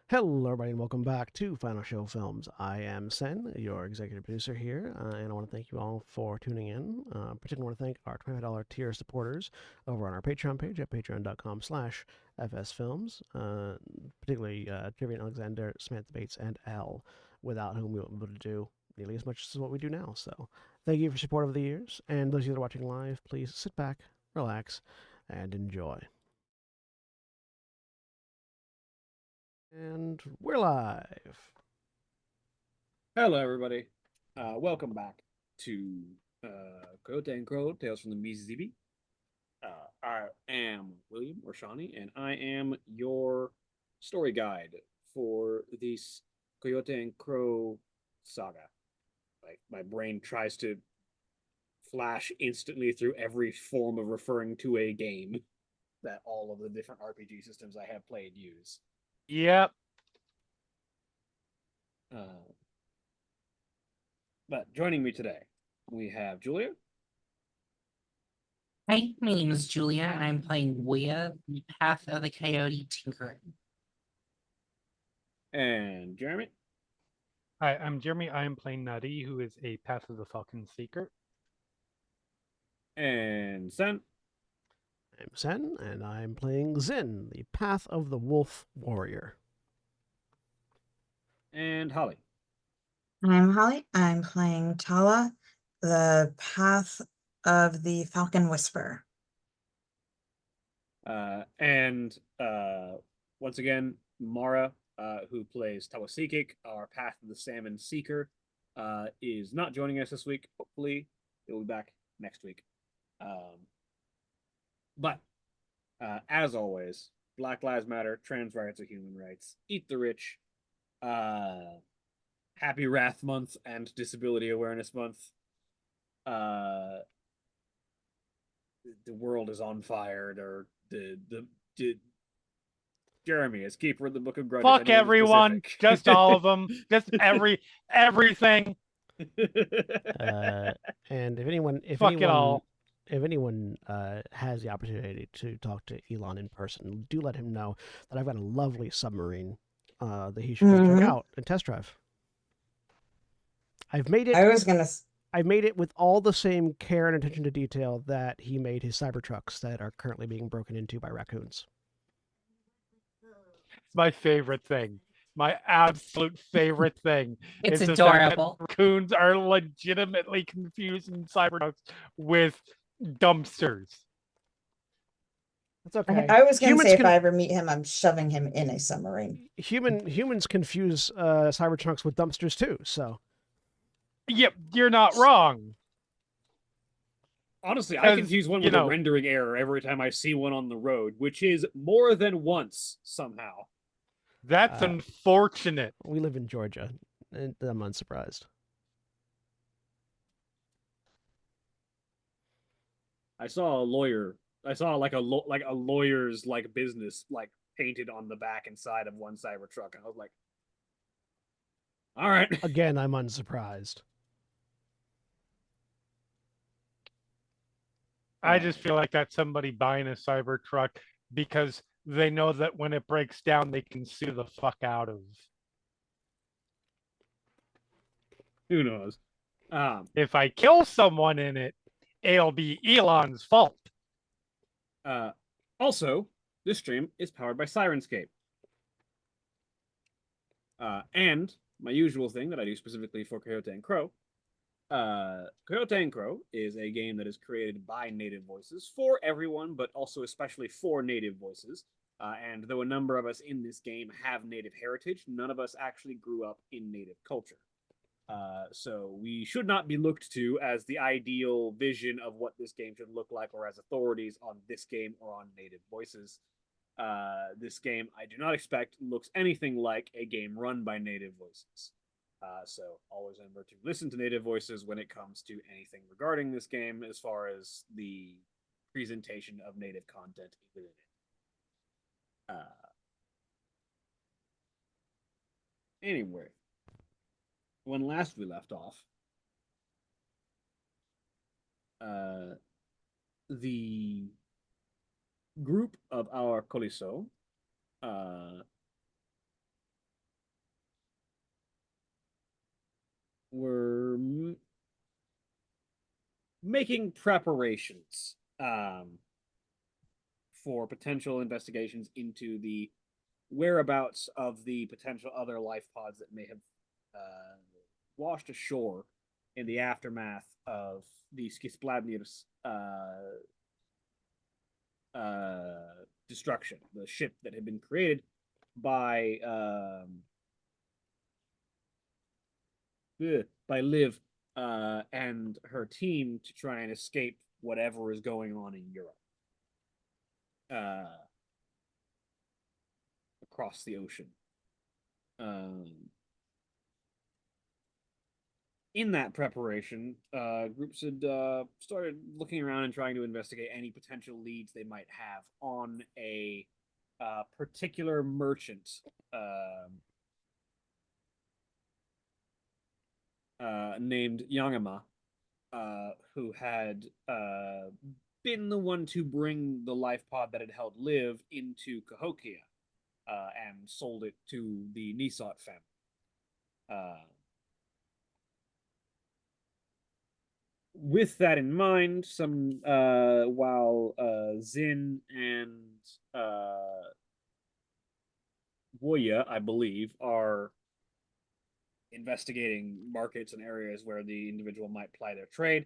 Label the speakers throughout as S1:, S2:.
S1: Hello, everybody, and welcome back to Final Show Films. I am Sen, your executive producer here, and I want to thank you all for tuning in. Particularly want to thank our $25 tier supporters over on our Patreon page at patreon.com/fsfilms, particularly Trivian Alexander, Samantha Bates, and Al, without whom we wouldn't be able to do nearly as much as what we do now. So thank you for support over the years, and those of you that are watching live, please sit back, relax, and enjoy. And we're live.
S2: Hello, everybody. Welcome back to Coyote and Crow, Tales from the Mizizibi. I am William or Shawnee, and I am your story guide for this Coyote and Crow saga. Like, my brain tries to flash instantly through every form of referring to a game that all of the different RPG systems I have played use.
S3: Yep.
S2: Uh, but joining me today, we have Julia.
S4: Hi, my name is Julia, and I'm playing Wea, the Path of the Coyote Tinkerer.
S2: And Jeremy.
S3: Hi, I'm Jeremy. I am playing Nadi, who is a Path of the Falcon Seeker.
S2: And Sen.
S1: I'm Sen, and I'm playing Zin, the Path of the Wolf Warrior.
S2: And Holly.
S5: I'm Holly. I'm playing Tala, the Path of the Falcon Whisperer.
S2: And once again, Mara, who plays Tawasikik, our Path of the Salmon Seeker, is not joining us this week. Hopefully, he'll be back next week. But as always, Black Lives Matter, trans rights are human rights. Eat the rich. Happy Wrath Month and Disability Awareness Month. The world is on fire, or the Jeremy is keeper of the Book of Grudges.
S3: Fuck everyone, just all of them, just everything.
S1: And if anyone,
S3: Fuck it all.
S1: if anyone has the opportunity to talk to Elon in person, do let him know that I've got a lovely submarine that he should go check out and test drive. I've made it. I've made it with all the same care and attention to detail that he made his Cybertrucks that are currently being broken into by raccoons.
S3: It's my favorite thing. My absolute favorite thing.
S4: It's
S3: is
S4: adorable.
S3: The fact that raccoons are legitimately confusing Cybertrucks with dumpsters.
S1: That's okay.
S5: I was going to say, if I ever meet him, I'm shoving him in a submarine.
S1: Humans confuse Cybertrucks with dumpsters too, so.
S3: Yep, you're not wrong.
S2: Honestly, I confuse one with a rendering error every time I see one on the road, which is more than once somehow.
S3: That's unfortunate.
S1: We live in Georgia, and I'm unsurprised.
S2: I saw a lawyer. I saw like a lawyer's business painted on the back and side of one Cybertruck, and I was like, "All right."
S1: Again, I'm unsurprised.
S3: I just feel like that's somebody buying a Cybertruck because they know that when it breaks down, they can sue the fuck out of.
S2: Who knows?
S3: If I kill someone in it, it'll be Elon's fault.
S2: Also, this stream is powered by Sirenscape. And my usual thing that I do specifically for Coyote and Crow. Coyote and Crow is a game that is created by native voices for everyone, but also especially for native voices. And though a number of us in this game have native heritage, none of us actually grew up in native culture. So we should not be looked to as the ideal vision of what this game should look like, or as authorities on this game or on native voices. This game, I do not expect, looks anything like a game run by native voices. So always remember to listen to native voices when it comes to anything regarding this game, as far as the presentation of native content within it. Anyway, when last we left off, the group of our Coliso were making preparations for potential investigations into the whereabouts of the potential other life pods that may have washed ashore in the aftermath of the Skisbladnir's destruction, the ship that had been created by Liv and her team to try and escape whatever is going on in Europe across the ocean. In that preparation, groups had started looking around and trying to investigate any potential leads they might have on a particular merchant named Yangama, who had been the one to bring the life pod that had held Liv into Cahokia and sold it to the Nisot family. With that in mind, while Zin and Woya, I believe, are investigating markets and areas where the individual might ply their trade,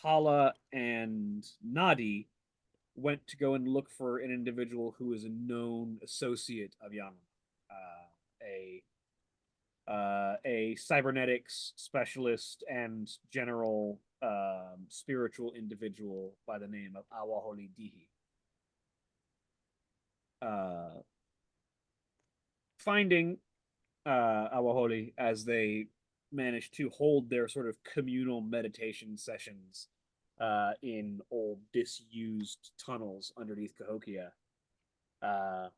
S2: Tala and Nadi went to go and look for an individual who is a known associate of Yangama, a cybernetics specialist and general spiritual individual by the name of Awaholi Dihi. Finding Awaholi as they managed to hold their sort of communal meditation sessions in old disused tunnels underneath Cahokia. The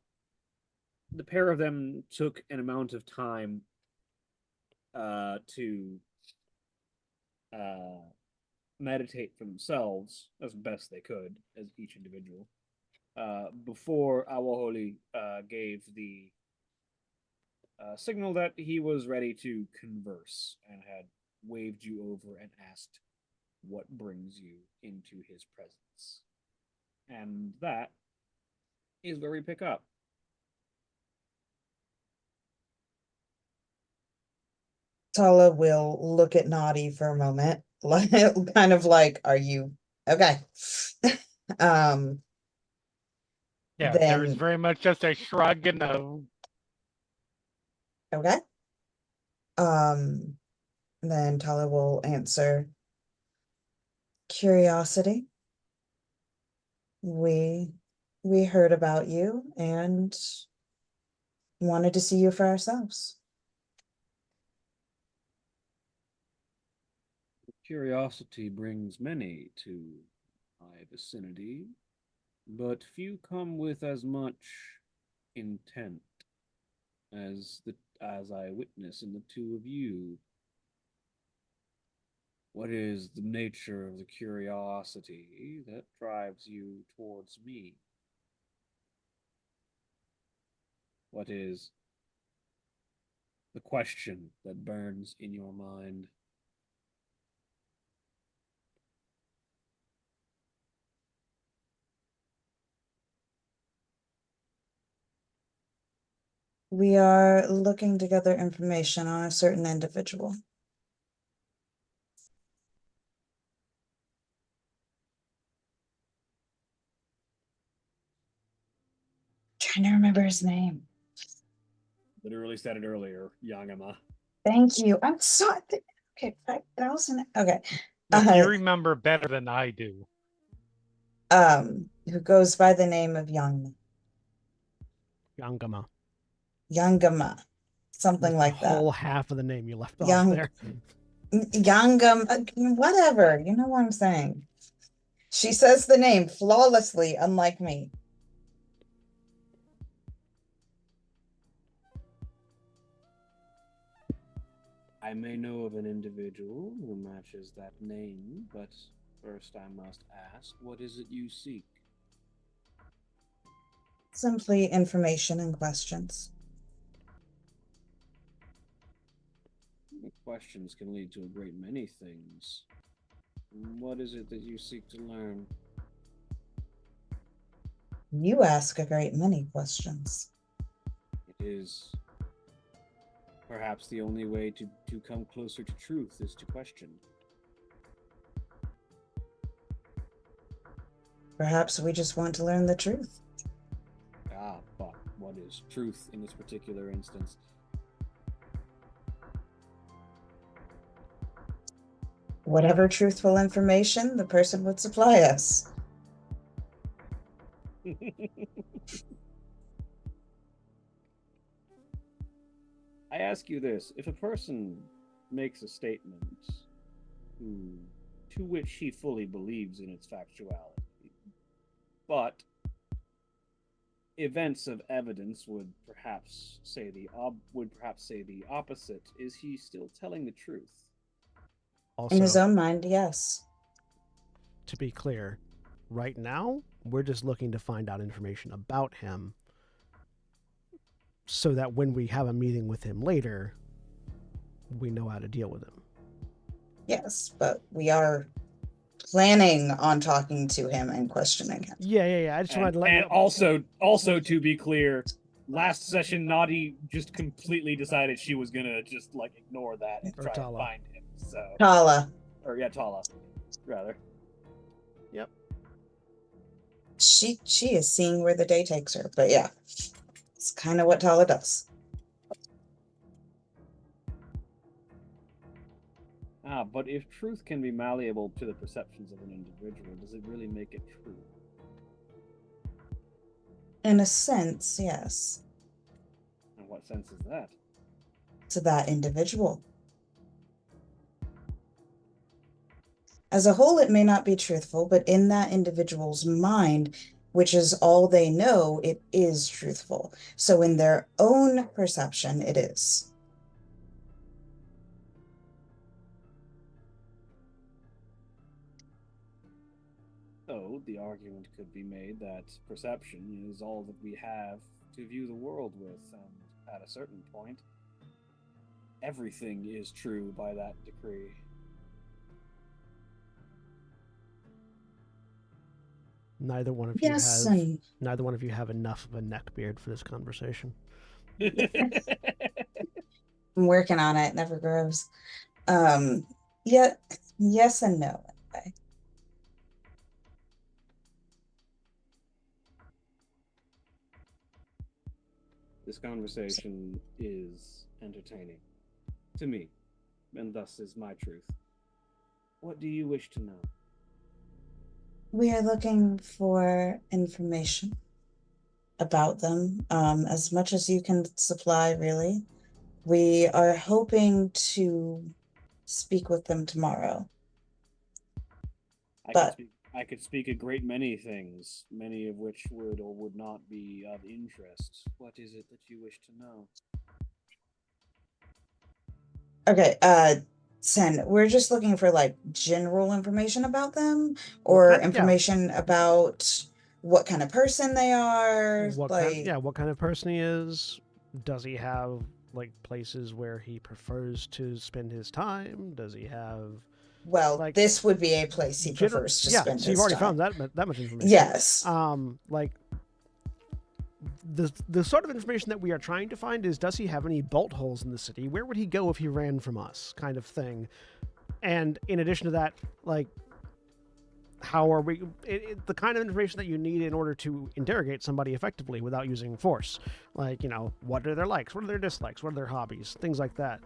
S2: pair of them took an amount of time to meditate for themselves as best they could, as each individual, before Awaholi gave the signal that he was ready to converse and had waved you over and asked what brings you into his presence. And that is where we pick up.
S5: Tala will look at Naughty for a moment, like kind of like, "Are you okay?"
S3: Yeah, there's
S5: Then
S3: very much just a shrug and a
S5: okay. Then Tala will answer, "Curiosity. We heard about you and wanted to see you for ourselves."
S2: Curiosity brings many to my vicinity, but few come with as much intent as I witness in the two of you. What is the nature of the curiosity that drives you towards me? What is the question that burns in your mind?
S5: We are looking to gather information on a certain individual. Trying to remember his name.
S2: Literally said it earlier, Yangama.
S5: Thank you. I'm sorry. Okay, 5,000. Okay.
S3: look, you remember better than I do.
S5: Who goes by the name of
S1: Yangama.
S5: Yangama, something like
S1: the
S5: that.
S1: whole half of the name you left off
S5: Young-
S1: there.
S5: Whatever. You know what I'm saying. She says the name flawlessly, unlike me.
S2: I may know of an individual who matches that name, but first I must ask, what is it you seek?
S5: Simply information and questions.
S2: Questions can lead to a great many things. What is it that you seek to learn?
S5: You ask a great many questions.
S2: It is perhaps the only way to come closer to truth is to question.
S5: Perhaps we just want to learn the truth.
S2: Ah, but what is truth in this particular instance?
S5: Whatever truthful information the person would supply us.
S2: I ask you this: if a person makes a statement to which he fully believes in its factuality, but events of evidence would perhaps say the opposite, is he still telling the truth?
S5: In his
S1: Also,
S5: own mind, yes.
S1: to be clear, right now, we're just looking to find out information about him so that when we have a meeting with him later, we know how to deal with him.
S5: Yes, but we are planning on talking to him and questioning him.
S1: Yeah. I just wanted to let you know.
S2: Also to be clear, last session Naughty just completely decided she was gonna just like ignore that and
S1: Or
S2: try
S1: Tala.
S2: and find him. So
S5: Tala.
S2: Tala, rather.
S1: Yep.
S5: She is seeing where the day takes her, but yeah, it's kind of what Tala does.
S2: But if truth can be malleable to the perceptions of an individual, does it really make it true?
S5: In a sense, yes,
S2: And what sense is that?
S5: to that individual. As a whole, it may not be truthful, but in that individual's mind, which is all they know, it is truthful. So in their own perception, it is.
S2: So the argument could be made that perception is all that we have to view the world with, and at a certain point, everything is true by that decree.
S1: Neither one of
S5: Yes,
S1: you have enough of a neckbeard for this conversation.
S5: I'm working on it. Never grows. Yeah, yes and no. Okay.
S2: This conversation is entertaining to me, and thus is my truth. What do you wish to know?
S5: We are looking for information about them, as much as you can supply, really. We are hoping to speak with them tomorrow.
S2: I could speak a great many things, many of which would or would not be of interest. What is it that you wish to know?
S5: Okay, Sen, we're just looking for like general information about them or information about what kind of person they are.
S1: What kind of person he is? Does he have like places where he prefers to spend his time? Does he have
S5: this would be a place he prefers to spend his time.
S1: So you've already found that much information.
S5: Yes.
S1: The sort of information that we are trying to find is, does he have any bolt holes in the city? Where would he go if he ran from us? Kind of thing. And in addition to that, like, how are we... the kind of information that you need in order to interrogate somebody effectively without using force. Like, what are their likes? What are their dislikes? What are their hobbies? Things like that.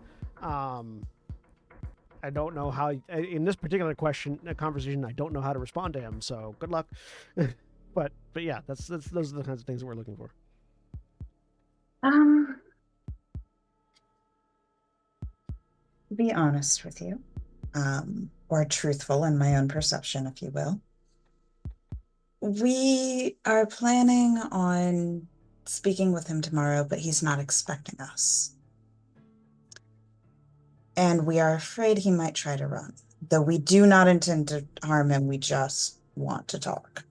S1: I don't know how... In this particular conversation, I don't know how to respond to him, so good luck. But yeah, those are the kinds of things that we're looking for.
S5: Be honest with you, or truthful in my own perception, if you will. We are planning on speaking with him tomorrow, but he's not expecting us. And we are afraid he might try to run, though we do not intend to harm him. We just want to talk.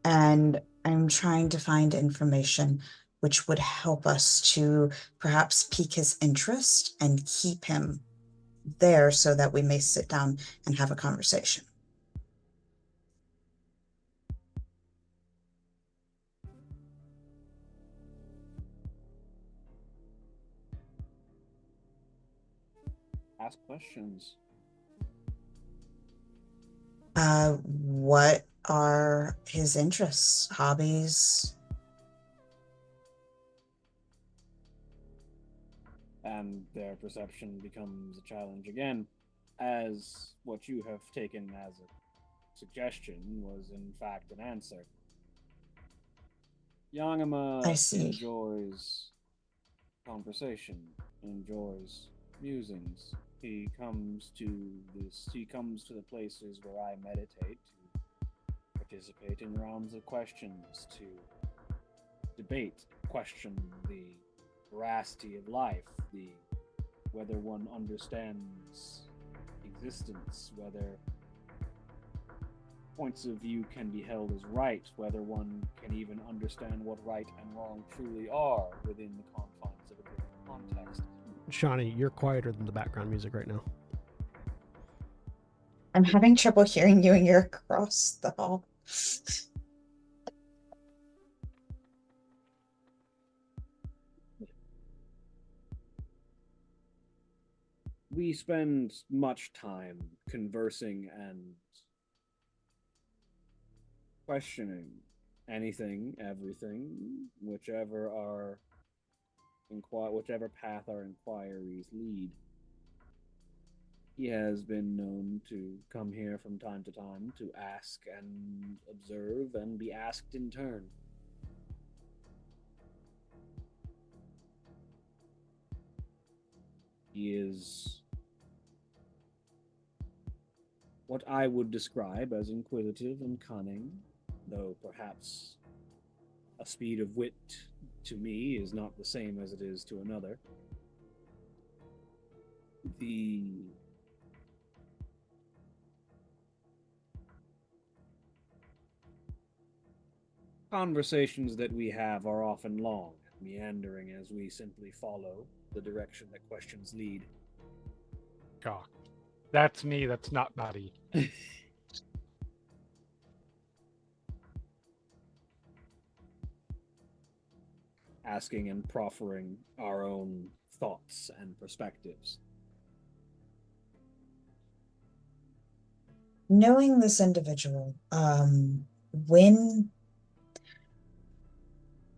S5: And I'm trying to find information which would help us to perhaps pique his interest and keep him there so that we may sit down and have a conversation.
S2: Ask questions.
S5: What are his interests, hobbies?
S2: And their perception becomes a challenge again, as what you have taken as a suggestion was in fact an answer.
S5: I
S2: Yangama
S5: see.
S2: enjoys conversation, enjoys musings. He comes to the places where I meditate to participate in rounds of questions, to debate, question the veracity of life, whether one understands existence, whether points of view can be held as right, whether one can even understand what right and wrong truly are within the confines of a given context.
S1: Shawnee, you're quieter than the background music right now.
S5: I'm having trouble hearing you and you're across the hall.
S2: We spend much time conversing and questioning anything, everything, whichever path our inquiries lead. He has been known to come here from time to time to ask and observe and be asked in turn. He is what I would describe as inquisitive and cunning, though perhaps a speed of wit to me is not the same as it is to another. The conversations that we have are often long, meandering as we simply follow the direction that questions lead.
S3: God, that's me. That's not Maddie.
S2: Asking and proffering our own thoughts and perspectives.
S5: Knowing this individual,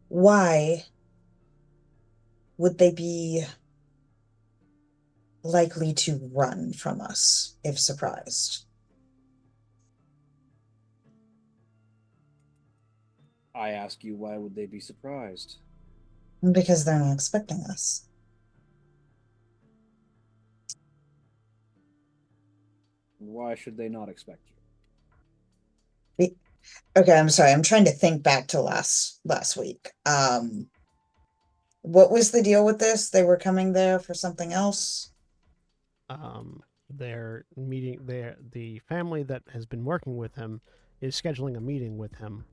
S5: why would they be likely to run from us if surprised?
S2: I ask you, why would they be surprised?
S5: Because they're not expecting us.
S2: Why should they not expect
S5: you? Okay, I'm sorry. I'm trying to think back to last week. What was the deal with this? They were coming there for something else?
S1: They're meeting the family that has been working with him is scheduling a meeting with him.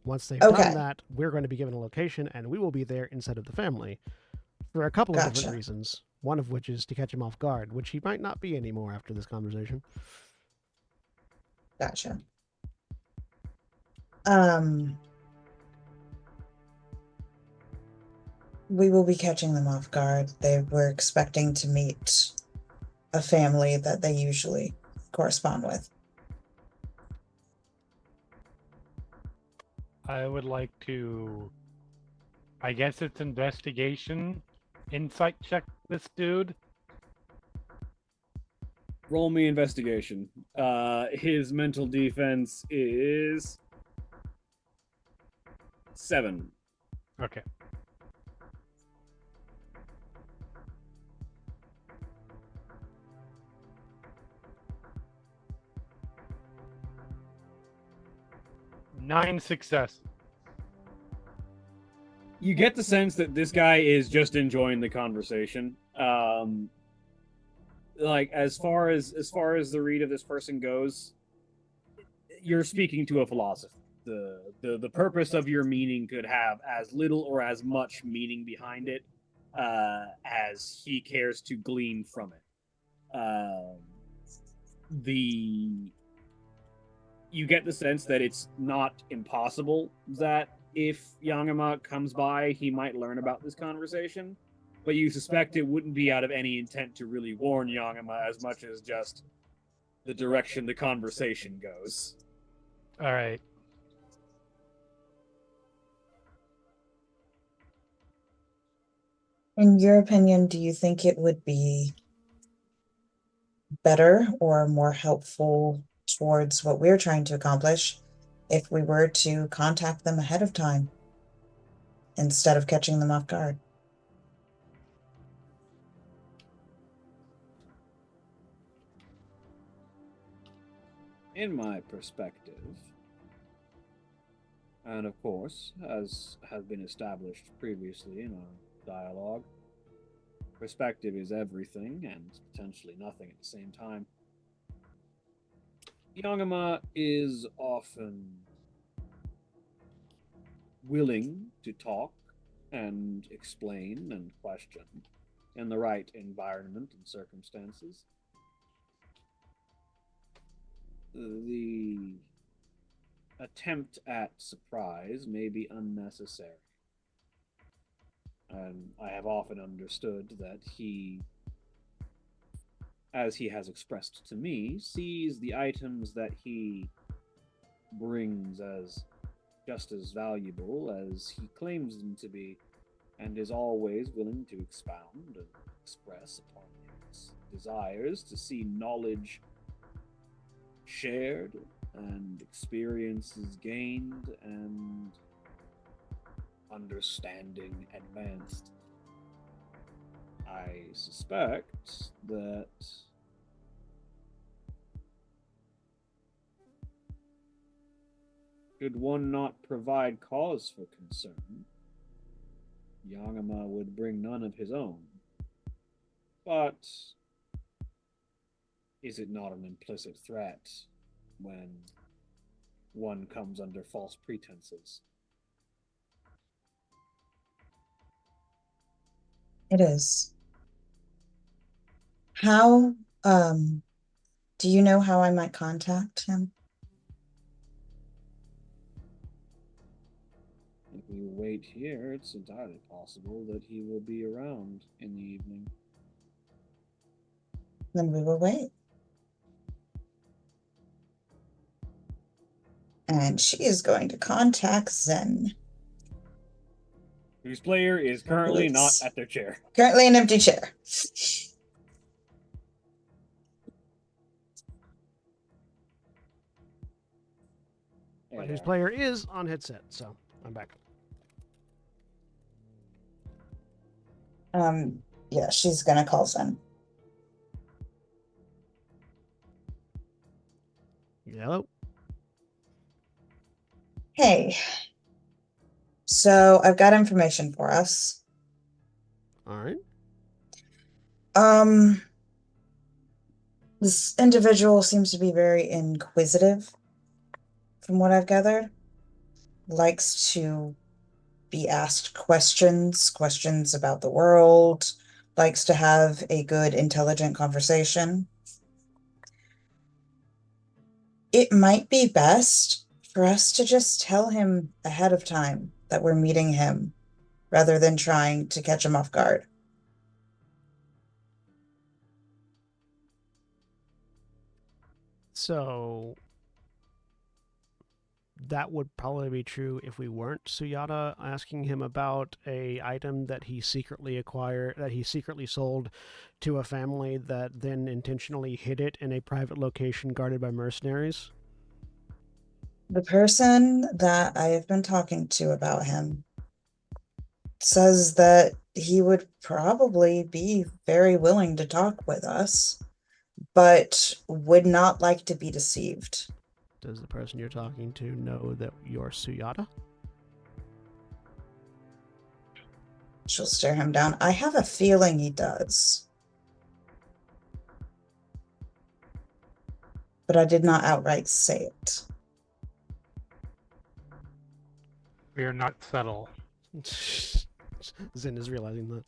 S1: Once they've done that, we're going to be given a location and we will be there instead of the family for a couple of different reasons. One of which is to catch him off guard, which he might not be anymore after this conversation.
S5: Gotcha. We will be catching them off guard. They were expecting to meet a family that they usually correspond with.
S3: I would like to, I guess it's investigation, insight check this dude.
S2: Roll me investigation. His mental defense is 7.
S3: Okay. Nine success.
S2: You get the sense that this guy is just enjoying the conversation. Like as far as the read of this person goes, you're speaking to a philosopher. the purpose of your meaning could have as little or as much meaning behind it as he cares to glean from it. You get the sense that it's not impossible that if Yangama comes by, he might learn about this conversation, but you suspect it wouldn't be out of any intent to really warn Yangama as much as just the direction the conversation goes.
S3: All right.
S5: In your opinion, do you think it would be better or more helpful towards what we're trying to accomplish if we were to contact them ahead of time instead of catching them off guard?
S2: In my perspective, and of course, as has been established previously in our dialogue, perspective is everything and potentially nothing at the same time. Yangama is often willing to talk and explain and question in the right environment and circumstances. The attempt at surprise may be unnecessary. And I have often understood that he, as he has expressed to me, sees the items that he brings as just as valuable as he claims them to be, and is always willing to expound and express upon his desires to see knowledge shared and experiences gained and understanding advanced. I suspect that should one not provide cause for concern, Yangama would bring none of his own. But is it not an implicit threat when one comes under false pretenses?
S5: It is. How, do you know how I might contact him?
S2: If we wait here, it's entirely possible that he will be around in the evening.
S5: Then we will wait. And she is going to contact Zen.
S2: Whose player is currently not
S5: Please.
S2: at their chair.
S5: Currently an empty chair.
S1: But whose player is on headset, so I'm back.
S5: Yeah, she's gonna call Zen.
S1: Hello.
S5: Hey. So I've got information for us.
S1: All right.
S5: This individual seems to be very inquisitive, from what I've gathered. Likes to be asked questions about the world, likes to have a good, intelligent conversation. It might be best for us to just tell him ahead of time that we're meeting him, rather than trying to catch him off guard.
S1: So that would probably be true if we weren't Suyata asking him about a item that he secretly acquired, that he secretly sold to a family that then intentionally hid it in a private location guarded by mercenaries.
S5: The person that I have been talking to about him says that he would probably be very willing to talk with us, but would not like to be deceived.
S1: Does the person you're talking to know that you're Suyata?
S5: She'll stare him down. I have a feeling he does. But I did not outright say it.
S3: We are not subtle.
S1: Zen is realizing that.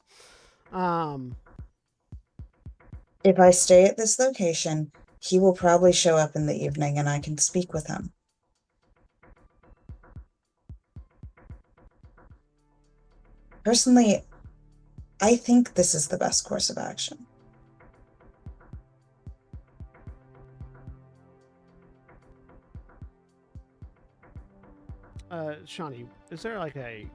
S5: If I stay at this location, he will probably show up in the evening and I can speak with him. Personally, I think this is the best course of action.
S1: Shawnee, is there like a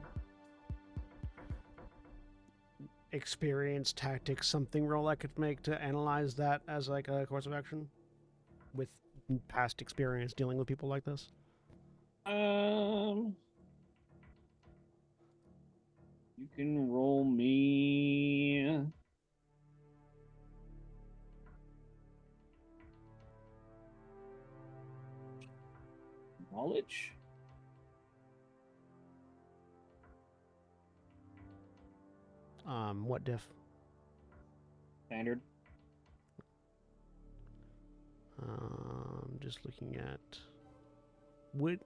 S1: experience, tactics, something roll I could make to analyze that as like a course of action with past experience dealing with people like this?
S2: You can roll me. Knowledge?
S1: What diff?
S2: Standard.
S1: Just looking at would,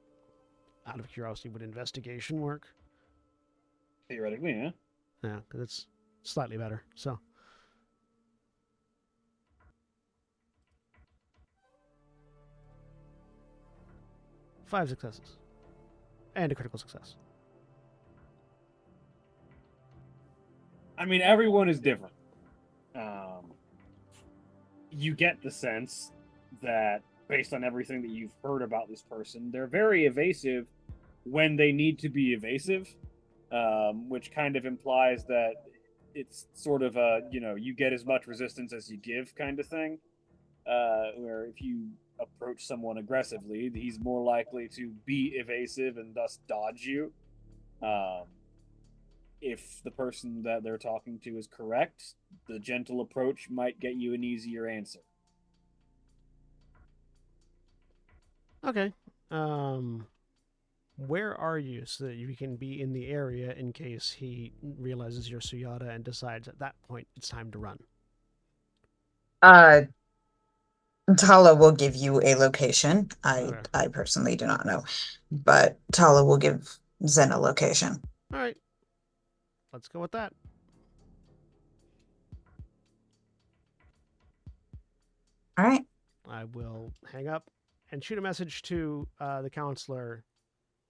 S1: out of curiosity, would investigation work?
S2: Theoretically, yeah.
S1: Yeah, because it's slightly better. So 5 successes and a critical success.
S2: I mean, everyone is different. You get the sense that based on everything that you've heard about this person, they're very evasive when they need to be evasive, which kind of implies that it's sort of a, you get as much resistance as you give kind of thing, where if you approach someone aggressively, he's more likely to be evasive and thus dodge you. If the person that they're talking to is correct, the gentle approach might get you an easier answer.
S1: Okay. Where are you so that you can be in the area in case he realizes you're Suyada and decides at that point it's time to run?
S5: Tala will give you a location.
S1: Okay.
S5: I personally do not know, but Tala will give Zen a location.
S1: All right. Let's go with that.
S5: All right.
S1: I will hang up and shoot a message to the counselor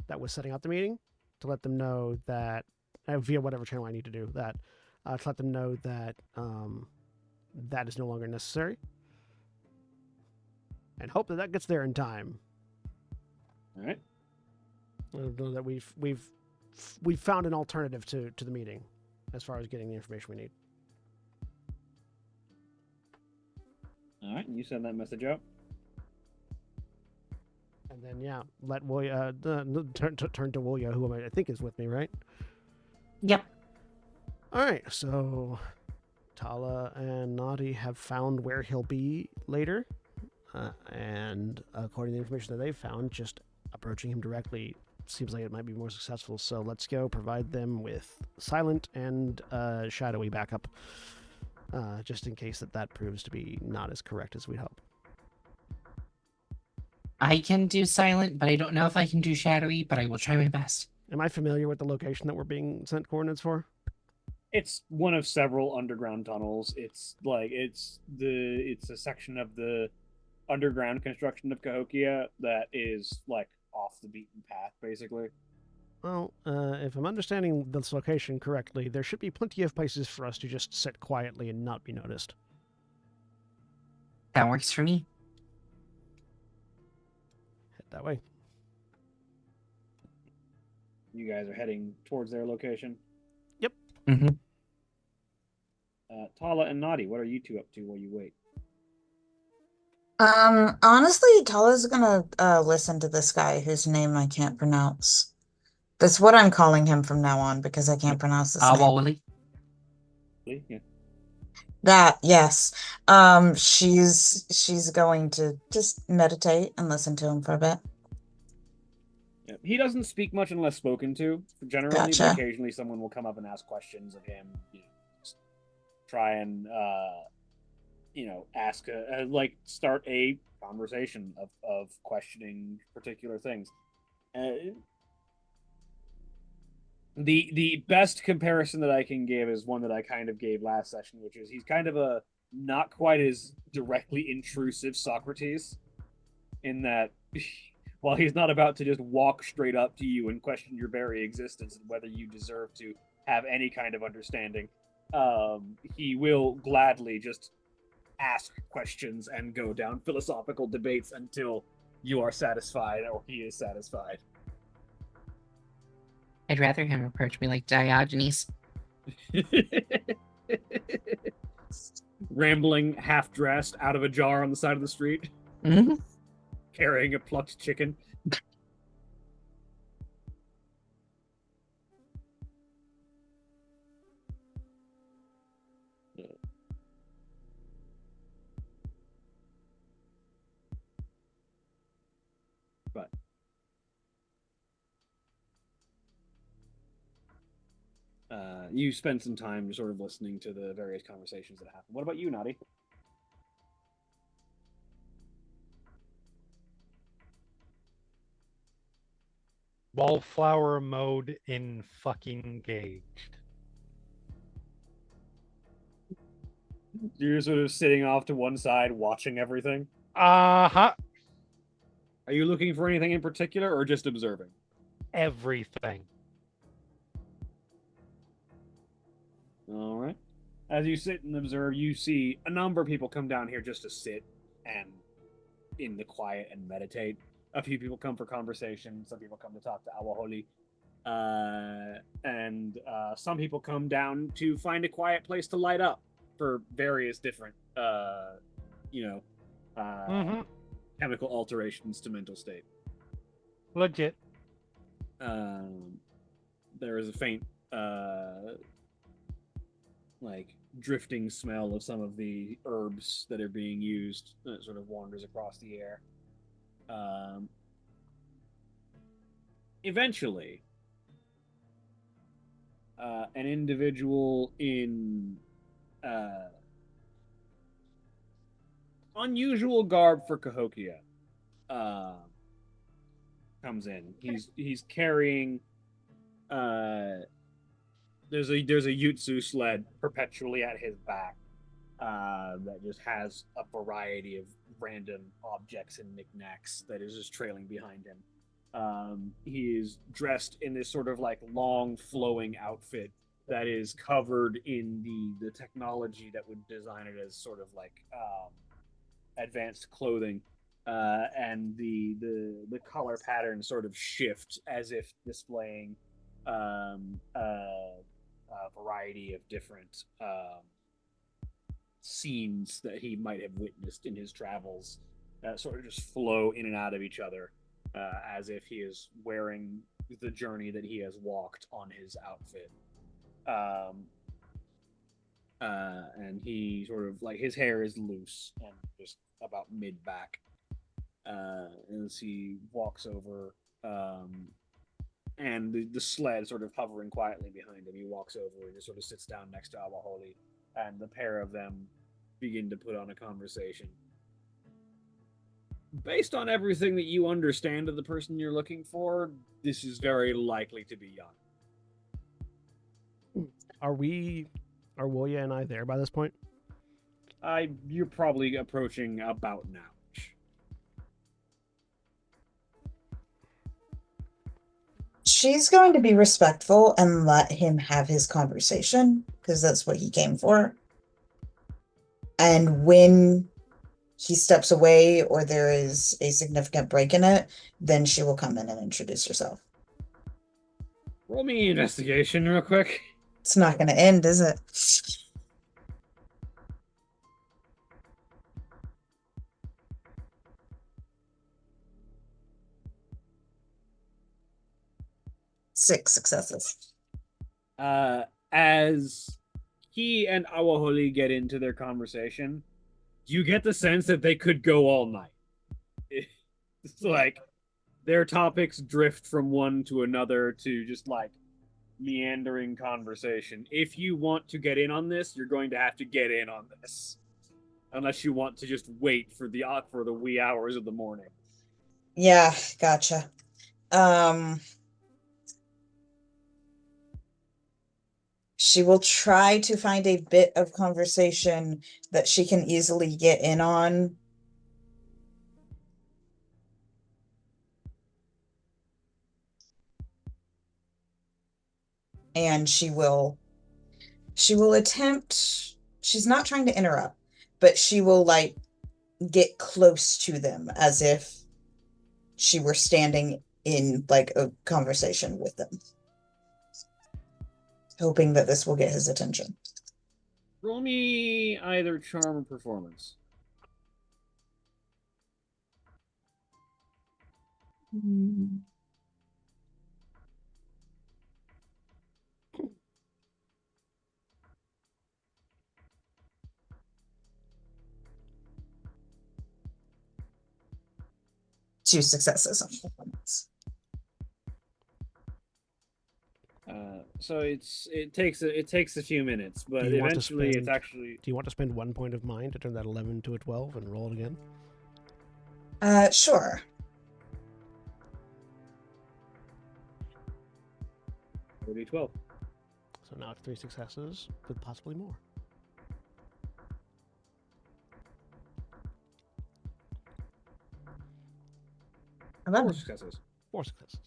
S1: that was setting up the meeting to let them know that, via whatever channel I need to do that, to let them know that that is no longer necessary, and hope that that gets there in time.
S2: All right.
S1: Know that we've found an alternative to the meeting as far as getting the information we need.
S2: All right. You send that message out.
S1: And then let Woya turn to Woya, who I think is with me, right?
S4: Yep.
S1: All right, so Tala and Nadi have found where he'll be later, and according to the information that they've found, just approaching him directly seems like it might be more successful. So let's go provide them with silent and shadowy backup, just in case that proves to be not as correct as we hope.
S4: I can do silent, but I don't know if I can do shadowy, but I will try my best.
S1: Am I familiar with the location that we're being sent coordinates for?
S2: It's one of several underground tunnels. It's a section of the underground construction of Cahokia that is like off the beaten path, basically.
S1: Well, if I'm understanding this location correctly, there should be plenty of places for us to just sit quietly and not be noticed.
S4: That works for me.
S1: Head that way.
S2: You guys are heading towards their location.
S4: Mm-hmm.
S2: Tala and Nadi, what are you two up to while you wait?
S5: Honestly, Tala's gonna listen to this guy whose name I can't pronounce. That's what I'm calling him from now on because I can't pronounce this name.
S4: Wally.
S2: Yeah.
S5: That, yes. She's going to just meditate and listen to him for a bit.
S2: Yeah. He doesn't speak much unless spoken to, generally,
S5: Gotcha.
S2: but occasionally someone will come up and ask questions of him. Just try and, ask, start a conversation of questioning particular things. The best comparison that I can give is one that I kind of gave last session, which is he's kind of a not quite as directly intrusive Socrates, in that while he's not about to just walk straight up to you and question your very existence and whether you deserve to have any kind of understanding, he will gladly just ask questions and go down philosophical debates until you are satisfied or he is satisfied.
S4: I'd rather him approach me like Diogenes.
S2: Rambling, half dressed, out of a jar on the side of the street,
S4: Mhm.
S2: carrying a plucked chicken. But you spend some time sort of listening to the various conversations that happen. What about you, Naughty?
S3: Wallflower mode in fucking engaged.
S2: You're sort of sitting off to one side, watching everything.
S3: Uh-huh.
S2: Are you looking for anything in particular, or just observing?
S3: Everything.
S2: All right. As you sit and observe, you see a number of people come down here just to sit and in the quiet and meditate. A few people come for conversation. Some people come to talk to Awaholi. And some people come down to find a quiet place to light up for various different, chemical alterations to mental state.
S3: Legit.
S2: There is a faint, drifting smell of some of the herbs that are being used that sort of wanders across the air. Eventually, an individual in unusual garb for Cahokia comes in. He's carrying there's a Yutsu sled perpetually at his back that just has a variety of random objects and knickknacks that is just trailing behind him. He is dressed in this sort of like long flowing outfit that is covered in the technology that would design it as sort of like advanced clothing, and the color patterns sort of shift as if displaying a variety of different scenes that he might have witnessed in his travels that sort of just flow in and out of each other, as if he is wearing the journey that he has walked on his outfit. And he sort of like his hair is loose and just about mid back. As he walks over, and the sled sort of hovering quietly behind him, he walks over and just sort of sits down next to Awaholi, and the pair of them begin to put on a conversation. Based on everything that you understand of the person you're looking for, this is very likely to be young.
S1: Are Woya and I there by this point?
S2: You're probably approaching about now.
S5: She's going to be respectful and let him have his conversation because that's what he came for. And when he steps away or there is a significant break in it, then she will come in and introduce herself.
S2: Roll me investigation real quick.
S5: It's not going to end, is it? Six successes.
S2: As he and Awaholi get into their conversation, you get the sense that they could go all night. It's like their topics drift from one to another to just like meandering conversation. If you want to get in on this, you're going to have to get in on this, unless you want to just wait for the wee hours of the morning.
S5: Yeah, gotcha. She will try to find a bit of conversation that she can easily get in on. And she will attempt, she's not trying to interrupt, but she will like get close to them as if she were standing in like a conversation with them, hoping that this will get his attention.
S2: Roll me either charm or performance.
S5: Mm. Two successes on performance.
S2: So it takes a few minutes, but
S1: Do you want to
S2: eventually it's
S1: spend-
S2: actually.
S1: Do you want to spend 1 point of mind to turn that 11 to a 12 and roll it again?
S5: Sure.
S2: It'll be 12.
S1: So now it's 3 successes with possibly more.
S2: Four
S5: 11.
S2: successes.
S1: 4 successes.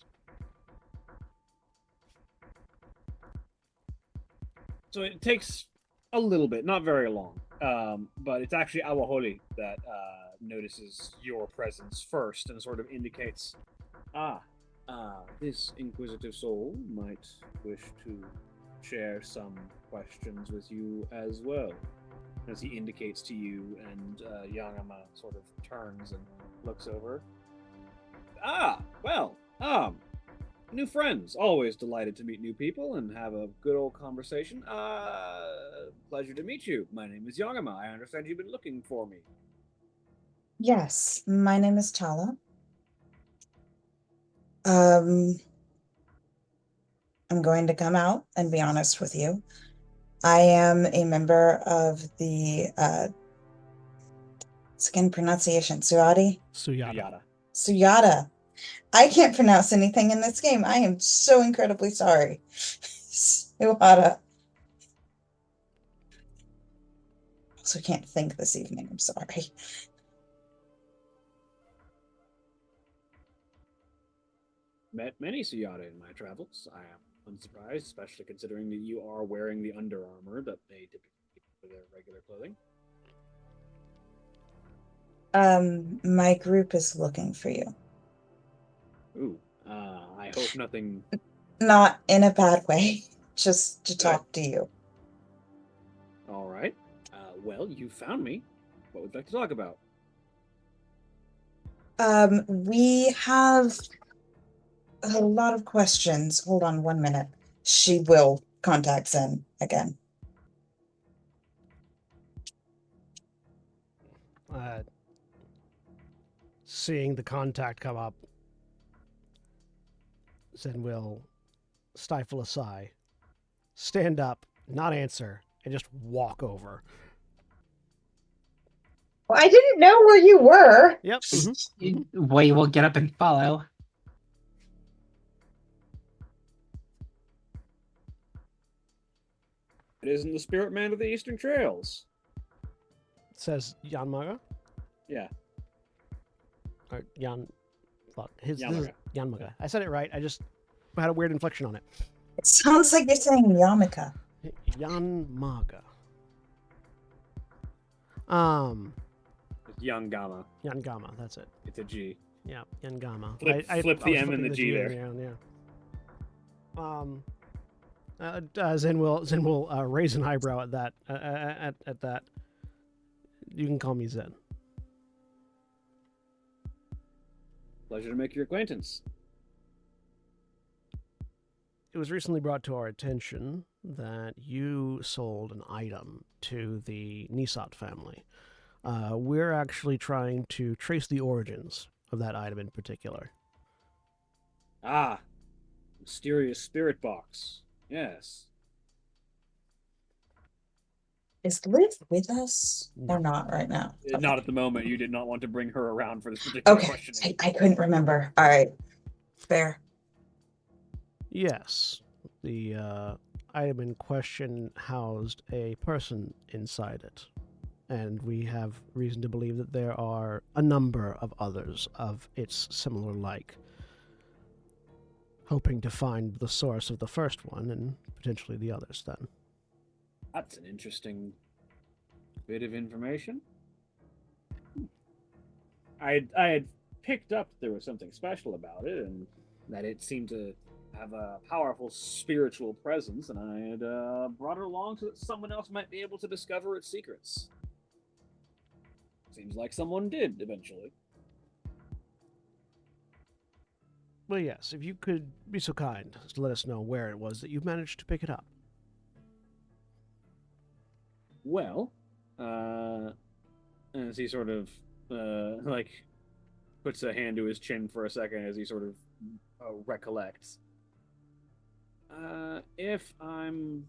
S2: So it takes a little bit, not very long. But it's actually Awaholi that notices your presence first and sort of indicates, this inquisitive soul might wish to share some questions with you as well. As he indicates to you, and Yangama sort of turns and looks over. New friends. Always delighted to meet new people and have a good old conversation. Pleasure to meet you. My name is Yangama. I understand you've been looking for me.
S5: Yes, my name is Tala. I'm going to come out and be honest with you. I am a member of the again pronunciation, Suyadi?
S1: Suyada.
S5: Suyada. I can't pronounce anything in this game. I am so incredibly sorry. Suyada. Also can't think this evening. I'm sorry.
S2: Met many Suyada in my travels. I am unsurprised, especially considering that you are wearing the under armor that they typically keep for their regular clothing.
S5: My group is looking for you.
S2: Ooh, I hope nothing.
S5: Not in a bad way, just to talk to you.
S2: All right. Well, you found me. What would you like to talk about?
S5: We have a lot of questions. Hold on 1 minute. She will contact Zen again.
S1: Seeing the contact come up, Zen will stifle a sigh, stand up, not answer, and just walk over.
S6: Well, I didn't know where you were.
S1: Yep.
S4: We will get up and follow.
S2: It isn't the spirit man of the Eastern Trails.
S1: Says Yanmaga.
S2: Yeah.
S1: Or Yan. Fuck. This is
S2: Yanmaga.
S1: Yanmaga. I said it right. I just had a weird inflection on it.
S5: It sounds like you're saying Yamaka.
S1: Yanmaga.
S2: It's Yangama.
S1: Yangama. That's it.
S2: It's a G.
S1: Yeah, Yangama.
S2: Flip
S1: I
S2: the
S1: was
S2: M and
S1: flipping
S2: the G there.
S1: Yeah. Zen will raise an eyebrow at that. At that. You can call me Zen.
S2: Pleasure to make your acquaintance.
S1: It was recently brought to our attention that you sold an item to the Nisat family. We're actually trying to trace the origins of that item in particular.
S2: Mysterious spirit box. Yes.
S5: Is Liv with us
S1: No.
S5: or not right now? Okay.
S2: Not at the moment. You did not want to bring her around for this particular
S5: Okay,
S2: questioning.
S5: I couldn't remember. All right, fair.
S1: Yes, the item in question housed a person inside it, and we have reason to believe that there are a number of others of its similar like, hoping to find the source of the first one and potentially the others then.
S2: That's an interesting bit of information. I had picked up there was something special about it, and that it seemed to have a powerful spiritual presence, and I had brought it along so that someone else might be able to discover its secrets. Seems like someone did eventually.
S1: Well, yes, if you could be so kind as to let us know where it was that you managed to pick it up.
S2: Well, as he sort of like puts a hand to his chin for a second as he sort of recollects. If I'm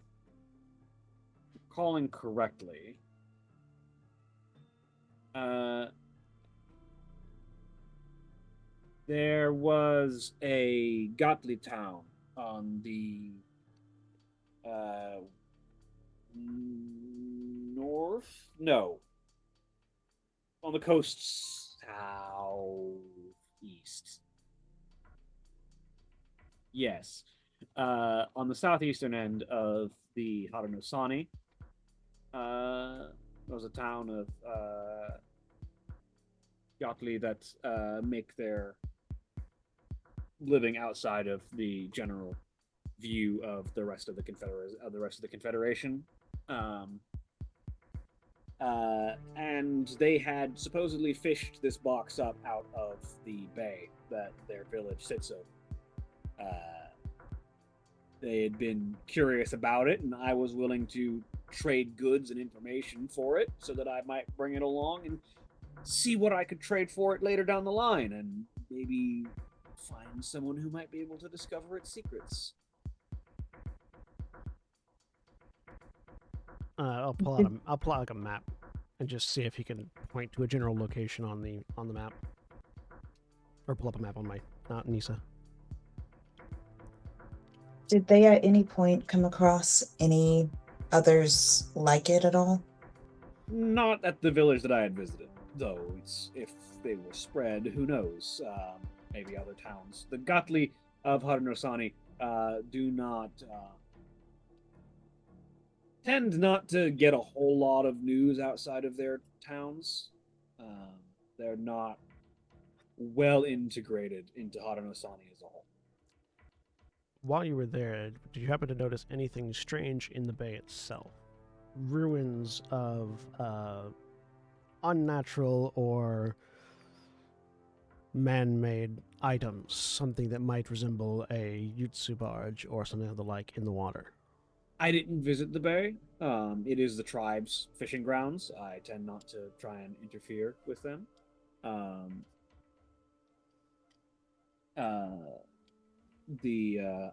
S2: recalling correctly, there was a Gottli town on the north? No. On the coast southeast. Yes. On the southeastern end of the Harunosani, there was a town of Yatli that make their living outside of the general view of the rest of the Confederation. And they had supposedly fished this box up out of the bay that their village sits in. They had been curious about it, and I was willing to trade goods and information for it so that I might bring it along and see what I could trade for it later down the line, and maybe find someone who might be able to discover its secrets.
S1: I'll pull out like a map and just see if he can point to a general location on the map, or pull up a map on my Nisa.
S5: Did they at any point come across any others like it at all?
S2: Not at the village that I had visited, though. If they were spread, who knows? Maybe other towns. The Gottli of Harunosani do not tend not to get a whole lot of news outside of their towns. They're not well integrated into Harunosani as a whole.
S1: While you were there, did you happen to notice anything strange in the bay itself? Ruins of unnatural or man-made items, something that might resemble a Yutsu barge or something of the like in the water.
S2: I didn't visit the bay. It is the tribe's fishing grounds. I tend not to try and interfere with them.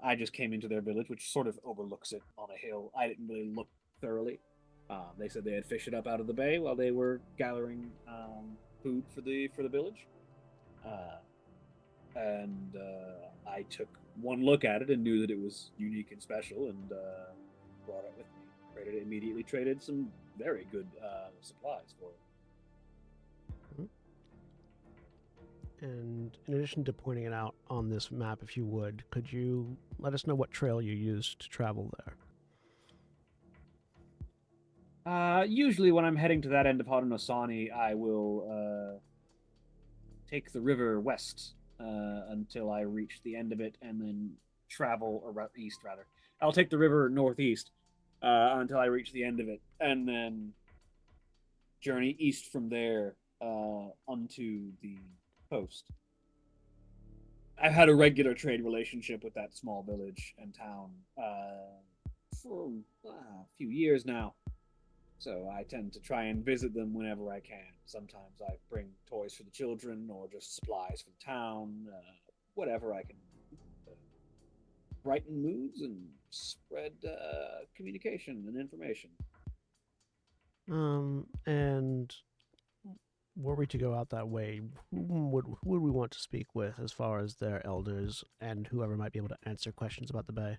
S2: I just came into their village, which sort of overlooks it on a hill. I didn't really look thoroughly. They said they had fished it up out of the bay while they were gathering food for the village. And I took one look at it and knew that it was unique and special, and brought it with me. Immediately traded some very good supplies for it.
S1: And in addition to pointing it out on this map, if you would, could you let us know what trail you used to travel there?
S2: Usually when I'm heading to that end of Harunosani, I will take the river west until I reach the end of it, and then travel around east, rather. I'll take the river northeast until I reach the end of it, and then journey east from there onto the coast. I've had a regular trade relationship with that small village and town for a few years now. So I tend to try and visit them whenever I can. Sometimes I bring toys for the children or just supplies for the town, whatever I can brighten moods and spread communication and information.
S1: And were we to go out that way, who would we want to speak with as far as their elders and whoever might be able to answer questions about the bay?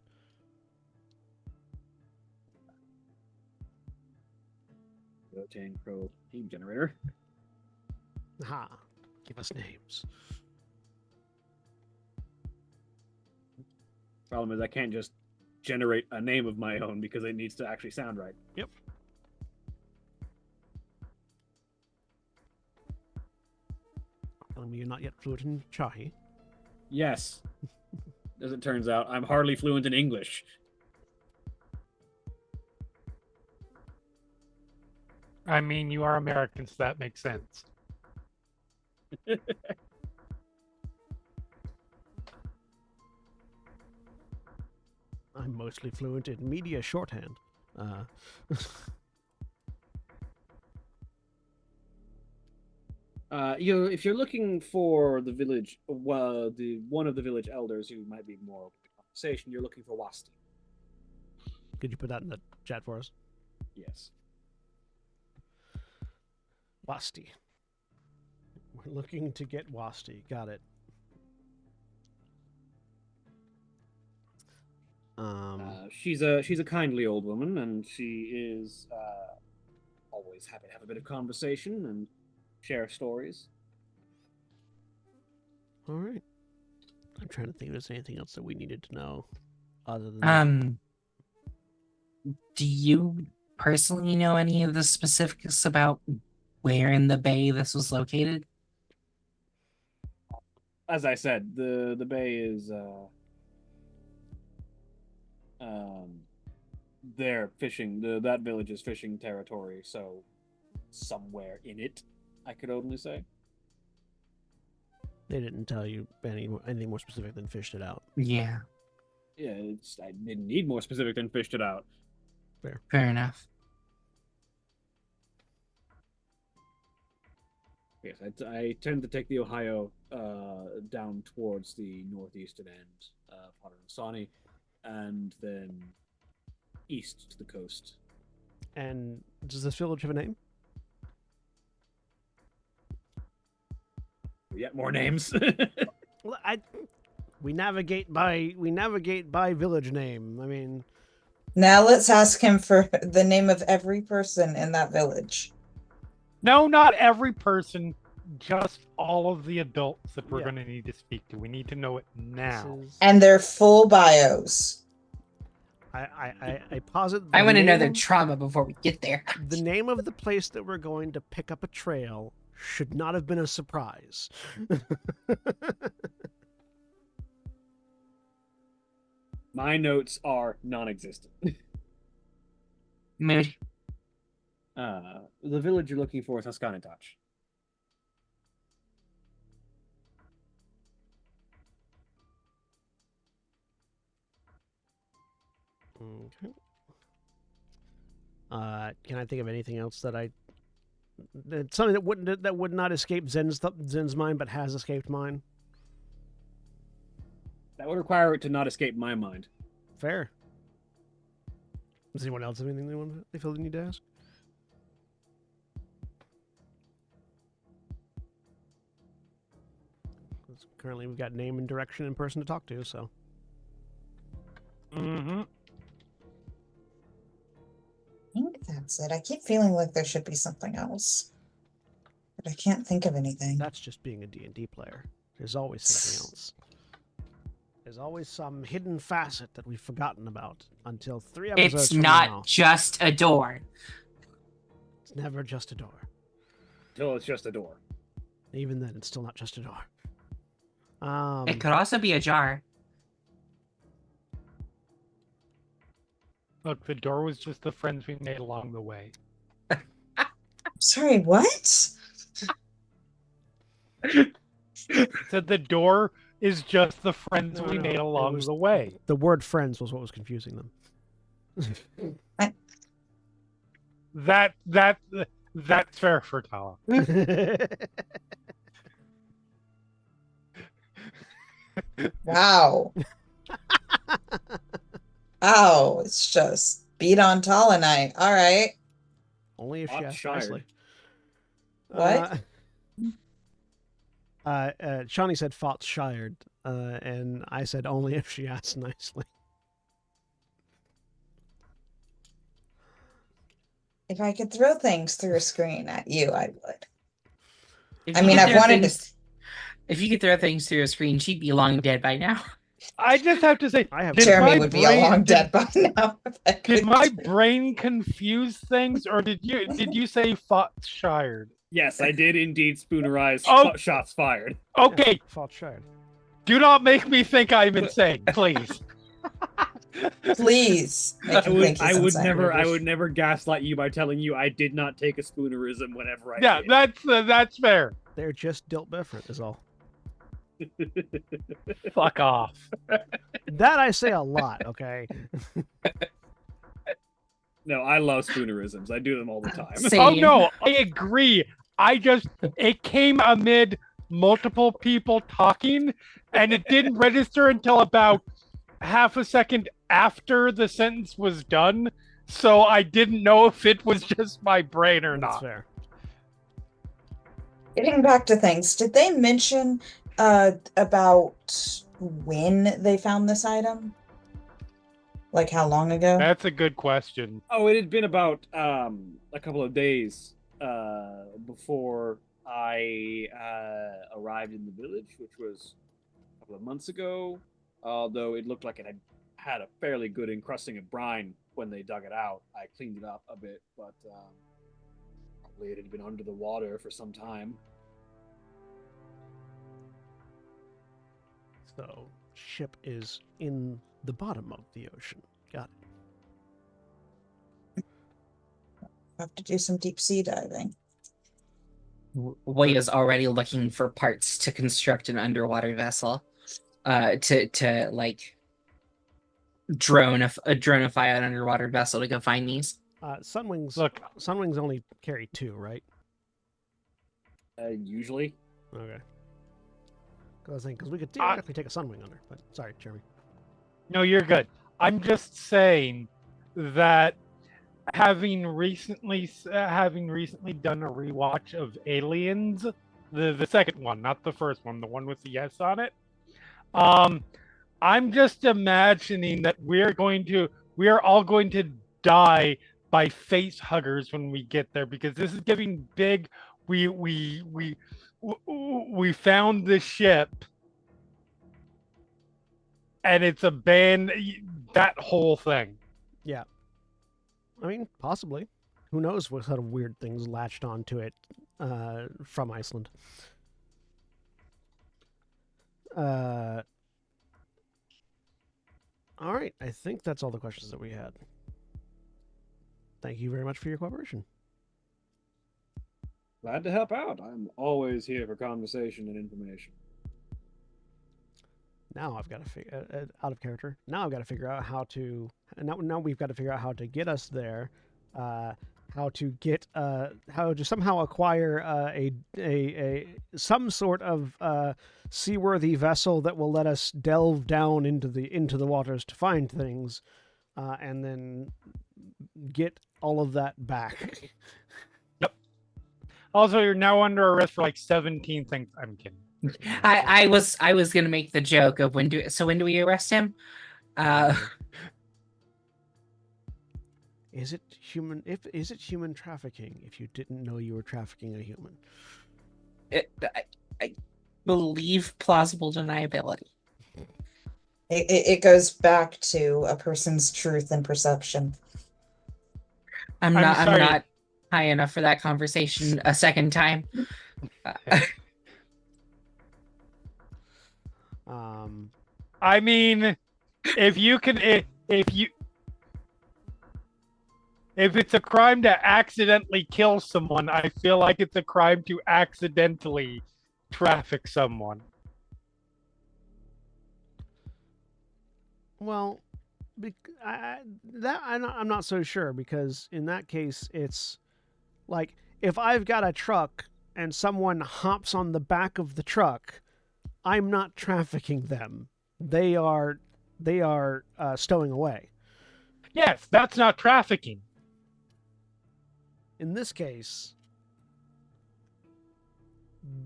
S2: Coyote and Crow name generator.
S1: Ha! Give us names.
S2: Problem is, I can't just generate a name of my own because it needs to actually sound right.
S1: Yep. Telling me you're not yet fluent in Chahi.
S2: Yes. As it turns out, I'm hardly fluent in English.
S3: I mean, you are American, so that makes sense.
S1: I'm mostly fluent in media shorthand.
S2: If you're looking for the village, well, the one of the village elders who might be more open to conversation, you're looking for Wasti.
S1: Could you put that in the chat for us?
S2: Yes.
S1: Wasti. We're looking to get Wasti. Got it.
S2: She's a kindly old woman, and she is always happy to have a bit of conversation and share stories.
S1: All right. I'm trying to think if there's anything else that we needed to know other than that.
S4: Do you personally know any of the specifics about where in the bay this was located?
S2: As I said, the bay is they're fishing. That village is fishing territory, so somewhere in it, I could only say.
S1: They didn't tell you anything more specific than fished it out.
S4: Yeah,
S2: Yeah, I didn't need more specific than fished it out.
S4: fair enough.
S2: Yes, I tend to take the Ohio down towards the northeastern end of Haudenosaunee, and then east to the coast.
S1: And does this village have a name?
S2: Yet more names.
S1: Well, we navigate by village name. I mean,
S5: Now let's ask him for the name of every person in that village.
S3: No, not every person, just all of the adults that we're
S1: Yeah.
S3: going to need to speak to. We need to know it now.
S1: this is,
S5: And their full bios.
S1: I posit.
S4: I want to know their
S1: name-
S4: trauma before we get there.
S1: The name of the place that we're going to pick up a trail should not have been a surprise.
S2: My notes are non-existent.
S4: Mood.
S2: The village you're looking for is Haskanatach.
S1: Okay. Can I think of anything else something that would not escape Zen's mind, but has escaped mine?
S2: That would require it to not escape my mind.
S1: Fair. Does anyone else have anything they feel they need to ask? Currently, we've got name and direction and person to talk to, so.
S3: Mm-hmm.
S5: I think that's it. I keep feeling like there should be something else. But I can't think of anything.
S1: That's just being a D&D player. There's always something else. There's always some hidden facet that we've forgotten about until 3 episodes
S4: It's
S1: from
S4: not
S1: now.
S4: just a door.
S1: It's never just a door.
S2: Until it's just a door.
S1: Even then, it's still not just a door.
S4: It could also be a jar.
S3: Look, the door was just the friends we made along the way.
S5: Sorry, what?
S3: Said the door is just the friends
S1: No,
S3: we
S1: no,
S3: made
S1: it
S3: along
S1: was-
S3: the way.
S1: The word friends was what was confusing them.
S3: That's fair for Tala.
S5: Wow. Oh, it's just beat on Tolanite. All right.
S1: Only if she
S2: Not
S1: asks
S2: shired.
S1: nicely.
S5: What?
S1: Shawnee said fought shired, and I said only if she asked nicely.
S5: If I could throw things through a screen at you, I would.
S4: If
S5: I
S4: you
S5: mean,
S4: could
S5: I've
S4: throw
S5: wanted to.
S4: things, if you could throw things through a screen, she'd be long dead by now.
S3: I just have to say,
S1: I have
S3: did
S5: Jeremy
S3: my
S5: would be a long dead by now. If I
S3: Did
S5: could
S3: my
S5: do-
S3: brain confuse things, or did you say Shire?
S2: Yes, I did indeed spoonerize
S3: Oh.
S2: shots fired.
S3: Okay,
S1: Fault Shard.
S3: do not make me think I'm insane, please.
S5: Please make him think he's insane.
S2: I would never gaslight you by telling you I did not take a spoonerism whenever I
S3: Yeah,
S2: did.
S3: that's fair.
S1: They're just dealt different, is all.
S3: Fuck off.
S1: That I say a lot, okay?
S2: No, I love spoonerisms. I do them all the time.
S4: Same.
S3: Oh no, I agree. It came amid multiple people talking, and it didn't register until about half a second after the sentence was done. So I didn't know if it was just my brain or
S1: That's
S3: not.
S1: fair.
S5: Getting back to things, did they mention about when they found this item? Like how long ago?
S3: That's a good question.
S2: Oh, it had been about a couple of days before I arrived in the village, which was a couple of months ago. Although it looked like it had a fairly good encrusting of brine when they dug it out. I cleaned it up a bit, but probably it had been under the water for some time.
S1: So, ship is in the bottom of the ocean. Got it.
S5: Have to do some deep sea diving.
S4: Way is already looking for parts to construct an underwater vessel. To like dronify an underwater vessel to go find these.
S1: Sunwings.
S3: Look,
S1: Sunwings only carry 2, right?
S2: Usually.
S1: Okay. Because we could theoretically take a Sunwing under. But sorry, Jeremy.
S3: no, you're good. I'm just saying that having recently done a rewatch of Aliens, the second one, not the first one, the one with the S on it. I'm just imagining that we are all going to die by face huggers when we get there, because this is getting big. We found the ship, and it's abandoned. That whole thing.
S1: Yeah. I mean, possibly. Who knows what sort of weird things latched onto it from Iceland. All right. I think that's all the questions that we had. Thank you very much for your cooperation.
S2: Glad to help out. I'm always here for conversation and information.
S1: Now I've got to figure out of character. Now I've got to figure out how to. Now we've got to figure out how to get us there. How to somehow acquire a some sort of seaworthy vessel that will let us delve down into the waters to find things, and then get all of that back.
S3: Also, you're now under arrest for like 17 things. I'm kidding.
S4: I was gonna make the joke of when do we arrest him?
S1: Is it human trafficking if you didn't know you were trafficking a human?
S4: I believe plausible deniability.
S5: It goes back to a person's truth and perception.
S4: I'm
S3: I'm sorry.
S4: not high enough for that conversation a second time.
S3: I mean, if it's a crime to accidentally kill someone, I feel like it's a crime to accidentally traffic someone.
S1: Well, I'm not so sure, because in that case, it's like if I've got a truck and someone hops on the back of the truck, I'm not trafficking them. They are stowing away.
S3: Yes, that's not trafficking.
S1: In this case,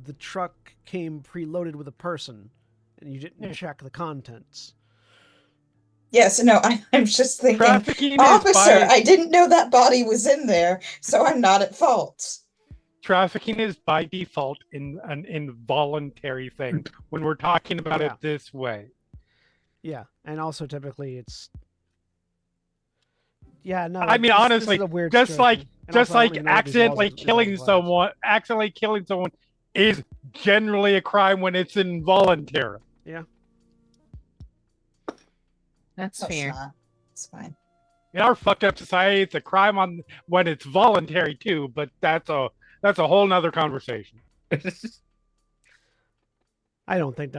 S1: the truck came preloaded with a person, and you didn't check the contents.
S5: Yes, no, I'm just thinking,
S3: Trafficking is
S5: officer,
S3: by
S5: I didn't know that body was in there, so I'm not at fault.
S3: trafficking is by default an involuntary thing when we're talking about
S1: Yeah.
S3: it this way.
S1: Yeah, and also typically it's. Yeah, no.
S3: I mean,
S1: This is
S3: honestly,
S1: a weird
S3: just like
S1: situation. And also, I don't even know what these laws
S3: accidentally killing someone is generally a crime when it's involuntary.
S1: Yeah.
S4: That's
S5: No, it's
S4: fair.
S5: not. It's fine.
S3: In our fucked up society, it's a crime when it's voluntary too, but that's a whole nother conversation.
S1: I don't think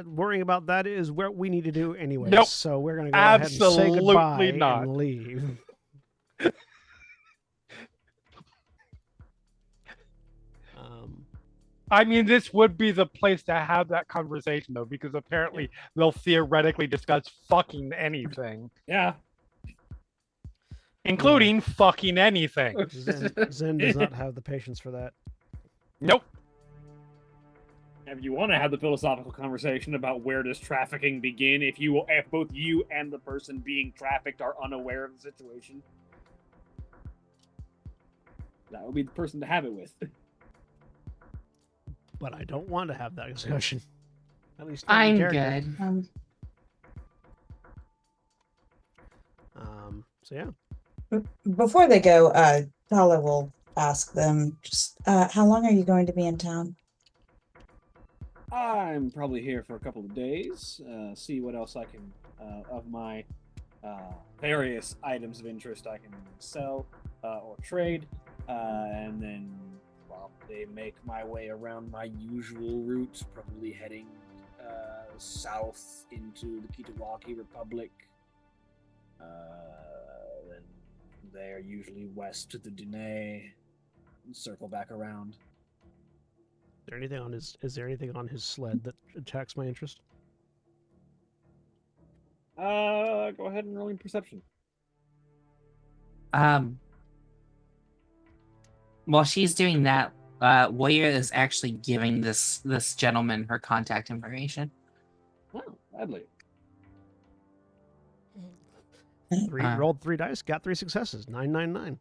S1: worrying about that is what we need to do anyways.
S3: Nope.
S1: So we're gonna go ahead and say
S3: Absolutely
S1: goodbye
S3: not.
S1: and leave.
S3: I mean, this would be the place to have that conversation, though, because apparently they'll theoretically discuss fucking anything,
S2: Yeah.
S3: including fucking anything.
S1: Zen does not have the patience for that.
S3: Nope.
S2: If you want to have the philosophical conversation about where does trafficking begin, if both you and the person being trafficked are unaware of the situation, that would be the person to have it with.
S1: But I don't want to have that discussion. At least
S4: I'm
S1: character.
S4: good.
S1: So yeah.
S5: Before they go, Tala will ask them, just how long are you going to be in town?
S2: I'm probably here for a couple of days. See what else I can of my various items of interest I can sell or trade, and then probably make my way around my usual route, probably heading south into the Kitawaki Republic. Then they're usually west to the Dene, and circle back around.
S1: Is there anything on his sled that attracts my interest?
S2: Go ahead and roll in perception.
S4: While she's doing that, Warrior is actually giving this gentleman her contact information.
S2: Oh, gladly.
S1: Rolled 3 dice, got 3 successes. 999.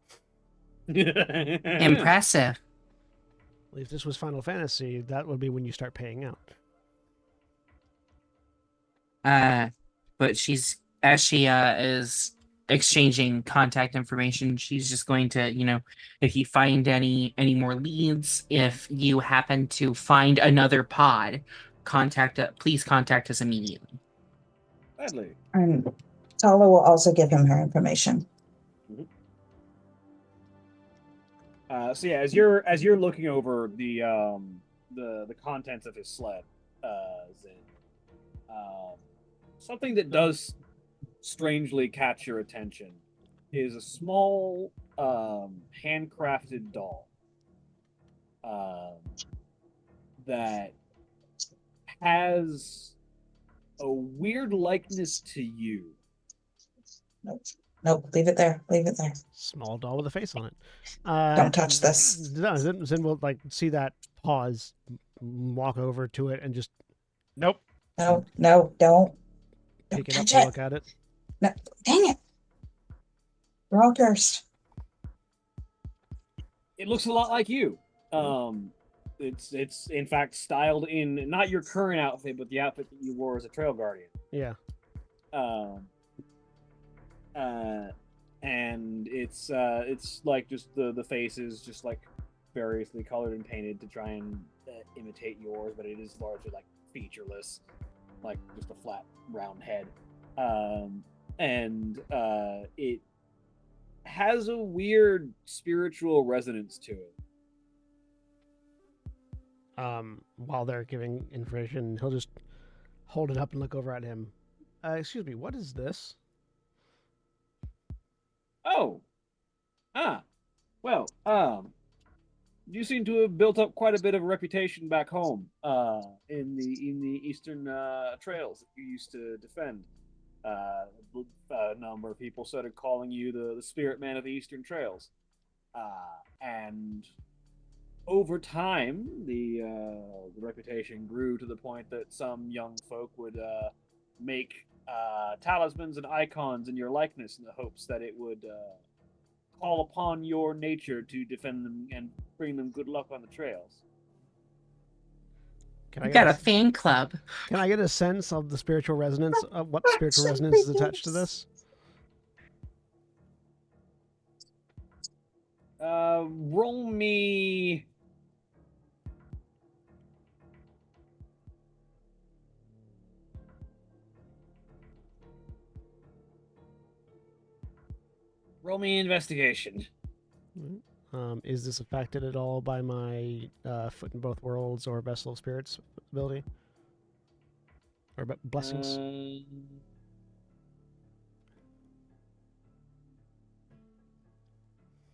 S4: Impressive.
S1: If this was Final Fantasy, that would be when you start paying out.
S4: But as she is exchanging contact information, she's just going to, if you find any more leads, if you happen to find another pod, please contact us immediately.
S2: Gladly.
S5: And Tala will also give him her information.
S2: Mm-hmm. So yeah, as you're looking over the contents of his sled, Zin, something that does strangely catch your attention is a small handcrafted doll that has a weird likeness to you.
S5: Nope, leave it there. Leave it there.
S1: Small doll with a face on it.
S5: Don't touch this.
S1: No, Zen will see that, pause, walk over to it, and just
S3: Nope.
S5: No, don't
S1: pick it up
S5: touch
S1: and
S5: it.
S1: look at it.
S5: No, dang it. We're all cursed.
S2: It looks a lot like you. It's in fact styled in not your current outfit, but the outfit that you wore as a trail guardian.
S1: Yeah.
S2: And it's like just the face is just like variously colored and painted to try and imitate yours, but it is largely like featureless, like just a flat round head. And it has a weird spiritual resonance to it.
S1: While they're giving information, he'll just hold it up and look over at him. Excuse me, what is this?
S2: Oh. Well, you seem to have built up quite a bit of a reputation back home, in the eastern trails that you used to defend. A number of people started calling you the spirit man of the eastern trails, and over time, the reputation grew to the point that some young folk would make talismans and icons in your likeness in the hopes that it would call upon your nature to defend them and bring them good luck on the trails.
S1: Can
S4: You
S1: I
S4: got a
S1: get
S4: fan club.
S1: can I get a sense of the spiritual resonance of what spiritual
S5: Action
S1: resonance is attached to
S5: figures.
S1: this?
S2: Roll me. Roll me investigation.
S1: Is this affected at all by my Foot in Both Worlds or Vessel of Spirits ability? Or blessings?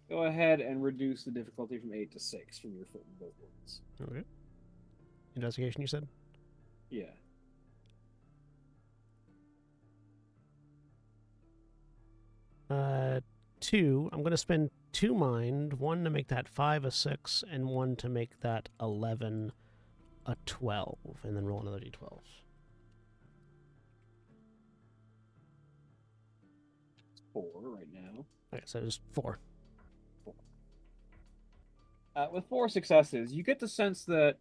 S2: Go ahead and reduce the difficulty from 8 to 6 from your foot in both worlds.
S1: Okay. Investigation, you said?
S2: Yeah.
S1: Uh, 2. I'm going to spend 2 mind, 1 to make that 5 a 6, and 1 to make that 11 a 12, and then roll another d12.
S2: It's 4 right now.
S1: Okay, so just 4.
S2: With 4 successes, you get the sense that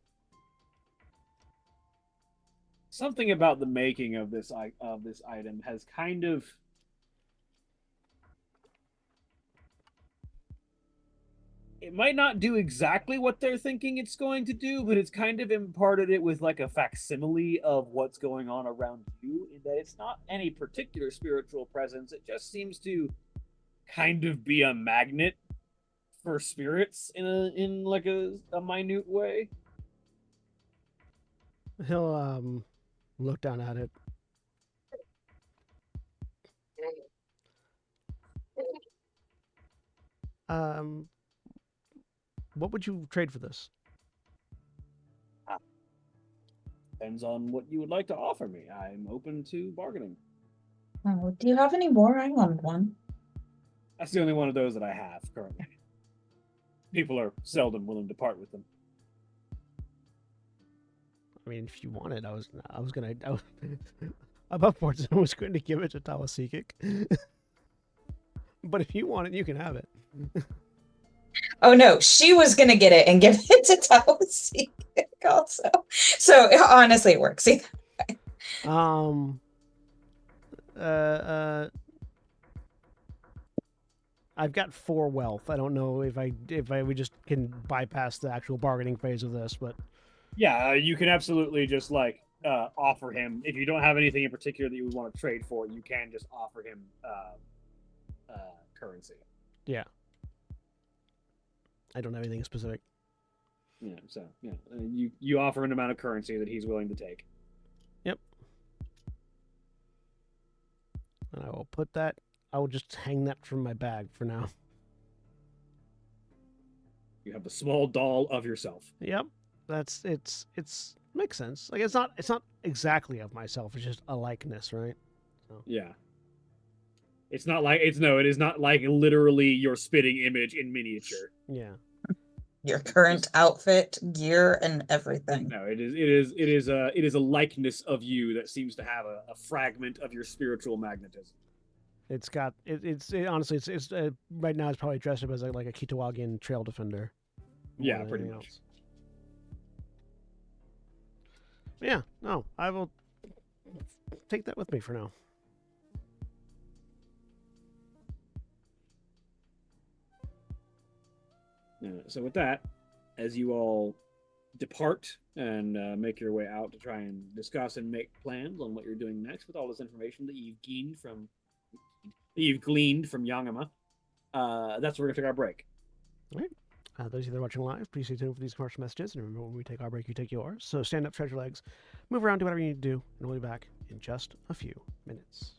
S2: something about the making of this item has kind of it might not do exactly what they're thinking it's going to do, but it's kind of imparted it with like a facsimile of what's going on around you, in that it's not any particular spiritual presence. It just seems to kind of be a magnet for spirits in like a minute way.
S1: He'll look down at it. What would you trade for this?
S2: Depends on what you would like to offer me. I'm open to bargaining.
S5: Oh, do you have any more? I want one.
S2: That's the only one of those that I have currently. People are seldom willing to part with them.
S1: I mean, if you want it, I was above board, I was going to give it to Tawasikik. But if you want it, you can have it.
S5: Oh no, she was gonna get it and give it to Tausi also. So honestly, it works.
S1: I've got 4 wealth. I don't know if we just can bypass the actual bargaining phase of this, but
S2: Yeah, you can absolutely just like offer him, if you don't have anything in particular that you would want to trade for, you can just offer him currency.
S1: yeah. I don't have anything specific.
S2: Yeah, so yeah, you offer an amount of currency that he's willing to take.
S1: Yep. And I will put that. I will just hang that from my bag for now.
S2: You have the small doll of yourself.
S1: Yep. It's makes sense. Like it's not exactly of myself. It's just a likeness, right? So.
S2: Yeah. It is not like literally your spitting image in miniature.
S1: Yeah.
S5: Your current outfit, gear, and everything.
S2: No, it is a likeness of you that seems to have a fragment of your spiritual magnetism.
S1: It's got honestly it's right now it's probably dressed up as like a Kitawagian trail defender.
S2: Yeah, pretty much.
S1: Else. Yeah, no, I will take that with me for now.
S2: So with that, as you all depart and make your way out to try and discuss and make plans on what you're doing next with all this information that you've gleaned from Yangama, that's where we're gonna take our break.
S1: All right. Those of you that are watching live, please stay tuned for these commercial messages. And remember, when we take our break, you take yours. So stand up, stretch your legs, move around, do whatever you need to do, and we'll be back in just a few minutes.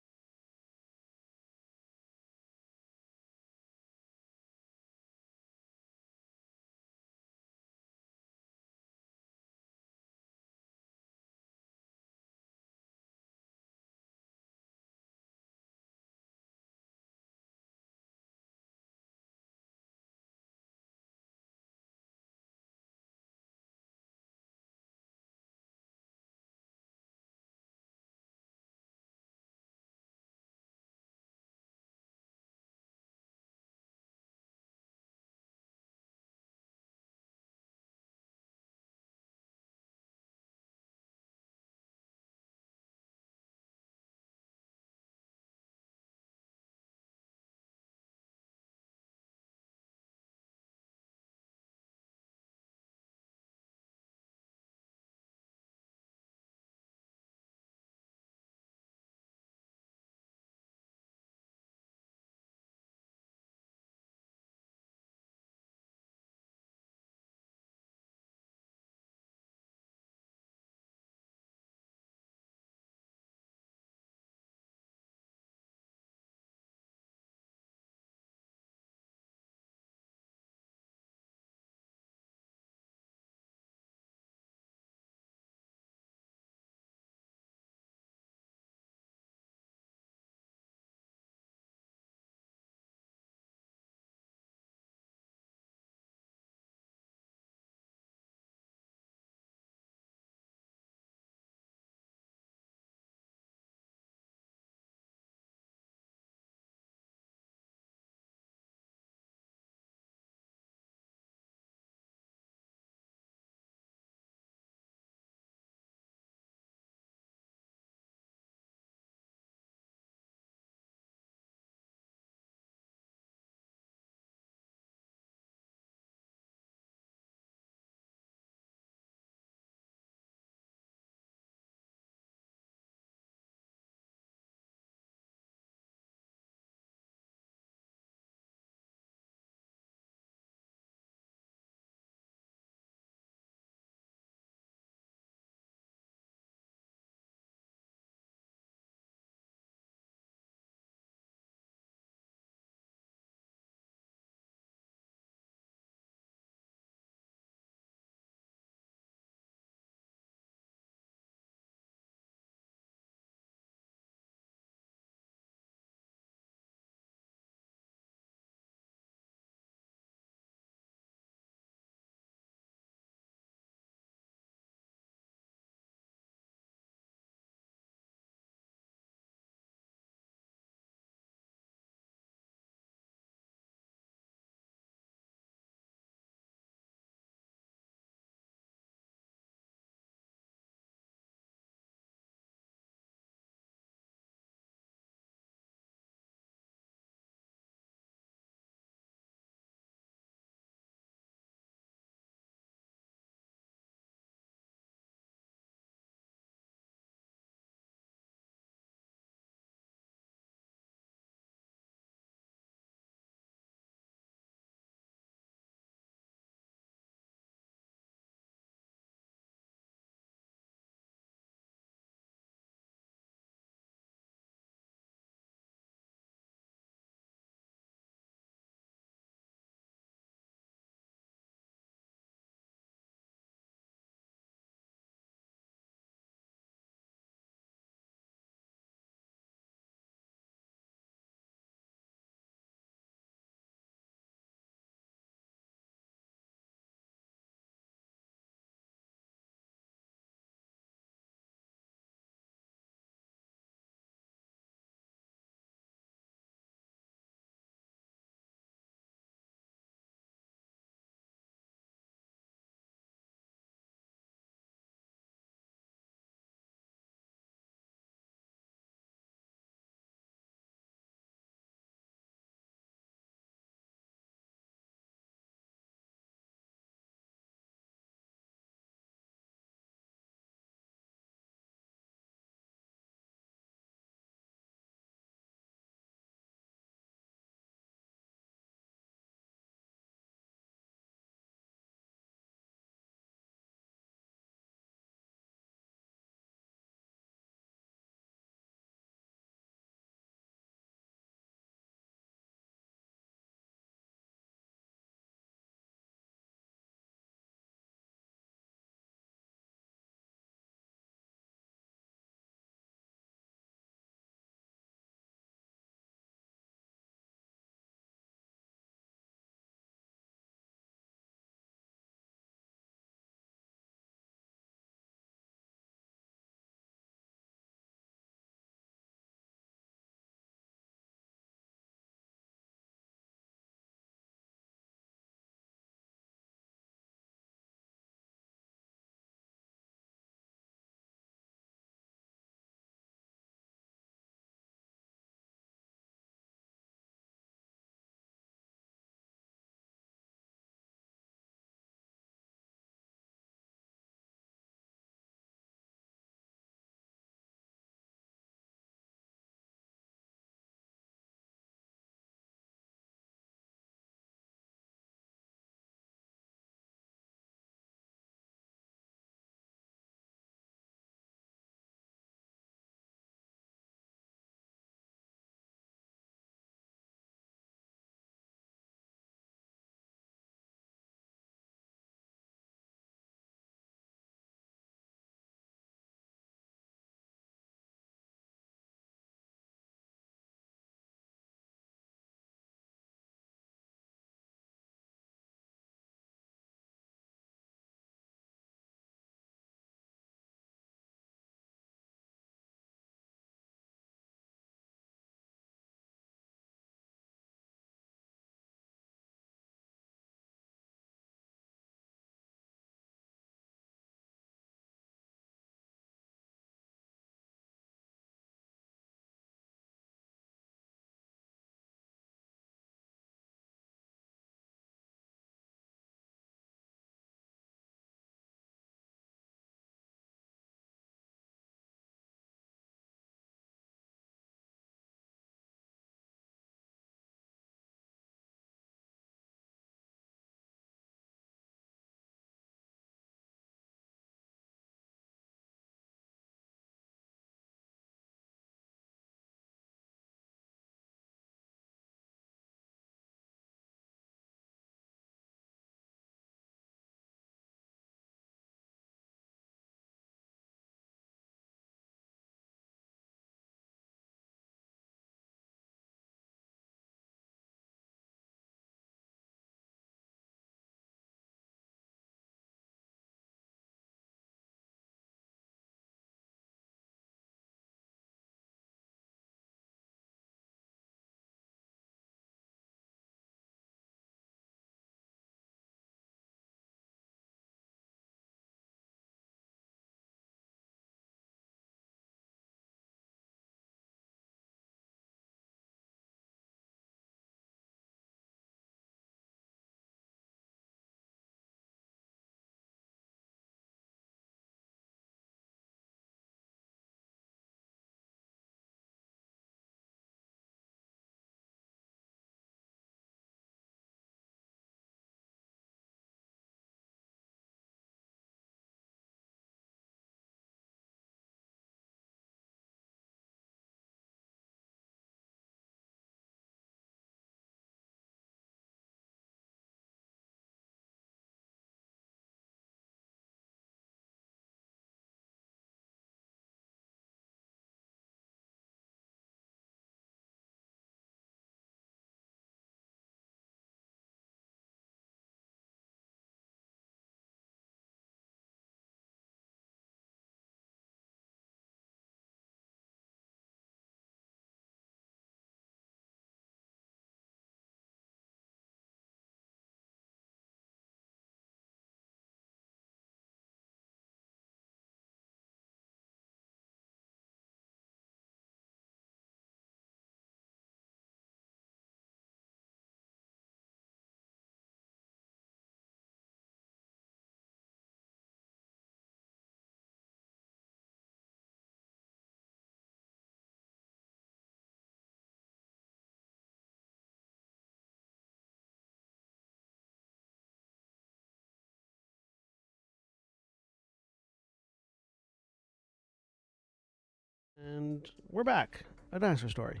S1: And we're back. A dinosaur story.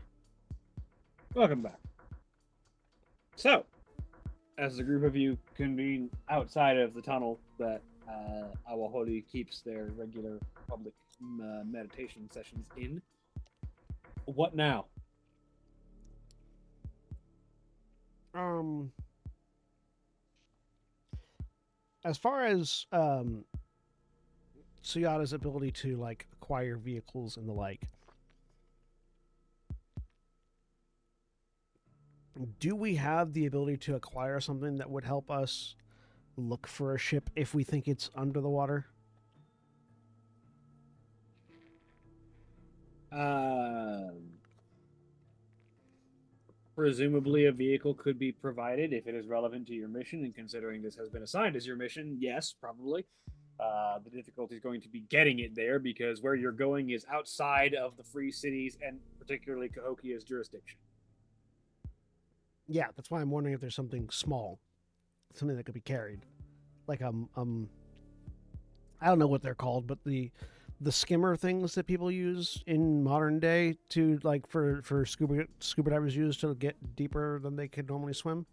S2: Welcome back. So, as the group of you convene outside of the tunnel that Awahori keeps their regular public meditation sessions in, what now?
S1: As far as Suyada's ability to like acquire vehicles and the like, do we have the ability to acquire something that would help us look for a ship if we think it's under the water?
S2: Presumably a vehicle could be provided if it is relevant to your mission, and considering this has been assigned as your mission, yes, probably. The difficulty is going to be getting it there because where you're going is outside of the free cities and particularly Cahokia's jurisdiction.
S1: Yeah, that's why I'm wondering if there's something small, something that could be carried, like I don't know what they're called, but the skimmer things that people use in modern day to like for scuba divers use to get deeper than they could normally swim.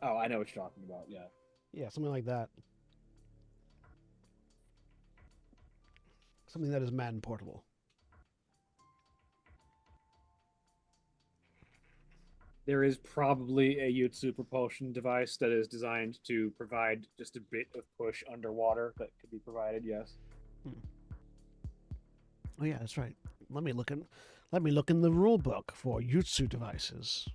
S2: Oh, I know what you're talking about. Yeah.
S1: Yeah, something like that. Something that is man portable.
S2: There is probably a Jutsu propulsion device that is designed to provide just a bit of push underwater that could be provided, yes.
S1: Oh yeah, that's right. Let me look in the rule book for Jutsu devices.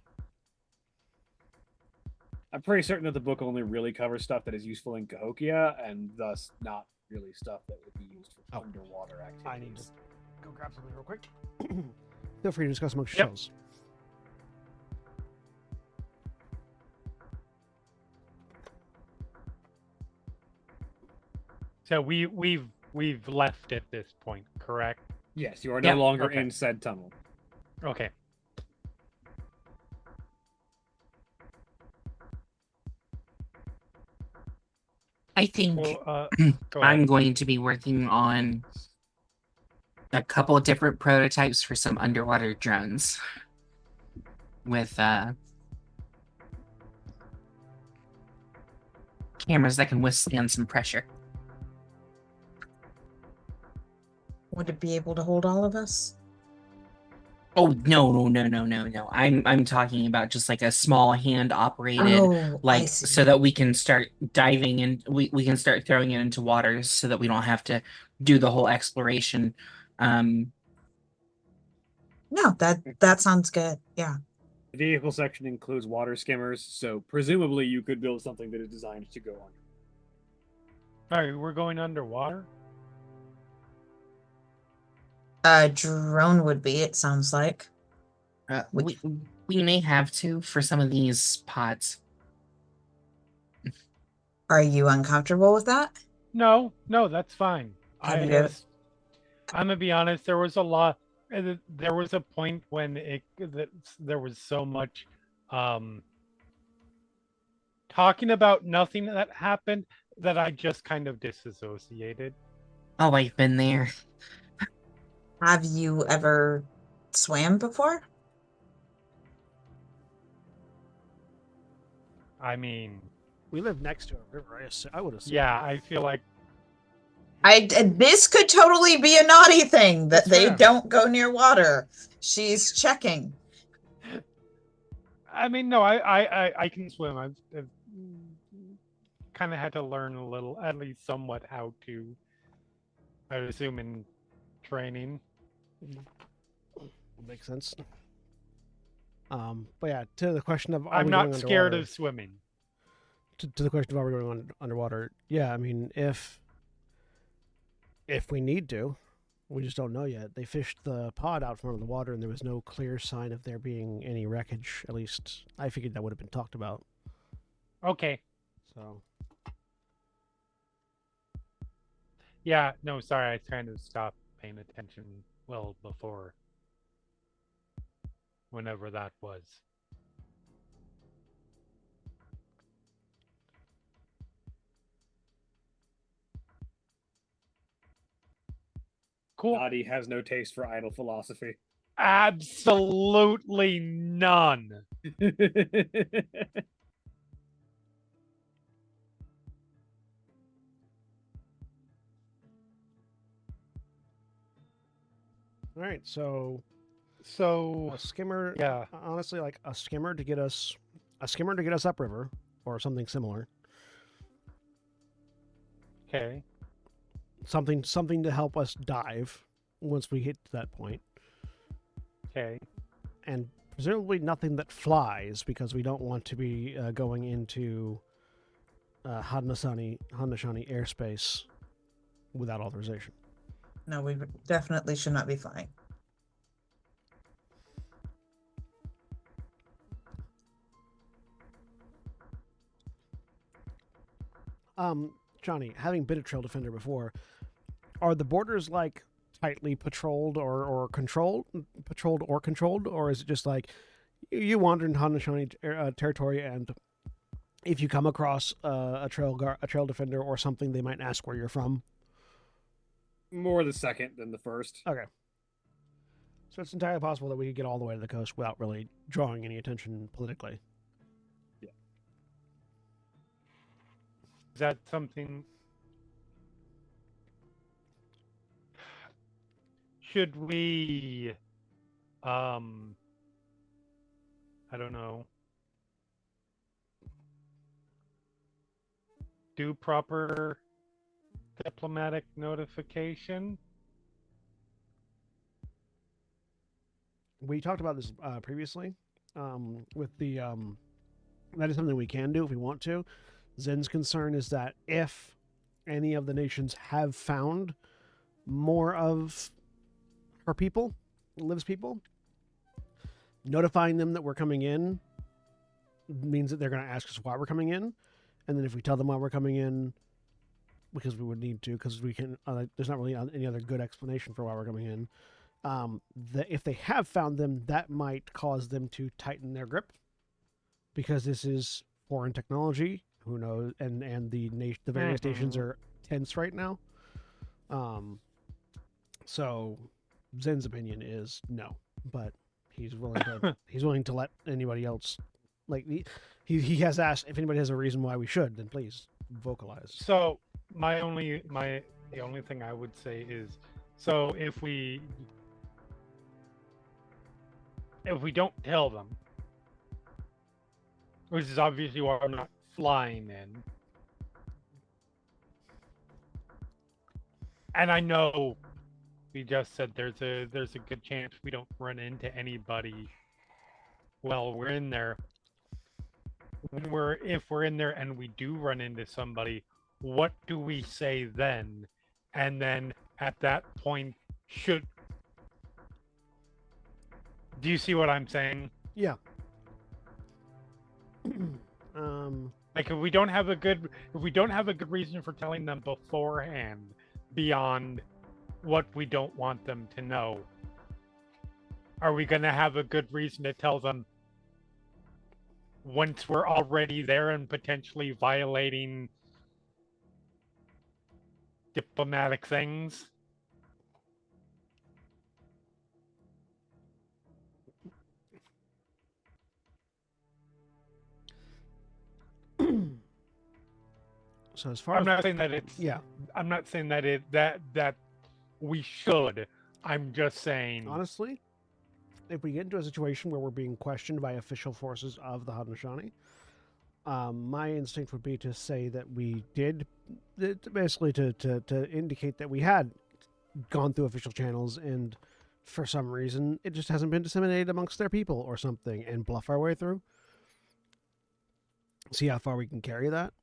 S2: I'm pretty certain that the book only really covers stuff that is useful in Cahokia, and thus not really stuff that would be used for underwater activities.
S1: I need to go grab something real quick. Feel free to discuss amongst
S3: Yep.
S1: yourselves.
S3: So we've left at this point, correct?
S2: Yes, you are
S4: Yeah,
S2: no longer
S3: okay.
S2: in said tunnel.
S3: Okay.
S4: I think
S3: Well, go
S4: I'm
S3: ahead.
S4: going to be working on a couple of different prototypes for some underwater drones with cameras that can withstand some pressure.
S5: Would it be able to hold all of us?
S4: Oh no. I'm talking about just like a small hand operated,
S5: Oh, I
S4: like
S5: see.
S4: so that we can start diving and we can start throwing it into waters so that we don't have to do the whole exploration.
S5: No, that sounds good. Yeah.
S2: The vehicle section includes water skimmers, so presumably you could build something that is designed to go on.
S3: All right, we're going underwater.
S5: A drone would be, it sounds like.
S4: We may have to for some of these pods.
S5: Are you uncomfortable with that?
S3: No, that's fine.
S5: Have you ever-
S3: I'm gonna be honest. There was a lot. There was a point when there was so much talking about nothing that happened that I just kind of disassociated.
S4: Oh, I've been there.
S5: Have you ever swam before?
S3: I mean,
S1: We live next to a river. I would assume.
S3: yeah, I feel like
S5: This could totally be a naughty thing that
S1: That's
S5: they
S1: fair.
S5: don't go near water. She's checking.
S3: I mean, no, I can swim. I've kind of had to learn a little, at least somewhat, how to. I would assume in training.
S1: Makes sense. But yeah, to the question of
S3: I'm not scared of swimming.
S1: To the question of are we going underwater? Yeah, I mean if we need to, we just don't know yet. They fished the pod out from under the water, and there was no clear sign of there being any wreckage. At least I figured that would have been talked about.
S3: Okay.
S1: So
S3: Yeah, no, sorry, I kind of stopped paying attention well before whenever that was. Cool.
S2: Nadi has no taste for idle philosophy.
S3: Absolutely none.
S1: All right, so
S3: So
S1: a skimmer.
S3: yeah.
S1: Honestly, like a skimmer to get us upriver, or something similar.
S3: Okay.
S1: Something to help us dive once we get to that point,
S3: Okay.
S1: and presumably nothing that flies because we don't want to be going into Haudenosaunee airspace without authorization.
S5: No, we definitely should not be flying.
S1: Johnny, having been a trail defender before, are the borders like tightly patrolled or controlled, or is it just like you wander in Haudenosaunee territory, and if you come across a trail defender or something, they might ask where you're from?
S2: More the second than the first.
S1: Okay. So it's entirely possible that we could get all the way to the coast without really drawing any attention politically.
S3: Is that something? Should we, I don't know, do proper diplomatic notification?
S1: We talked about this previously with the that is something we can do if we want to. Zen's concern is that if any of the nations have found more of her people, Liv's people, notifying them that we're coming in means that they're going to ask us why we're coming in, and then if we tell them why we're coming in, because we would need to, because we can, there's not really any other good explanation for why we're coming in. If they have found them, that might cause them to tighten their grip, because this is foreign technology. Who knows? And the various nations are tense right now. So Zen's opinion is no, but he's willing to let anybody else, like he has asked if anybody has a reason why we should, then please vocalize.
S3: So the only thing I would say is, so if we don't tell them, which is obviously why I'm not flying in, and I know we just said there's a good chance we don't run into anybody while we're in there. If we're in there and we do run into somebody, what do we say then? And then at that point, do you see what I'm saying?
S1: Yeah.
S3: Like if we don't have a good reason for telling them beforehand beyond what we don't want them to know, are we going to have a good reason to tell them once we're already there and potentially violating diplomatic things?
S1: So as far
S3: I'm
S1: as
S3: not saying that it's I'm not saying that that we should. I'm just saying,
S1: honestly, if we get into a situation where we're being questioned by official forces of the Haudenosaunee, my instinct would be to say that we did, basically to indicate that we had gone through official channels, and for some reason it just hasn't been disseminated amongst their people or something, and bluff our way through. See how far we can carry that.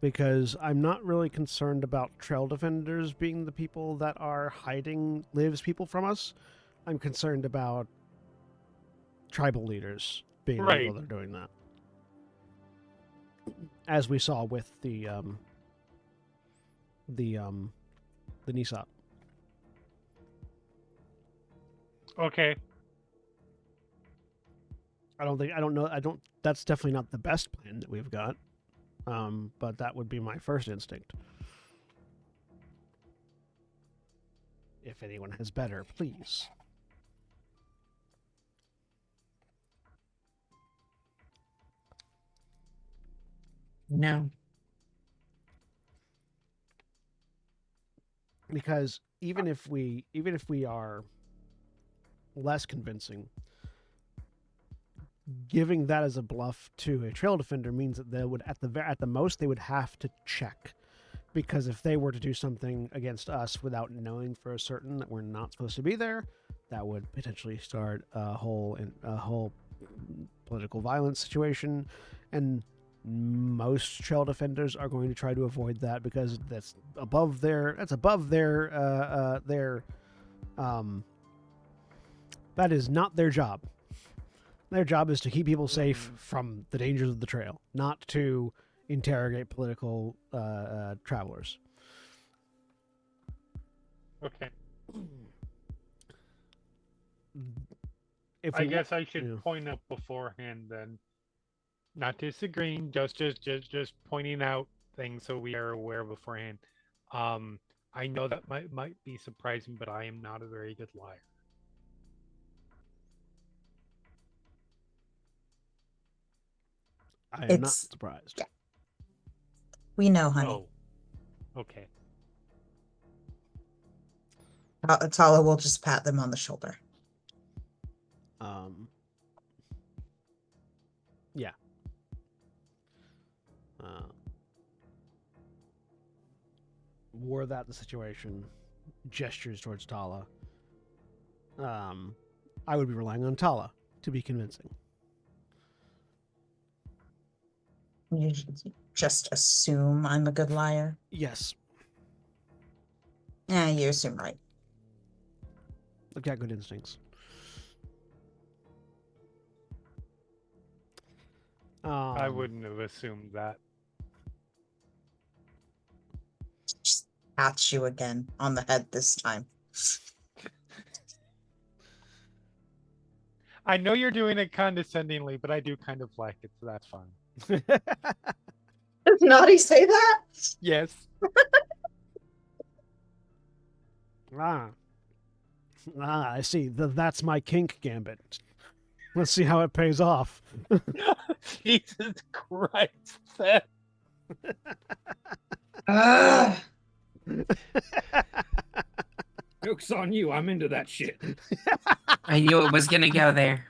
S1: Because I'm not really concerned about trail defenders being the people that are hiding Liv's people from us. I'm concerned about tribal leaders being the people that are doing that. As we saw with the Nisat.
S3: okay.
S1: That's definitely not the best plan that we've got. But that would be my first instinct. If anyone has better, please.
S4: No.
S1: Because even if we are less convincing, giving that as a bluff to a trail defender means that they would at the most they would have to check, because if they were to do something against us without knowing for a certain that we're not supposed to be there, that would potentially start a whole political violence situation, and most trail defenders are going to try to avoid that because that's above their that is not their job. Their job is to keep people safe from the dangers of the trail, not to interrogate political travelers.
S3: Okay.
S1: If
S3: I
S1: we
S3: guess I should
S1: yeah.
S3: point out beforehand then, not disagreeing, just pointing out things so we are aware beforehand. I know that might be surprising, but I am not a very good liar.
S1: I am not
S5: It's
S1: surprised.
S5: we know, honey.
S3: Oh, okay.
S5: Tala will just pat them on the shoulder.
S1: Yeah. Were that the situation, gestures towards Tala. I would be relying on Tala to be convincing.
S5: You just assume I'm a good liar.
S1: Yes,
S5: Yeah, you assume right.
S1: I've got good instincts.
S3: I wouldn't have assumed that.
S5: Just pats you again on the head this time.
S3: I know you're doing it condescendingly, but I do kind of like it, so that's fine.
S6: Does Naughty say that?
S3: Yes.
S1: I see. That's my kink gambit. Let's see how it pays off.
S3: Jesus Christ, Seth.
S6: Ah,
S2: Joke's on you. I'm into that shit.
S4: I knew it was gonna go there.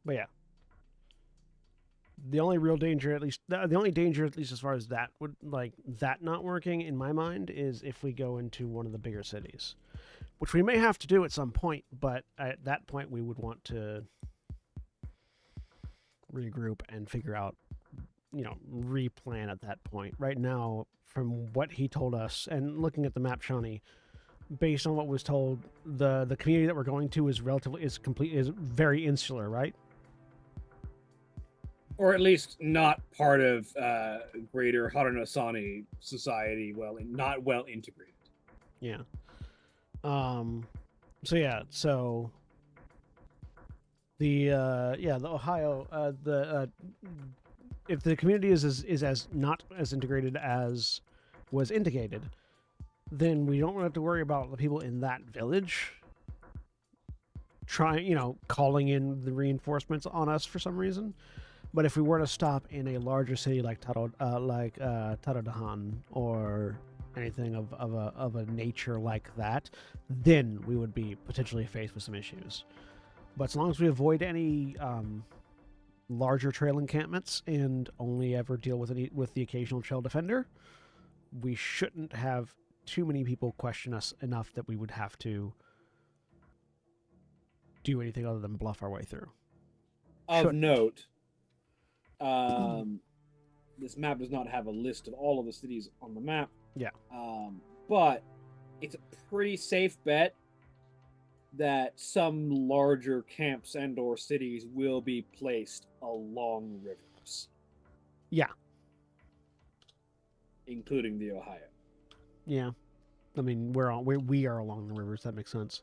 S1: But yeah, the only real danger, at least the only danger, at least as far as that would like that not working in my mind, is if we go into one of the bigger cities, which we may have to do at some point. But at that point, we would want to regroup and figure out, replan at that point. Right now, from what he told us and looking at the map, Shawnee, based on what was told, the community that we're going to is very insular, right?
S2: Or at least not part of greater Haranasani society. Not well integrated.
S1: Yeah. So yeah. So the Ohio if the community is as not as integrated as was indicated, then we don't have to worry about the people in that village calling in the reinforcements on us for some reason. But if we were to stop in a larger city like Tarodahan or anything of a nature like that, then we would be potentially faced with some issues. But as long as we avoid any larger trail encampments and only ever deal with the occasional trail defender, we shouldn't have too many people question us enough that we would have to do anything other than bluff our way through.
S2: Of note, this map does not have a list of all of the cities on the map.
S1: Yeah.
S2: But it's a pretty safe bet that some larger camps and or cities will be placed along rivers.
S1: Yeah.
S2: Including the Ohio.
S1: Yeah. I mean, we are along the rivers. That makes sense.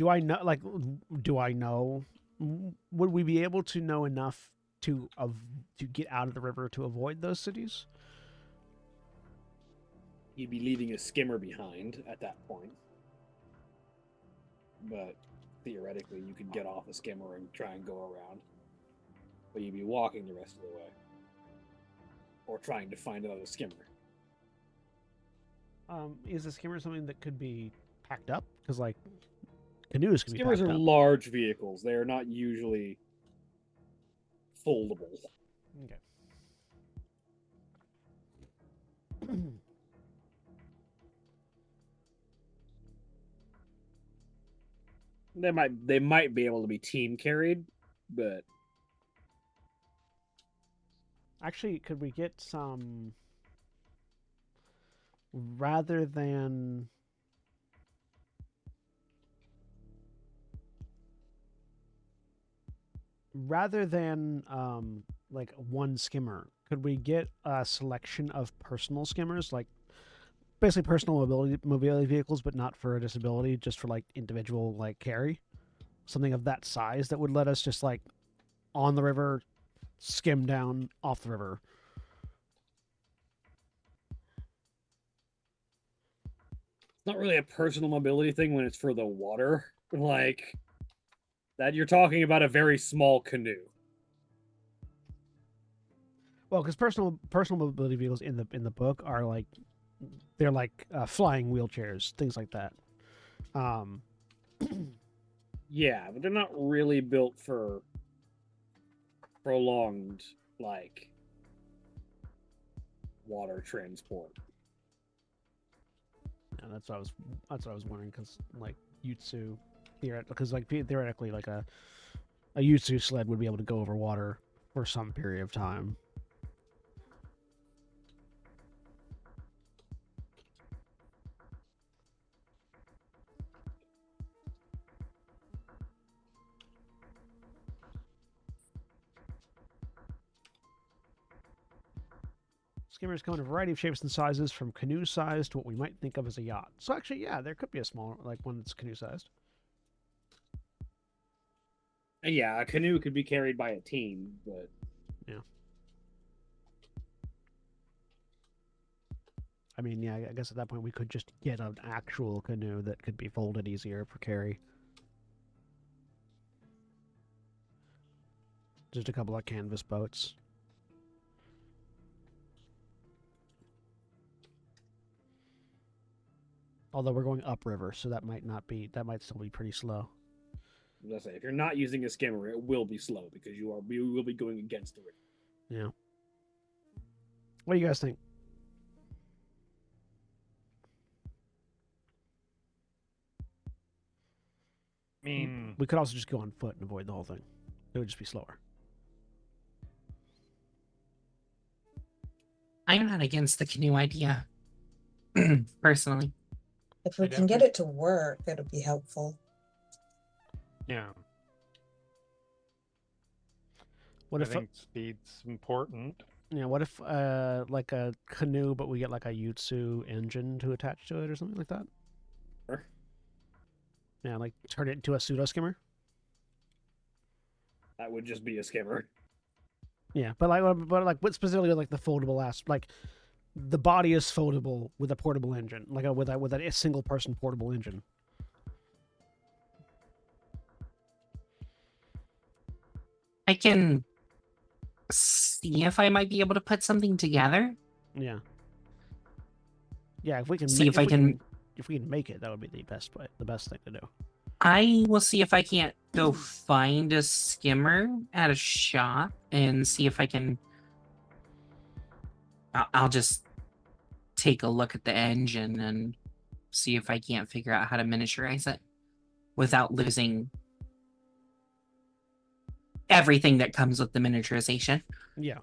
S1: Do I know? Like, do I know? Would we be able to know enough to get out of the river to avoid those cities?
S2: You'd be leaving a skimmer behind at that point. But theoretically, you could get off a skimmer and try and go around. But you'd be walking the rest of the way. Or trying to find another skimmer.
S1: Is a skimmer something that could be packed up? Because like canoes can
S2: Skimmers
S1: be
S2: are
S1: packed up.
S2: large vehicles. They are not usually foldable.
S1: Okay.
S2: They might be able to be team carried, but
S1: Actually, could we get some rather than like one skimmer? Could we get a selection of personal skimmers, like basically personal mobility vehicles, but not for a disability, just for like individual like carry? Something of that size that would let us just like on the river, skim down off the river.
S2: it's not really a personal mobility thing when it's for the water. Like that, you're talking about a very small canoe.
S1: Well, because personal mobility vehicles in the book are like they're like flying wheelchairs, things like that.
S2: Yeah, but they're not really built for prolonged like water transport.
S1: Yeah, that's what I was wondering because like Yutsu, because like theoretically like a Yutsu sled would be able to go over water for some period of time. Skimmers come in a variety of shapes and sizes, from canoe size to what we might think of as a yacht. So actually, yeah, there could be a small like one that's canoe sized.
S2: Yeah, a canoe could be carried by a team, but
S1: I mean, yeah, I guess at that point we could just get an actual canoe that could be folded easier for carry. Just a couple of canvas boats. Although we're going upriver, so that might still be pretty slow.
S2: as I say, if you're not using a skimmer, it will be slow because you will be going against the river.
S1: Yeah. What do you guys think?
S3: I mean,
S1: We could also just go on foot and avoid the whole thing. It would just be slower.
S4: I'm not against the canoe idea, personally.
S5: If we
S3: I
S5: can get
S3: definitely-
S5: it to work, it'll be helpful.
S3: yeah.
S1: What
S3: I
S1: if
S3: think speed's important.
S1: what if like a canoe, but we get like a Yutsu engine to attach to it or something like that?
S2: Sure.
S1: Yeah, like turn it into a pseudo skimmer.
S2: That would just be a skimmer.
S1: Yeah, but what specifically like the foldable ass, like the body is foldable with a portable engine, like with a single person portable engine.
S4: I can see if I might be able to put something together.
S1: Yeah. Yeah, if we can
S4: See if I can-
S1: if we can make it, that would be the best thing to do.
S4: I will see if I can't go find a skimmer at a shop and see if I can. I'll just take a look at the engine and see if I can't figure out how to miniaturize it without losing everything that comes with the miniaturization.
S1: Yeah.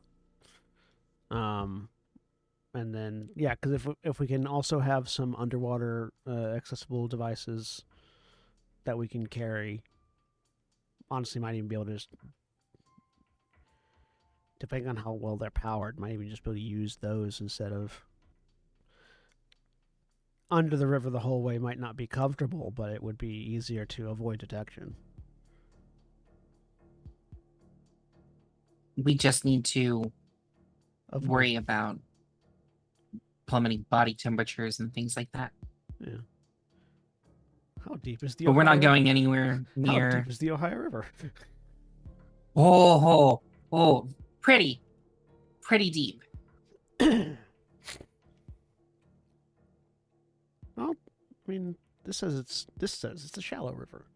S1: And then yeah, because if we can also have some underwater accessible devices that we can carry, honestly, might even be able to just, depending on how well they're powered, might even just be able to use those instead of. under the river the whole way might not be comfortable, but it would be easier to avoid detection.
S4: We just need to worry about plummeting body temperatures and things like that.
S1: Yeah. How deep is the
S4: But
S1: Ohio
S4: we're not
S1: River?
S4: going anywhere
S1: How
S4: near.
S1: deep is the Ohio River?
S4: Pretty deep.
S1: Well, I mean, this says it's a shallow river.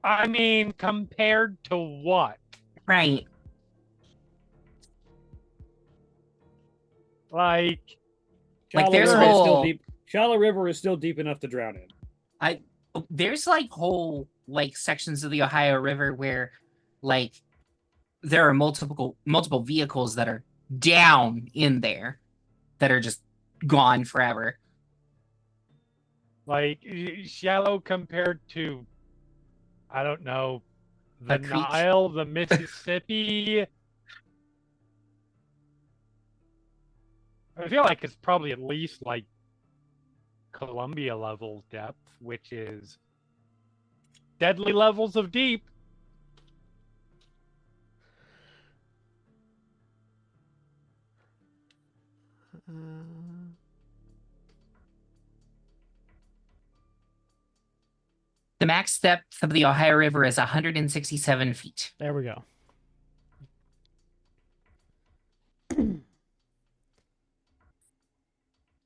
S3: I mean, compared to what?
S4: Right.
S3: Like
S2: Shallow
S4: there's
S2: river is still
S4: whole-
S2: deep. Shallow river is still deep enough to drown in.
S4: There's like whole like sections of the Ohio River where like there are multiple vehicles that are down in there that are just gone forever.
S3: like shallow compared to, I don't know, the
S4: A creek.
S3: Nile, the Mississippi. I feel like it's probably at least like Columbia level depth, which is deadly levels of deep.
S4: The max depth of the Ohio River is 167 feet.
S1: There we go.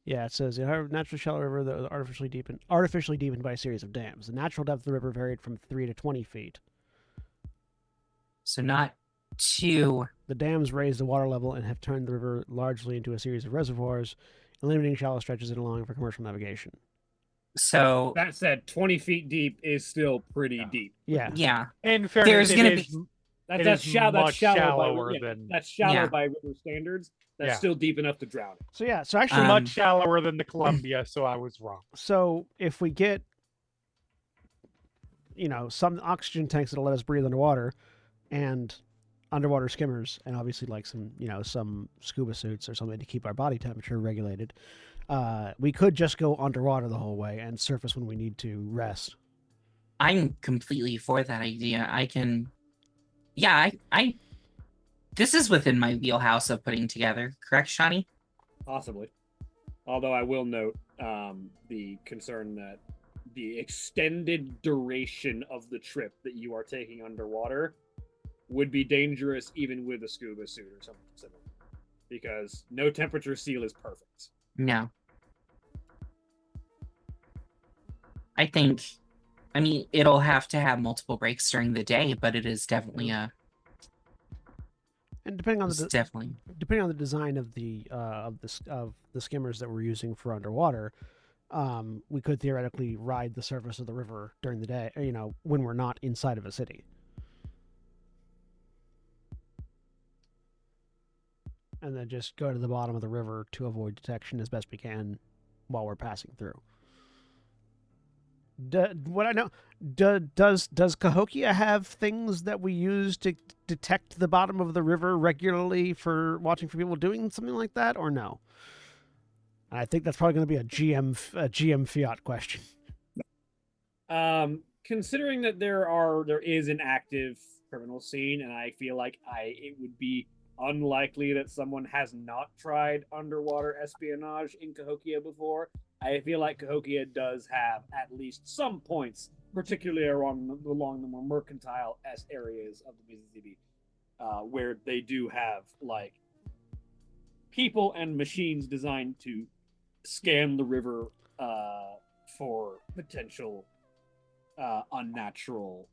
S1: Yeah, it says the Ohio natural shallow river that was artificially deepened by a series of dams. The natural depth of the river varied from 3 to 20 feet.
S4: So not too.
S1: The dams raised the water level and have turned the river largely into a series of reservoirs, eliminating shallow stretches and allowing for commercial navigation.
S4: So
S2: That said, 20 feet deep is still pretty deep.
S1: Yeah.
S4: yeah.
S3: In fairness,
S4: There's gonna
S3: it is,
S2: That's,
S3: it
S2: that's,
S3: is
S2: shallow, that's
S3: much
S2: shallow
S3: shallower
S2: by,
S3: than
S2: that's shallow
S4: Yeah.
S2: by river standards. That's
S3: Yeah.
S2: still deep enough to drown in.
S1: So yeah, so actually,
S3: much shallower than the Columbia, so I was wrong.
S1: so if we get, some oxygen tanks that'll let us breathe underwater, and underwater skimmers, and obviously like some scuba suits or something to keep our body temperature regulated, we could just go underwater the whole way and surface when we need to rest.
S4: I'm completely for that idea. I can. Yeah, I this is within my wheelhouse of putting together. Correct, Shawnee?
S2: Possibly. Although I will note the concern that the extended duration of the trip that you are taking underwater would be dangerous even with a scuba suit or something similar. Because no temperature seal is perfect.
S4: No. I mean, it'll have to have multiple breaks during the day, but it is definitely
S1: And depending on
S4: definitely.
S1: depending on the design of the skimmers that we're using for underwater, we could theoretically ride the surface of the river during the day, when we're not inside of a city. And then just go to the bottom of the river to avoid detection as best we can while we're passing through. What I know, does Cahokia have things that we use to detect the bottom of the river regularly for watching for people doing something like that, or no? I think that's probably going to be a GM Fiat question.
S2: Considering that there is an active criminal scene, and I feel like it would be unlikely that someone has not tried underwater espionage in Cahokia before. I feel like Cahokia does have at least some points, particularly along the more mercantile areas of the Mizizibi, where they do have like people and machines designed to scan the river for potential unnatural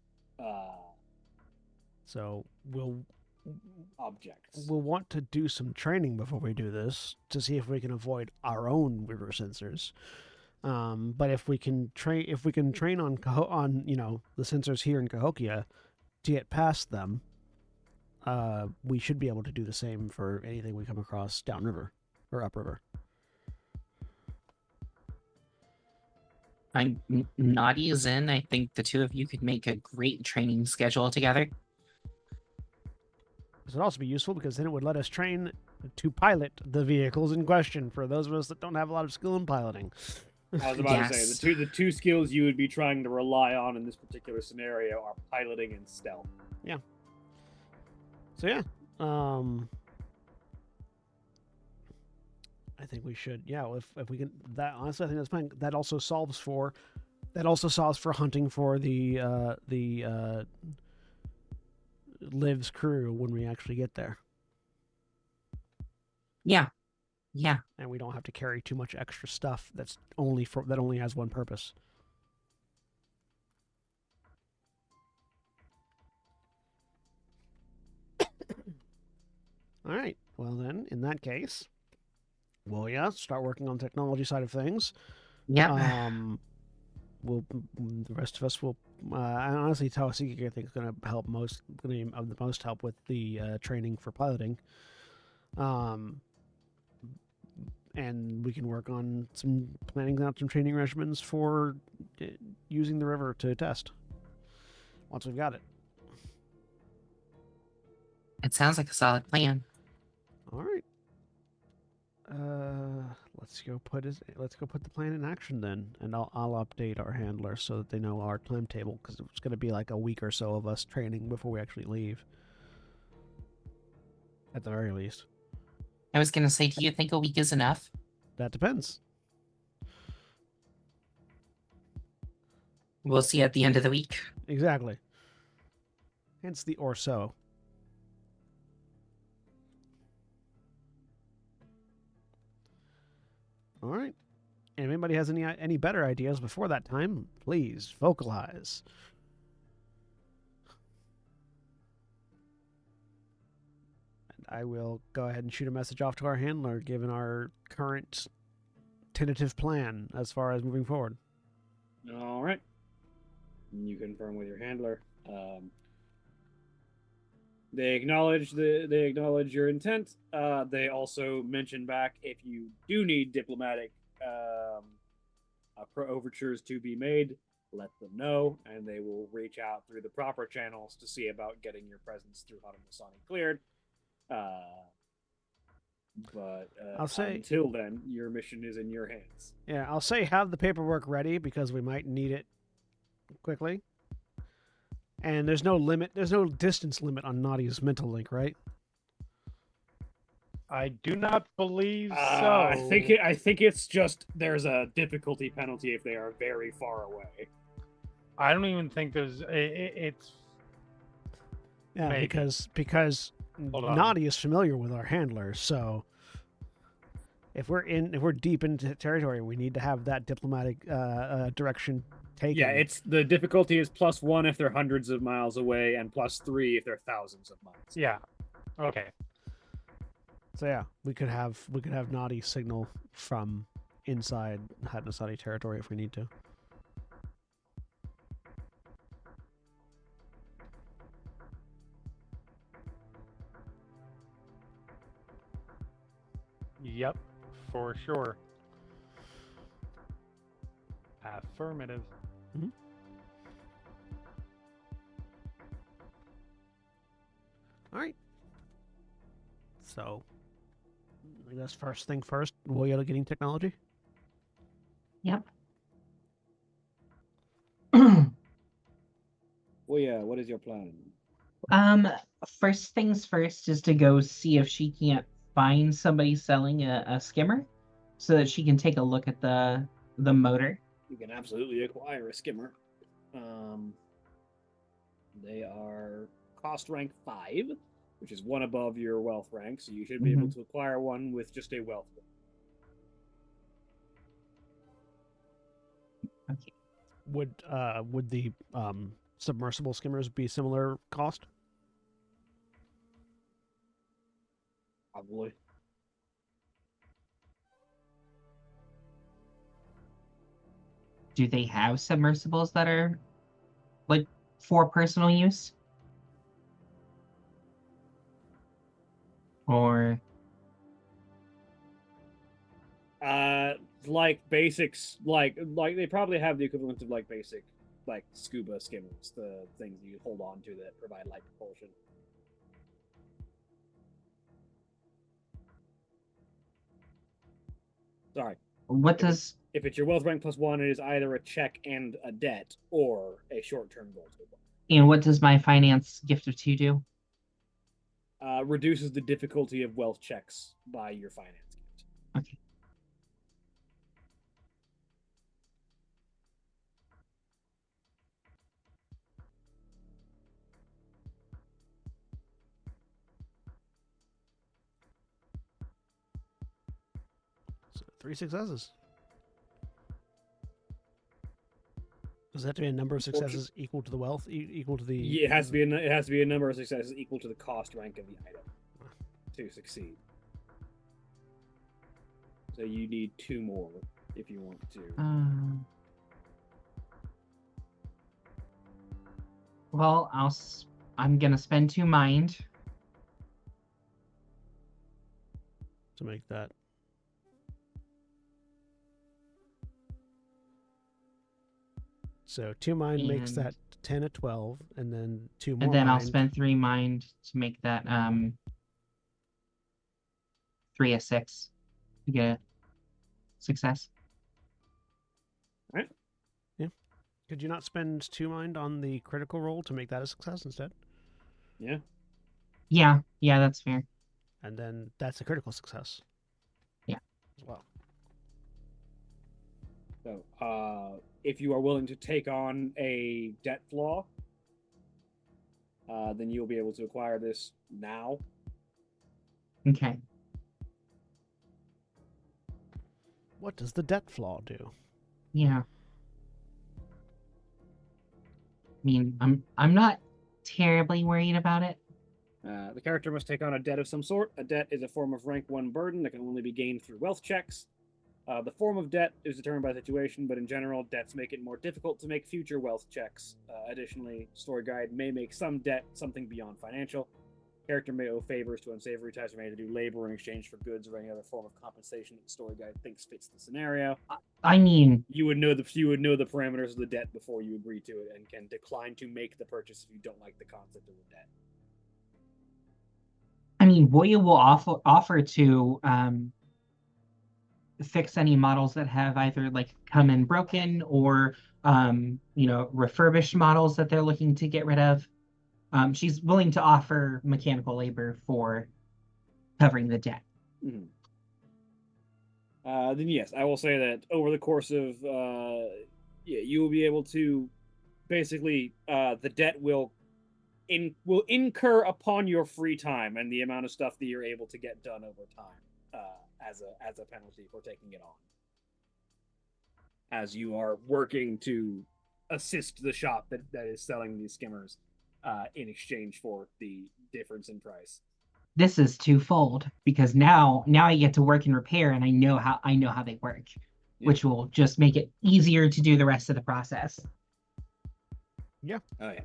S1: So we'll
S2: objects.
S1: we'll want to do some training before we do this to see if we can avoid our own river sensors. But if we can train on the sensors here in Cahokia to get past them, we should be able to do the same for anything we come across downriver or upriver.
S4: Naughty is in. I think the two of you could make a great training schedule together.
S1: This would also be useful because then it would let us train to pilot the vehicles in question for those of us that don't have a lot of skill in piloting.
S2: I was about to say
S4: Yes.
S2: the two skills you would be trying to rely on in this particular scenario are piloting and stealth.
S1: So yeah, I think we should. Yeah, if we can. That honestly, I think that's fine. That also solves for hunting for the Liv's crew when we actually get there,
S4: Yeah. Yeah.
S1: and we don't have to carry too much extra stuff that only has one purpose. All right. Well then, in that case, well, yeah, start working on the technology side of things.
S4: Yep.
S1: We'll the rest of us will. I honestly, Tawasiki, I think, is going to help most. Going to have the most help with the training for piloting. And we can work on planning out some training regimens for using the river to test. Once we've got it.
S4: It sounds like a solid plan.
S1: All right. Let's go put the plan in action then, and I'll update our handler so that they know our timetable, because it's going to be like a week or so of us training before we actually leave. At the very least.
S4: I was gonna say, do you think a week is enough?
S1: That depends.
S4: We'll see at the end of the week.
S1: Exactly. Hence the or so. All right. And if anybody has any better ideas before that time, please vocalize. And I will go ahead and shoot a message off to our handler, given our current tentative plan as far as moving forward.
S2: All right. You confirm with your handler. They acknowledge your intent. They also mention back if you do need diplomatic overtures to be made, let them know, and they will reach out through the proper channels to see about getting your presence through Hanamasani cleared. But
S1: I'll say,
S2: until then, your mission is in your hands.
S1: Yeah, I'll say have the paperwork ready because we might need it quickly. And there's no distance limit on Nadia's mental link, right?
S3: I do not believe so.
S2: I think it's just there's a difficulty penalty if they are very far away.
S3: I don't even think there's. It's
S1: Yeah,
S3: maybe.
S1: because
S3: Hold on.
S1: Nadia's familiar with our handler, so if we're deep into territory, we need to have that diplomatic direction taken.
S2: Yeah, it's the difficulty is +1 if they're hundreds of miles away, and +3 if they're thousands of miles.
S3: Yeah. Okay.
S1: So yeah, we could have Nadi signal from inside Haudenosaunee territory if we need to.
S3: Yep. For sure. Affirmative.
S1: All right. So, I guess first thing first, Woyota getting technology.
S4: Yep.
S2: Well, yeah. What is your plan?
S4: First things first is to go see if she can't find somebody selling a skimmer, so that she can take a look at the motor.
S2: You can absolutely acquire a skimmer. They are cost rank 5, which is one above your wealth rank, so you should be able to acquire one with just a wealth rank.
S4: Okay.
S1: Would the submersible skimmers be similar cost?
S2: Probably.
S4: Do they have submersibles that are like for personal use? Or
S2: Like basics, like they probably have the equivalent of like basic, like scuba skimmers, the things you hold on to that provide light propulsion. Sorry.
S4: What
S2: If
S4: does
S2: If it's your wealth rank +1, it is either a check and a debt or a short-term goal to acquire.
S4: and what does my finance gift of 2 do?
S2: Reduces the difficulty of wealth checks by your finance gift.
S4: Okay.
S1: So 3 successes. Does that have to be a number of successes equal to the wealth, equal to the?
S2: Yeah, it has to be a number of successes equal to the cost rank of the item to succeed. So you need 2 more if you want to.
S4: Well, I'm gonna spend 2 mind.
S1: To make that. So 2 mind makes
S4: And-
S1: that 10 at 12, and then 2 more
S4: And then I'll
S1: mind.
S4: spend 3 mind to make that 3 a 6 to get a success.
S1: Could you not spend 2 mind on the critical roll to make that a success instead?
S2: Yeah.
S4: Yeah, that's fair.
S1: And then that's a critical success.
S4: Yeah.
S1: As well.
S2: So, if you are willing to take on a debt flaw, then you'll be able to acquire this now.
S4: Okay.
S1: What does the debt flaw do?
S4: Yeah. I mean, I'm not terribly worried about it.
S2: The character must take on a debt of some sort. A debt is a form of rank 1 burden that can only be gained through wealth checks. The form of debt is determined by situation, but in general, debts make it more difficult to make future wealth checks. Additionally, Story Guide may make some debt something beyond financial. Character may owe favors to unsavory types, or may have to do labor in exchange for goods or any other form of compensation that the Story Guide thinks fits the scenario.
S4: I mean,
S2: You would know the parameters of the debt before you agree to it, and can decline to make the purchase if you don't like the concept of the debt.
S4: Voya will offer to fix any models that have either like come in broken or refurbished models that they're looking to get rid of. She's willing to offer mechanical labor for covering the debt.
S2: Mm-hmm. Then yes, I will say that over the course of you will be able to basically the debt will incur upon your free time and the amount of stuff that you're able to get done over time as a penalty for taking it on, as you are working to assist the shop that is selling these skimmers in exchange for the difference in price.
S4: This is twofold because now I get to work and repair, and I know how they work, which will just make it easier to do the rest of the process.
S1: Yeah.
S2: Oh yeah.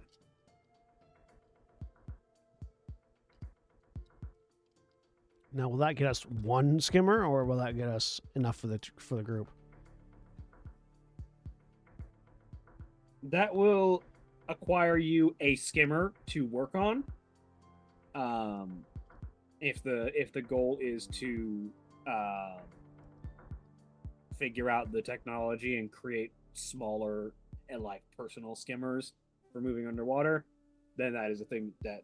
S1: Now, will that get us 1 skimmer, or will that get us enough for the group?
S2: That will acquire you a skimmer to work on. If the goal is to figure out the technology and create smaller and like personal skimmers for moving underwater, then that is a thing that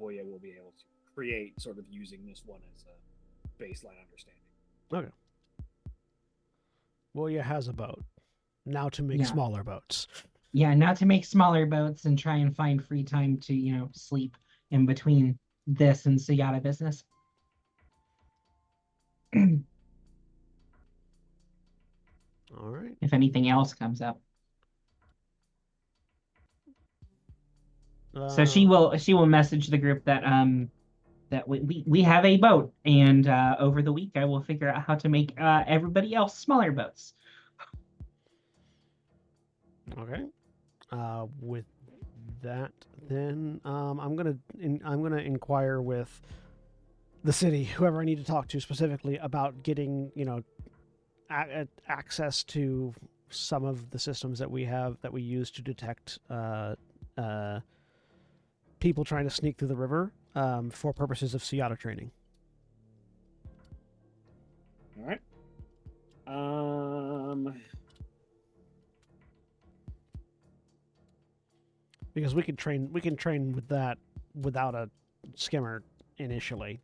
S2: Voya will be able to create, sort of using this one as a baseline understanding.
S1: Okay. Voya has a boat. Now to make smaller boats.
S4: Yeah, now to make smaller boats and try and find free time to, sleep in between this and Sayata business.
S1: All right.
S4: If anything else comes up. So she will message the group that that we have a boat, and over the week I will figure out how to make everybody else smaller boats.
S1: Okay. With that, then I'm gonna inquire with the city, whoever I need to talk to specifically, about getting access to some of the systems that we use to detect people trying to sneak through the river for purposes of Sayata training.
S2: All right.
S1: Because we can train with that without a skimmer initially.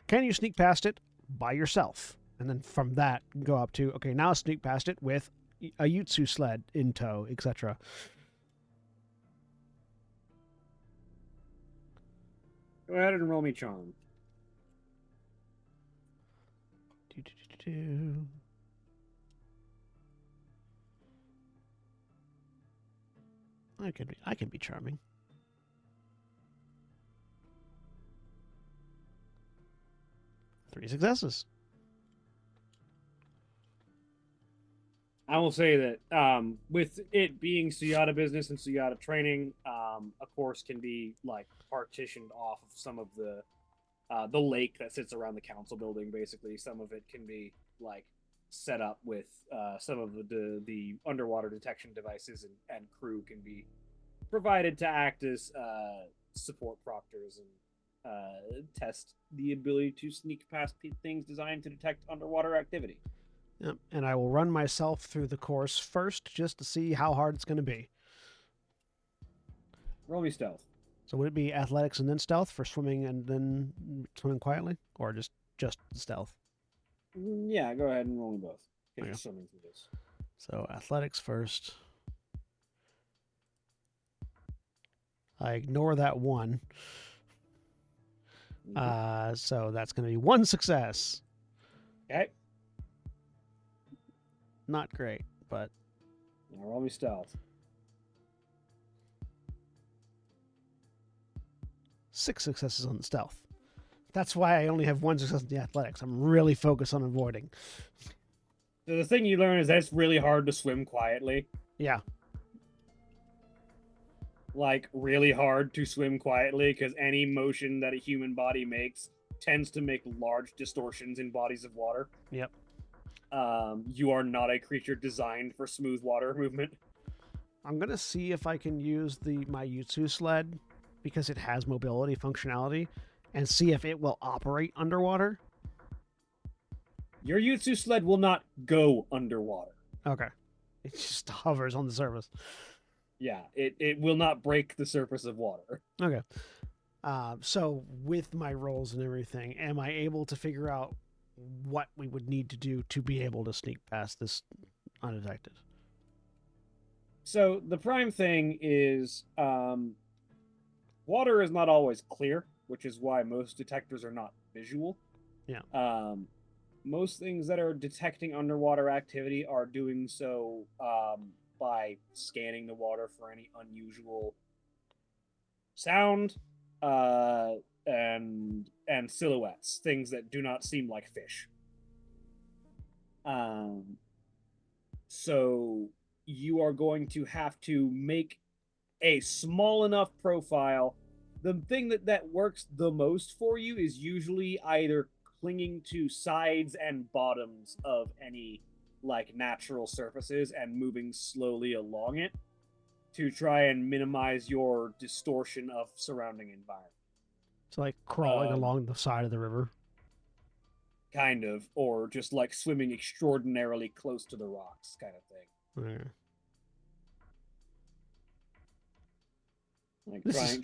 S1: Can you sneak past it by yourself? And then from that, go up to, okay, now sneak past it with a Yutsu sled in tow, etc.
S2: Go ahead and roll me charm.
S1: I can be charming. Three successes.
S2: I will say that with it being Suyata business and Suyata training, a course can be like partitioned off of some of the lake that sits around the council building. Basically, some of it can be like set up with some of the underwater detection devices, and crew can be provided to act as support proctors and test the ability to sneak past things designed to detect underwater activity.
S1: Yep. And I will run myself through the course first just to see how hard it's going to be.
S2: Roll me stealth.
S1: So would it be athletics and then stealth for swimming and then swimming quietly? Or just stealth?
S2: Yeah, go ahead and roll me both. Get
S1: Okay.
S2: swimming through this.
S1: So athletics first. I ignore that one. So that's going to be one success.
S2: Okay.
S1: Not great, but
S2: Now roll me stealth.
S1: 6 successes on the stealth. That's why I only have 1 success in the athletics. I'm really focused on avoiding.
S2: So the thing you learn is that it's really hard to swim quietly.
S1: Yeah.
S2: Like, really hard to swim quietly because any motion that a human body makes tends to make large distortions in bodies of water.
S1: Yep.
S2: You are not a creature designed for smooth water movement.
S1: I'm going to see if I can use my Yutsu sled because it has mobility functionality and see if it will operate underwater.
S2: Your Yutsu sled will not go underwater.
S1: Okay. It just hovers on the surface.
S2: Yeah, it will not break the surface of water.
S1: Okay. So with my rolls and everything, am I able to figure out what we would need to do to be able to sneak past this undetected?
S2: So the prime thing is water is not always clear, which is why most detectors are not visual.
S1: Yeah.
S2: Most things that are detecting underwater activity are doing so by scanning the water for any unusual sound and silhouettes, things that do not seem like fish. So you are going to have to make a small enough profile. The thing that works the most for you is usually either clinging to sides and bottoms of any like natural surfaces and moving slowly along it to try and minimize your distortion of surrounding environment.
S1: So like crawling along the side of the river.
S2: Kind of, or just like swimming extraordinarily close to the rocks, kind of thing.
S1: Okay.
S2: Like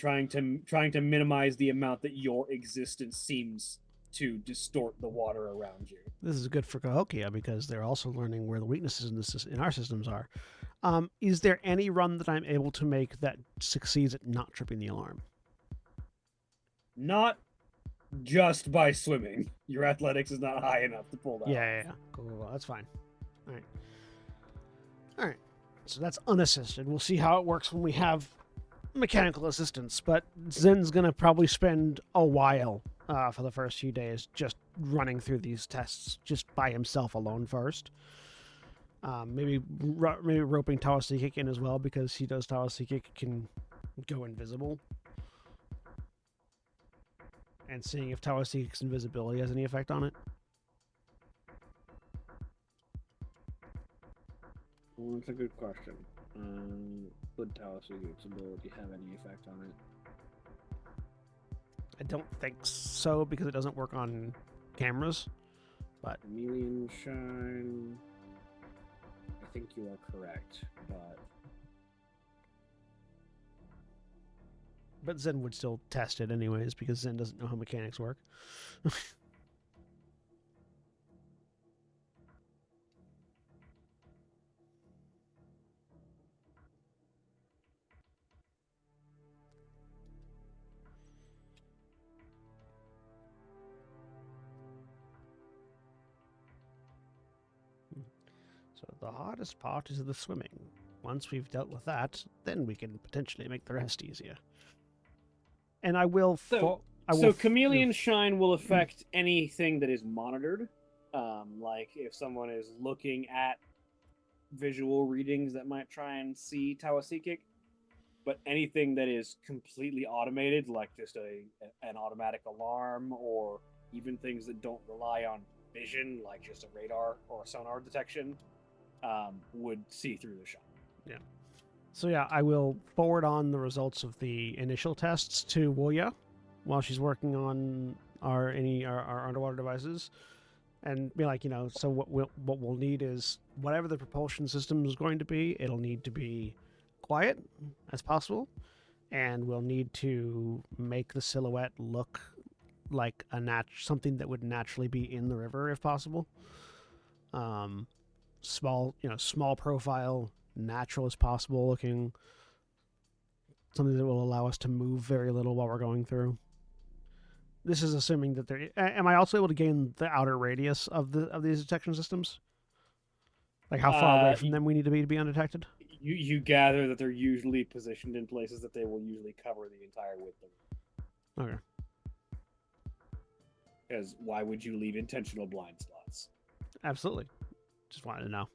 S2: trying to minimize the amount that your existence seems to distort the water around you.
S1: This is good for Cahokia because they're also learning where the weaknesses in our systems are. Is there any run that I'm able to make that succeeds at not tripping the alarm?
S2: Not just by swimming. Your athletics is not high enough to pull that
S1: Yeah. Cool. That's fine. All right. So that's unassisted. We'll see how it works when we have mechanical assistance. But Zen's gonna probably spend a while for the first few days just running through these tests just by himself alone first. Maybe roping Tawasikik in as well because he does Tawasikik can go invisible. And seeing if Tawasikik's invisibility has any effect on it.
S2: Well, that's a good question. Would Tawasikik's ability have any effect on it?
S1: I don't think so because it doesn't work on cameras. But
S2: Chameleon Shine. I think you are correct, but
S1: But Zen would still test it anyways because Zen doesn't know how mechanics work. So the hardest part is the swimming. Once we've dealt with that, then we can potentially make the rest easier. And I will.
S2: Chameleon Shine will affect anything that is monitored. Like if someone is looking at visual readings that might try and see Tawasikik, but anything that is completely automated, like just an automatic alarm, or even things that don't rely on vision, like just a radar or a sonar detection, would see through the shot.
S1: Yeah. So yeah, I will forward on the results of the initial tests to Woya while she's working on our underwater devices, and be like, so what we'll need is whatever the propulsion system is going to be, it'll need to be quiet as possible, and we'll need to make the silhouette look like something that would naturally be in the river if possible. Small profile, natural as possible looking, something that will allow us to move very little while we're going through. This is assuming that there. Am I also able to gain the outer radius of these detection systems? Like how far away from them we need to be undetected?
S2: You gather that they're usually positioned in places that they will usually cover the entire width of.
S1: Okay.
S2: Because why would you leave intentional blind spots?
S1: Absolutely. Just wanted to know.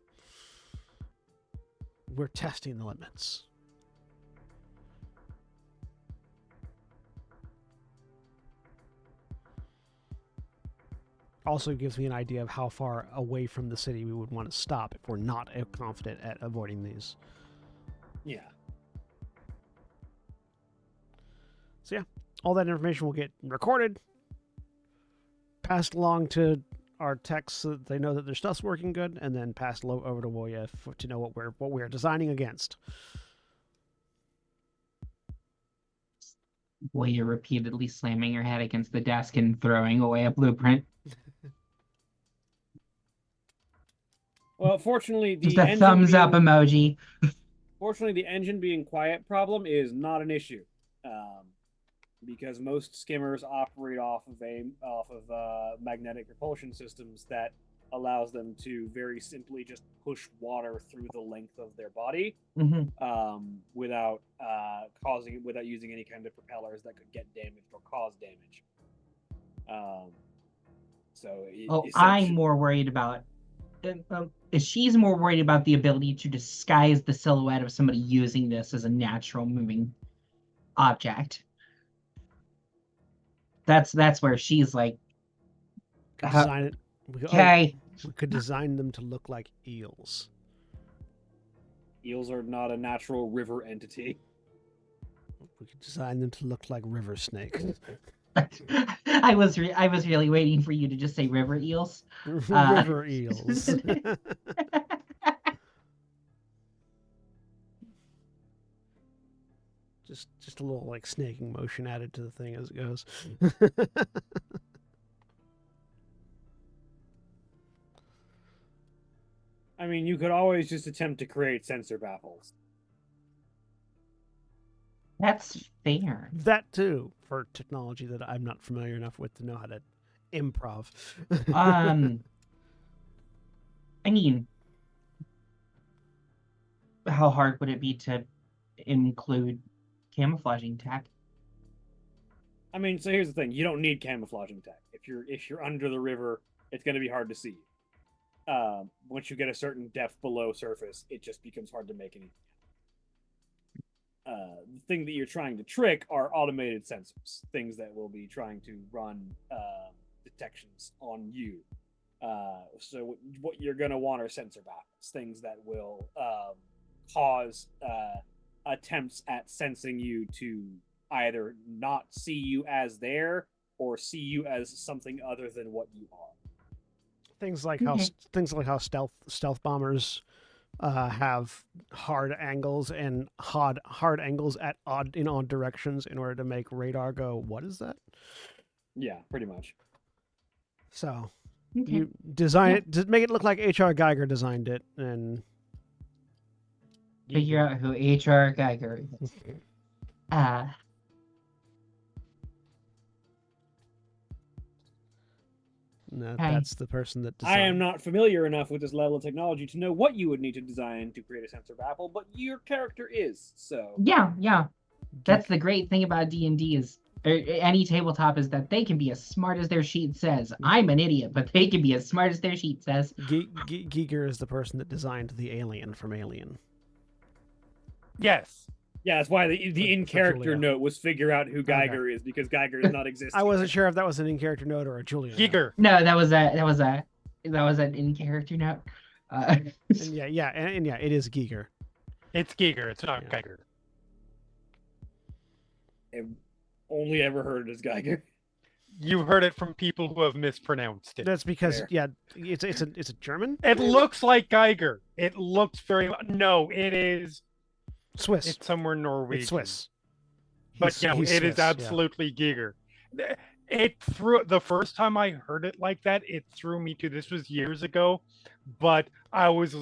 S1: We're testing the limits. Also gives me an idea of how far away from the city we would want to stop if we're not confident at avoiding these.
S2: Yeah.
S1: So yeah, all that information will get recorded, passed along to our techs so that they know that their stuff's working good, and then passed over to Woya to know what we're designing against.
S4: Woya repeatedly slamming her head against the desk and throwing away a blueprint.
S2: Well, fortunately,
S4: Just a thumbs up emoji.
S2: Fortunately, the engine being quiet problem is not an issue, because most skimmers operate off of magnetic propulsion systems that allows them to very simply just push water through the length of their body, without using any kind of propellers that could get damaged or cause damage.
S4: I'm more worried about. She's more worried about the ability to disguise the silhouette of somebody using this as a natural moving object. That's where she's like,
S1: design it.
S4: Okay.
S1: We could design them to look like eels.
S2: Eels are not a natural river entity.
S1: We could design them to look like river snakes.
S4: I was really waiting for you to just say river eels.
S1: River eels. just a little like snaking motion added to the thing as it goes.
S2: I mean, you could always just attempt to create sensor baffles.
S4: That's fair.
S1: That too, for technology that I'm not familiar enough with to know how to improv.
S4: I mean, how hard would it be to include camouflaging tech?
S2: I mean, so here's the thing: you don't need camouflaging tech. If you're under the river, it's going to be hard to see you. Once you get a certain depth below surface, it just becomes hard to make anything. The thing that you're trying to trick are automated sensors, things that will be trying to run detections on you. So what you're going to want are sensor baffles, things that will cause attempts at sensing you to either not see you as there or see you as something other than what you are.
S1: Things like how stealth bombers have hard angles and hard angles at odd directions in order to make radar go. What is that?
S2: Yeah, pretty much.
S1: So
S7: Okay.
S1: you design
S7: Yeah.
S1: it to make it look like H.R. Geiger designed it, and
S7: Figure out who H.R. Geiger is.
S1: that's the person that
S2: I am
S1: designed.
S2: not familiar enough with this level of technology to know what you would need to design to create a sensor of Apple, but your character is, so...
S7: Yeah. That's the great thing about D&D is, or any tabletop, is that they can be as smart as their sheet says. I'm an idiot, but they can be as smart as their sheet says.
S1: Giger is the person that designed the alien from Alien.
S3: Yes.
S2: Yeah, that's why the in-character
S1: Julia.
S2: note was figure out who Geiger is, because Geiger does not exist.
S1: I wasn't sure if that was an in-character note or a Julia note.
S3: Giger.
S7: No, that was an in-character note.
S1: And yeah, it is Giger.
S3: It's Giger. It's not
S1: Yeah.
S3: Geiger.
S2: I've only ever heard it as Geiger.
S3: You heard it from people who have mispronounced it.
S1: That's because
S2: Fair.
S1: it's a German,
S3: It looks like Geiger. It looks very... No, it is...
S1: Swiss.
S3: It's somewhere Norwegian.
S1: It's Swiss.
S3: But
S1: He's
S3: yeah,
S1: Swiss,
S3: it is absolutely Giger. It threw... The first time I heard it like that, it threw me to... This was years ago, but I was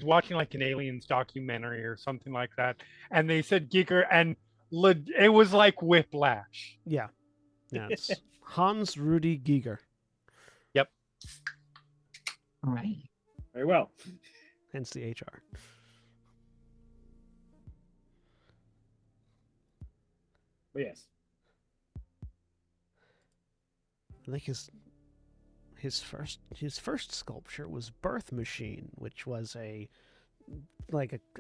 S3: watching like an aliens documentary or something like that, and they said Giger, and it was like whiplash.
S1: Yeah, it's Hans Rudi Giger.
S7: All right.
S2: Very well.
S1: Hence the HR.
S2: But yes.
S1: I think his first sculpture was Birth Machine, which was a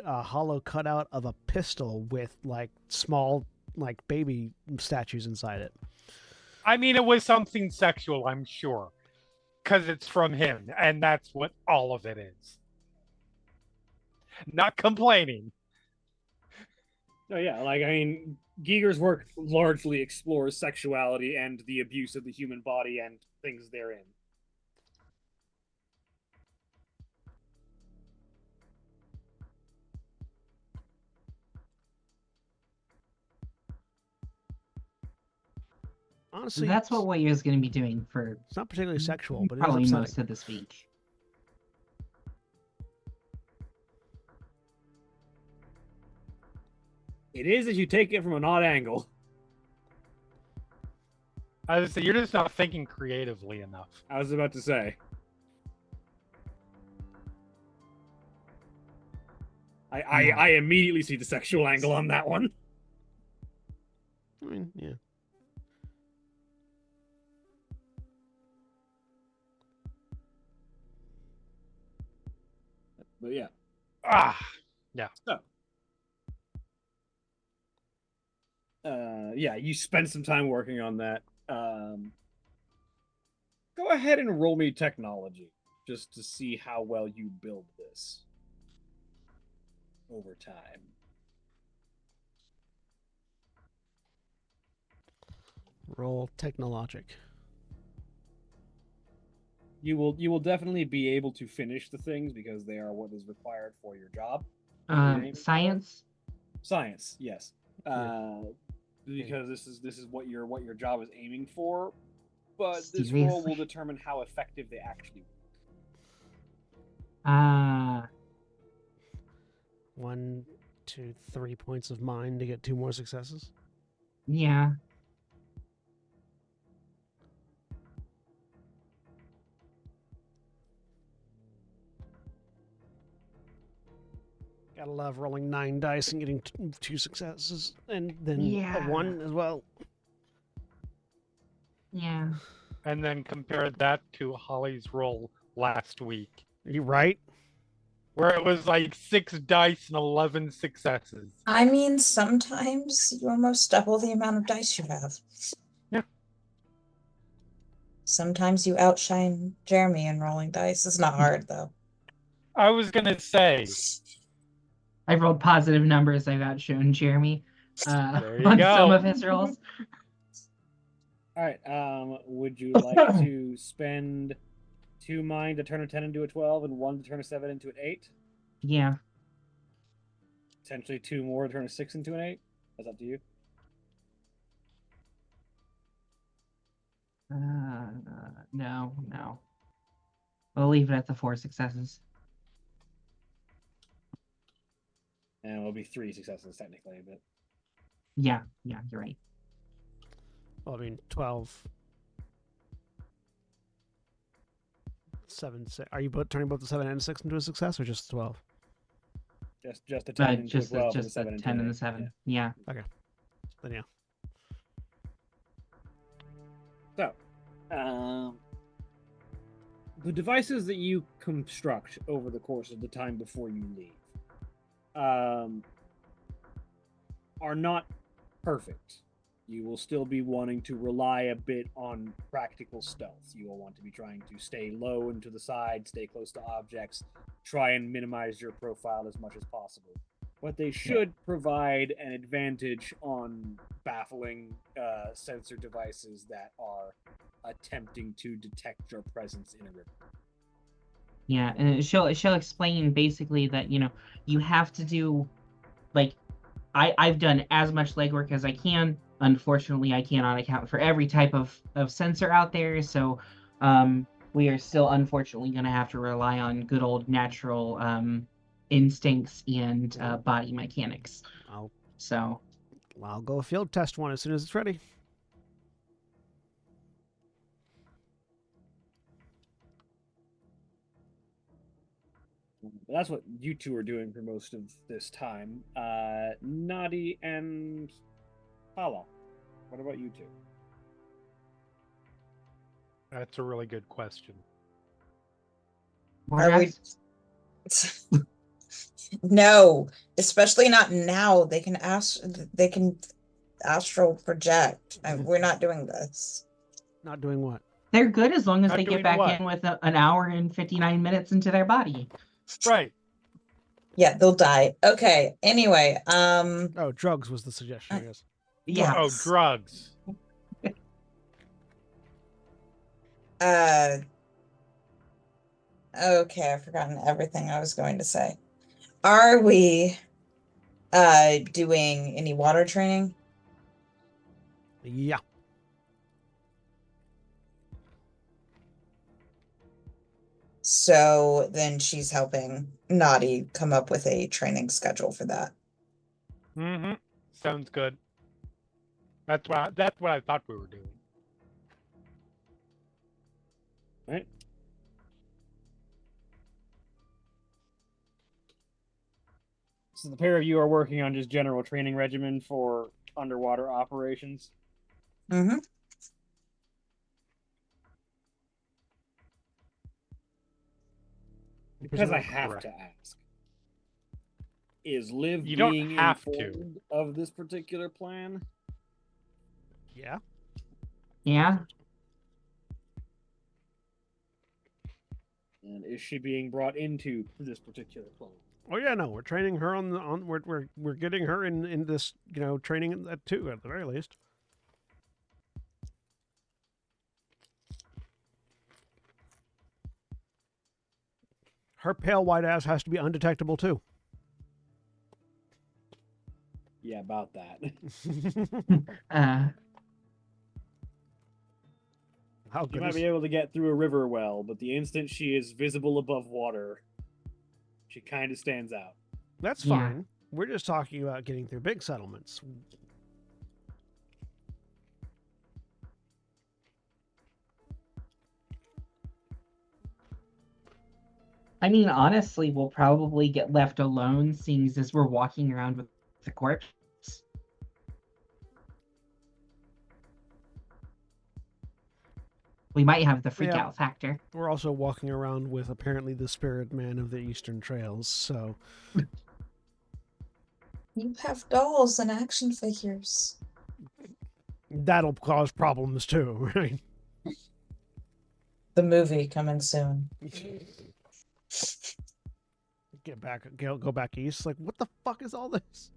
S1: hollow cutout of a pistol with like small like baby statues inside it.
S3: I mean, it was something sexual, I'm sure, because it's from him, and that's what all of it is. Not complaining.
S2: No, yeah, like, I mean, Giger's work largely explores sexuality and the abuse of the human body and things therein.
S1: Honestly,
S7: That's what Wayo's going to be doing for
S1: it's not particularly sexual, but it is
S7: probably
S1: upsetting.
S7: most of this week.
S2: It is if you take it from an odd angle.
S3: I was say you're just not thinking creatively enough.
S2: I was about to say. I immediately see the sexual angle on that one.
S1: I mean, yeah.
S2: But yeah. Yeah, you spent some time working on that. Go ahead and roll me technology, just to see how well you build this over time.
S1: Roll technologic.
S2: You will definitely be able to finish the things because they are what is required for your job.
S7: Science.
S2: Science, yes. Because this is what your job is aiming for, but this role will
S7: Seriously?
S2: determine how effective they actually
S7: Uh,
S1: 1, 2, 3 points of mine to get 2 more successes.
S7: yeah.
S1: Gotta love rolling 9 dice and getting 2 successes, and then
S7: Yeah.
S1: a 1 as well.
S7: Yeah.
S3: And then compare that to Holly's roll last week,
S1: Are you right?
S3: where it was like 6 dice and 11 successes.
S5: I mean, sometimes you almost double the amount of dice you have.
S3: Yeah.
S5: Sometimes you outshine Jeremy in rolling dice. It's not hard, though.
S3: I was gonna say,
S7: I've rolled positive numbers. I've outshone Jeremy
S3: There you
S7: on
S3: go.
S7: some of his rolls.
S2: All right. Would you like to spend 2 mind to turn a 10 into a 12 and 1 to turn a 7 into an 8?
S7: Yeah.
S2: Potentially 2 more to turn a 6 into an 8. That's up to you.
S7: No, no. We'll leave it at the 4 successes.
S2: And it'll be 3 successes technically, but
S7: Yeah, you're right.
S1: Well, I mean, 12. 7, 6. Are you turning both the 7 and 6 into a success, or just the 12?
S2: just a 10 into a
S7: Just
S2: 12 and a
S7: just
S2: 7
S7: the
S2: into
S7: 10
S2: an
S7: and
S2: 8.
S7: the 7. Yeah.
S1: Then yeah.
S2: So, the devices that you construct over the course of the time before you leave are not perfect. You will still be wanting to rely a bit on practical stealth. You will want to be trying to stay low and to the side, stay close to objects, try and minimize your profile as much as possible. But they should provide an advantage on baffling sensor devices that are attempting to detect your presence in a river.
S7: Yeah, and she'll explain basically that, you have to do, like, I've done as much legwork as I can. Unfortunately, I cannot account for every type of sensor out there, so we are still unfortunately going to have to rely on good old natural instincts and body mechanics.
S1: I'll go field test one as soon as it's ready.
S2: But that's what you two are doing for most of this time. Nadi and Hala, what about you two?
S3: That's a really good question.
S6: Are we? No, especially not now. They can astral project. We're not doing this.
S1: Not doing what?
S7: They're good as long as
S3: Not
S7: they get
S3: doing
S7: back
S3: what?
S7: in with an hour and 59 minutes into their body.
S3: Right.
S6: Yeah, they'll die. Okay. Anyway,
S1: Oh, drugs was the suggestion, I guess.
S7: Yeah.
S3: Oh,
S6: yes.
S3: drugs.
S6: Okay, I've forgotten everything I was going to say. Are we doing any water training?
S1: Yeah.
S6: So then she's helping Naughty come up with a training schedule for that.
S3: Mm-hmm. Sounds good. That's what I thought we were doing.
S2: Right? So the pair of you are working on just general training regimen for underwater operations.
S6: Mm-hmm.
S2: Because I have to ask. Is Liv
S3: You don't
S2: being
S3: have to.
S2: informed of this particular plan?
S1: Yeah.
S7: Yeah.
S2: And is she being brought into this particular plan?
S1: Oh yeah, no, we're training her we're getting her in this, training at 2 at the very least. Her pale white ass has to be undetectable too.
S2: Yeah, about that.
S1: How
S2: You
S1: good
S2: might
S1: is
S2: be able to get through a river well, but the instant she is visible above water, she kind of stands out.
S1: That's
S7: Yeah.
S1: fine. We're just talking about getting through big settlements.
S7: I mean, honestly, we'll probably get left alone, seeing as we're walking around with the corpse. We might have the freak
S1: Yeah.
S7: out factor.
S1: We're also walking around with apparently the spirit man of the Eastern Trails, so
S6: You have dolls and action figures.
S1: that'll cause problems too, right?
S6: The movie coming soon.
S1: Go back east. Like, what the fuck is all this?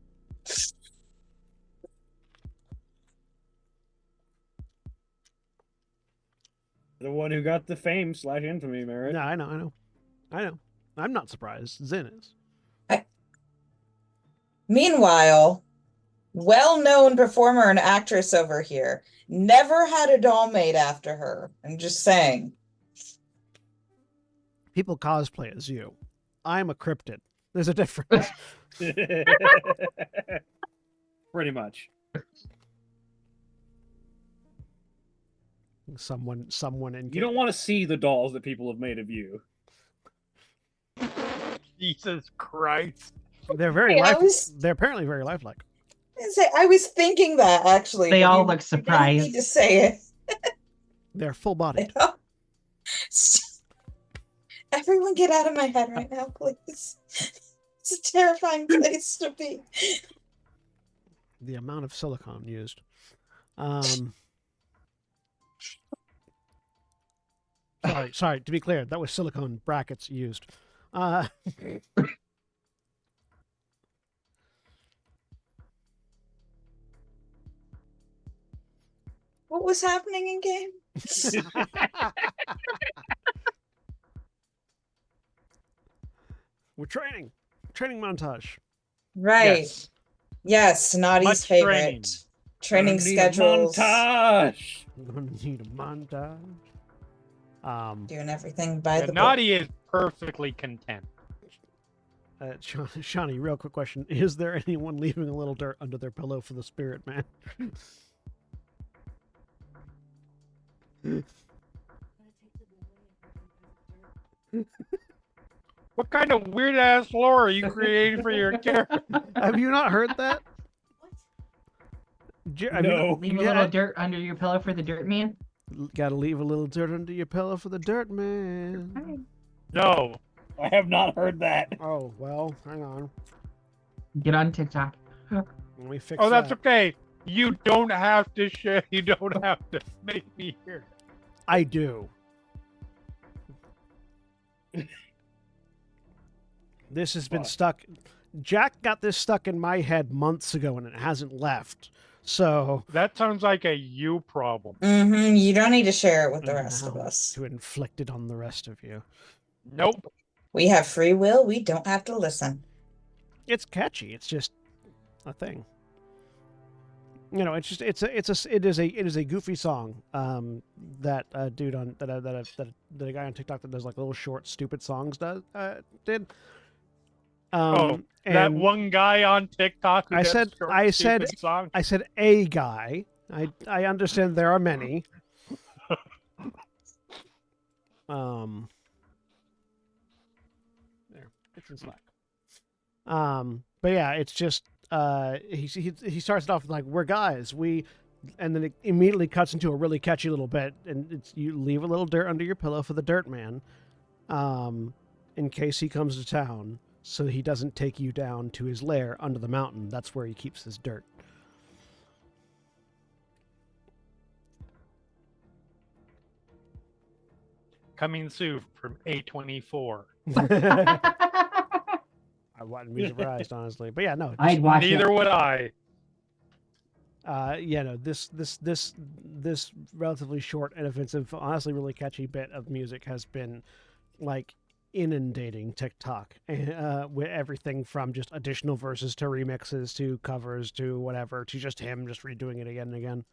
S2: The one who got the fame / infamy, Merritt.
S1: No, I know. I'm not surprised. Zin is.
S6: Meanwhile, well-known performer and actress over here never had a doll made after her. I'm just saying.
S1: People cosplay as you. I'm a cryptid. There's a difference.
S2: Pretty much.
S1: Someone in
S2: You don't want to see the dolls that people have made of you.
S3: Jesus Christ.
S1: They're very
S6: Hey,
S1: they're apparently very lifelike.
S6: I was thinking that actually.
S7: They
S6: but
S7: all
S6: you-
S7: look
S6: you
S7: surprised.
S6: didn't need to say it.
S1: They're full bodied.
S6: Everyone get out of my head right now, please. It's a terrifying place to be.
S1: The amount of silicone used. Sorry. To be clear, that was silicone brackets used.
S6: What was happening in game?
S1: We're training montage.
S6: Right. Yes, Naughty's
S3: Much
S6: favorite.
S3: training.
S6: Training
S2: Gonna need a
S6: schedules.
S2: montage.
S1: I'm gonna need a montage.
S6: Doing everything by
S3: The
S6: the book.
S3: Naughty is perfectly content.
S1: Shawnee, real quick question: is there anyone leaving a little dirt under their pillow for the spirit man?
S3: What kind of weird ass lore are you creating for your character?
S1: Have you not heard that?
S2: No.
S7: Leave a little dirt under your pillow for the dirt man.
S1: Gotta leave a little dirt under your pillow for the dirt man.
S3: No.
S2: I have not heard that.
S1: Oh, well, hang on.
S7: Get on TikTok.
S1: Let me fix
S3: Oh, that's
S1: that.
S3: okay. You don't have to share. You don't have to make me hear.
S1: I do. This has been
S2: Fuck.
S1: stuck. Jack got this stuck in my head months ago and it hasn't left. So
S3: That sounds like a you problem.
S6: You don't need to share it with the rest of
S1: now
S6: us.
S1: to inflict it on the rest of you.
S3: Nope.
S6: We have free will. We don't have to listen.
S1: It's catchy. It's just a thing. You know, it's just it is a goofy song. That dude on that a guy on TikTok that does like little short stupid songs did.
S3: That
S1: and
S3: one guy on TikTok who
S1: I
S3: does
S1: said-
S3: short,
S1: I said-
S3: stupid songs.
S1: I said a guy. I understand there are many. There, it's in Slack. But yeah, it's just he starts it off like we're guys, and then it immediately cuts into a really catchy little bit, and it's you leave a little dirt under your pillow for the dirt man, in case he comes to town, so he doesn't take you down to his lair under the mountain. That's where he keeps his dirt.
S3: Coming soon from A24.
S1: I wouldn't be surprised, honestly. But yeah, no.
S7: I'd watch
S3: Neither
S7: it.
S3: would I.
S1: Yeah, no. This relatively short, inoffensive, honestly really catchy bit of music has been like inundating TikTok with everything from just additional verses to remixes to covers to whatever to just him just redoing it again and again.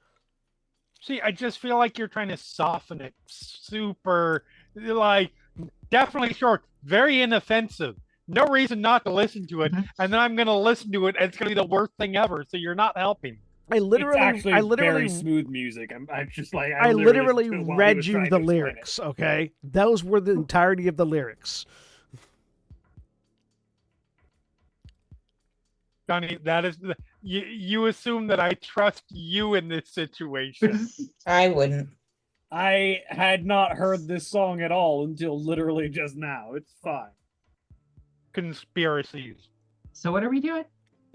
S3: See, I just feel like you're trying to soften it super, like, definitely short, very inoffensive. No reason not to listen to it, and then I'm going to listen to it, and it's going to be the worst thing ever, so you're not helping.
S2: It's actually very smooth music. I'm just like
S1: I literally
S2: listened to it while he
S1: read
S2: was
S1: you
S2: trying
S1: the
S2: to explain it.
S1: lyrics, okay? Those were the entirety of the lyrics.
S3: Johnny, that is you assume that I trust you in this situation.
S6: I wouldn't.
S2: I had not heard this song at all until literally just now. It's fine.
S3: Conspiracies.
S7: So what are we doing?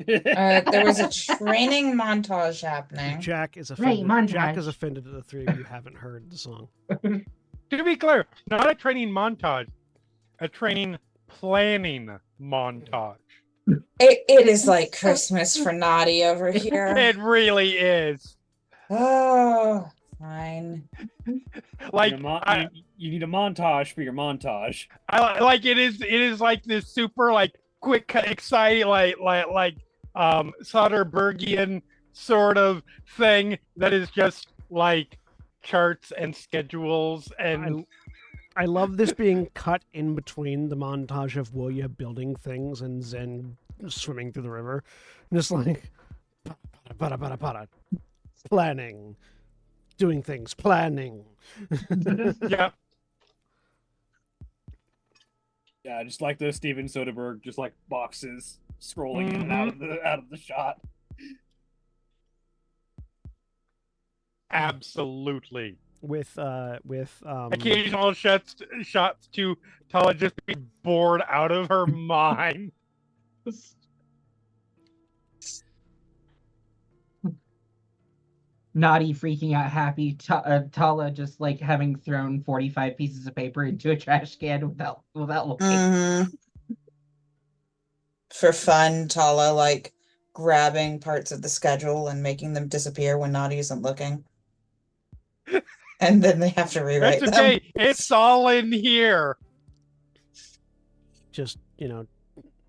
S6: There was a training montage happening.
S1: Jack is
S7: Right,
S1: offended. Jack is
S7: montage.
S1: offended that the three of you haven't heard the song.
S3: To be clear, not a training montage, a training planning montage.
S6: It is like Christmas for Naughty over here.
S3: It really is.
S6: Oh, fine.
S3: Like
S2: you need a montage for your montage.
S3: I like it is like this super like quick exciting like Soderberghian sort of thing that is just like charts and schedules and
S1: I love this being cut in between the montage of Wuya building things and Zen swimming through the river. Just like planning, doing things, planning.
S3: yeah.
S2: Yeah, just like the Steven Soderbergh, just like boxes scrolling in and out of the shot.
S3: Absolutely.
S1: With
S3: Occasional shots to Tala just be bored out of her mind.
S7: Naughty freaking out happy, Tala just like having thrown 45 pieces of paper into a trash can without looking.
S6: Mhm. For fun, Tala like grabbing parts of the schedule and making them disappear when Naughty isn't looking. And then they have to rewrite
S3: It's okay.
S6: them.
S3: It's all in here.
S1: just,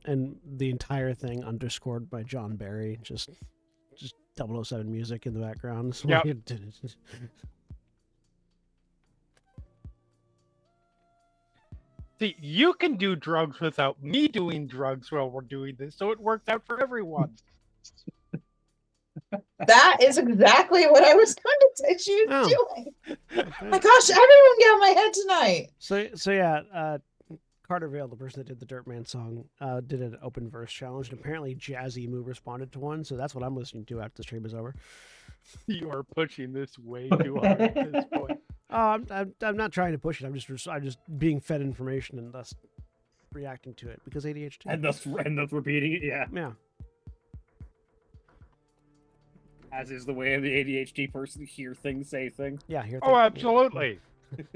S1: and the entire thing underscored by John Barry, just 007 music in the background.
S3: Yep. See, you can do drugs without me doing drugs while we're doing this, so it works out for everyone.
S6: That is exactly what I was going to say she was doing.
S1: Okay.
S6: My gosh, everyone get on my head tonight.
S1: So yeah, Carter Vale, the person that did the Dirtman song, did an open verse challenge, and apparently Jazzy Moo responded to one. So that's what I'm listening to after the stream is over.
S3: You are pushing this way too hard at this point.
S1: I'm not trying to push it. I'm just being fed information and thus reacting to it because ADHD.
S2: And thus repeating it, yeah.
S1: Yeah.
S2: As is the way of the ADHD person to hear things, say things.
S1: Yeah. Here.
S3: Oh, absolutely.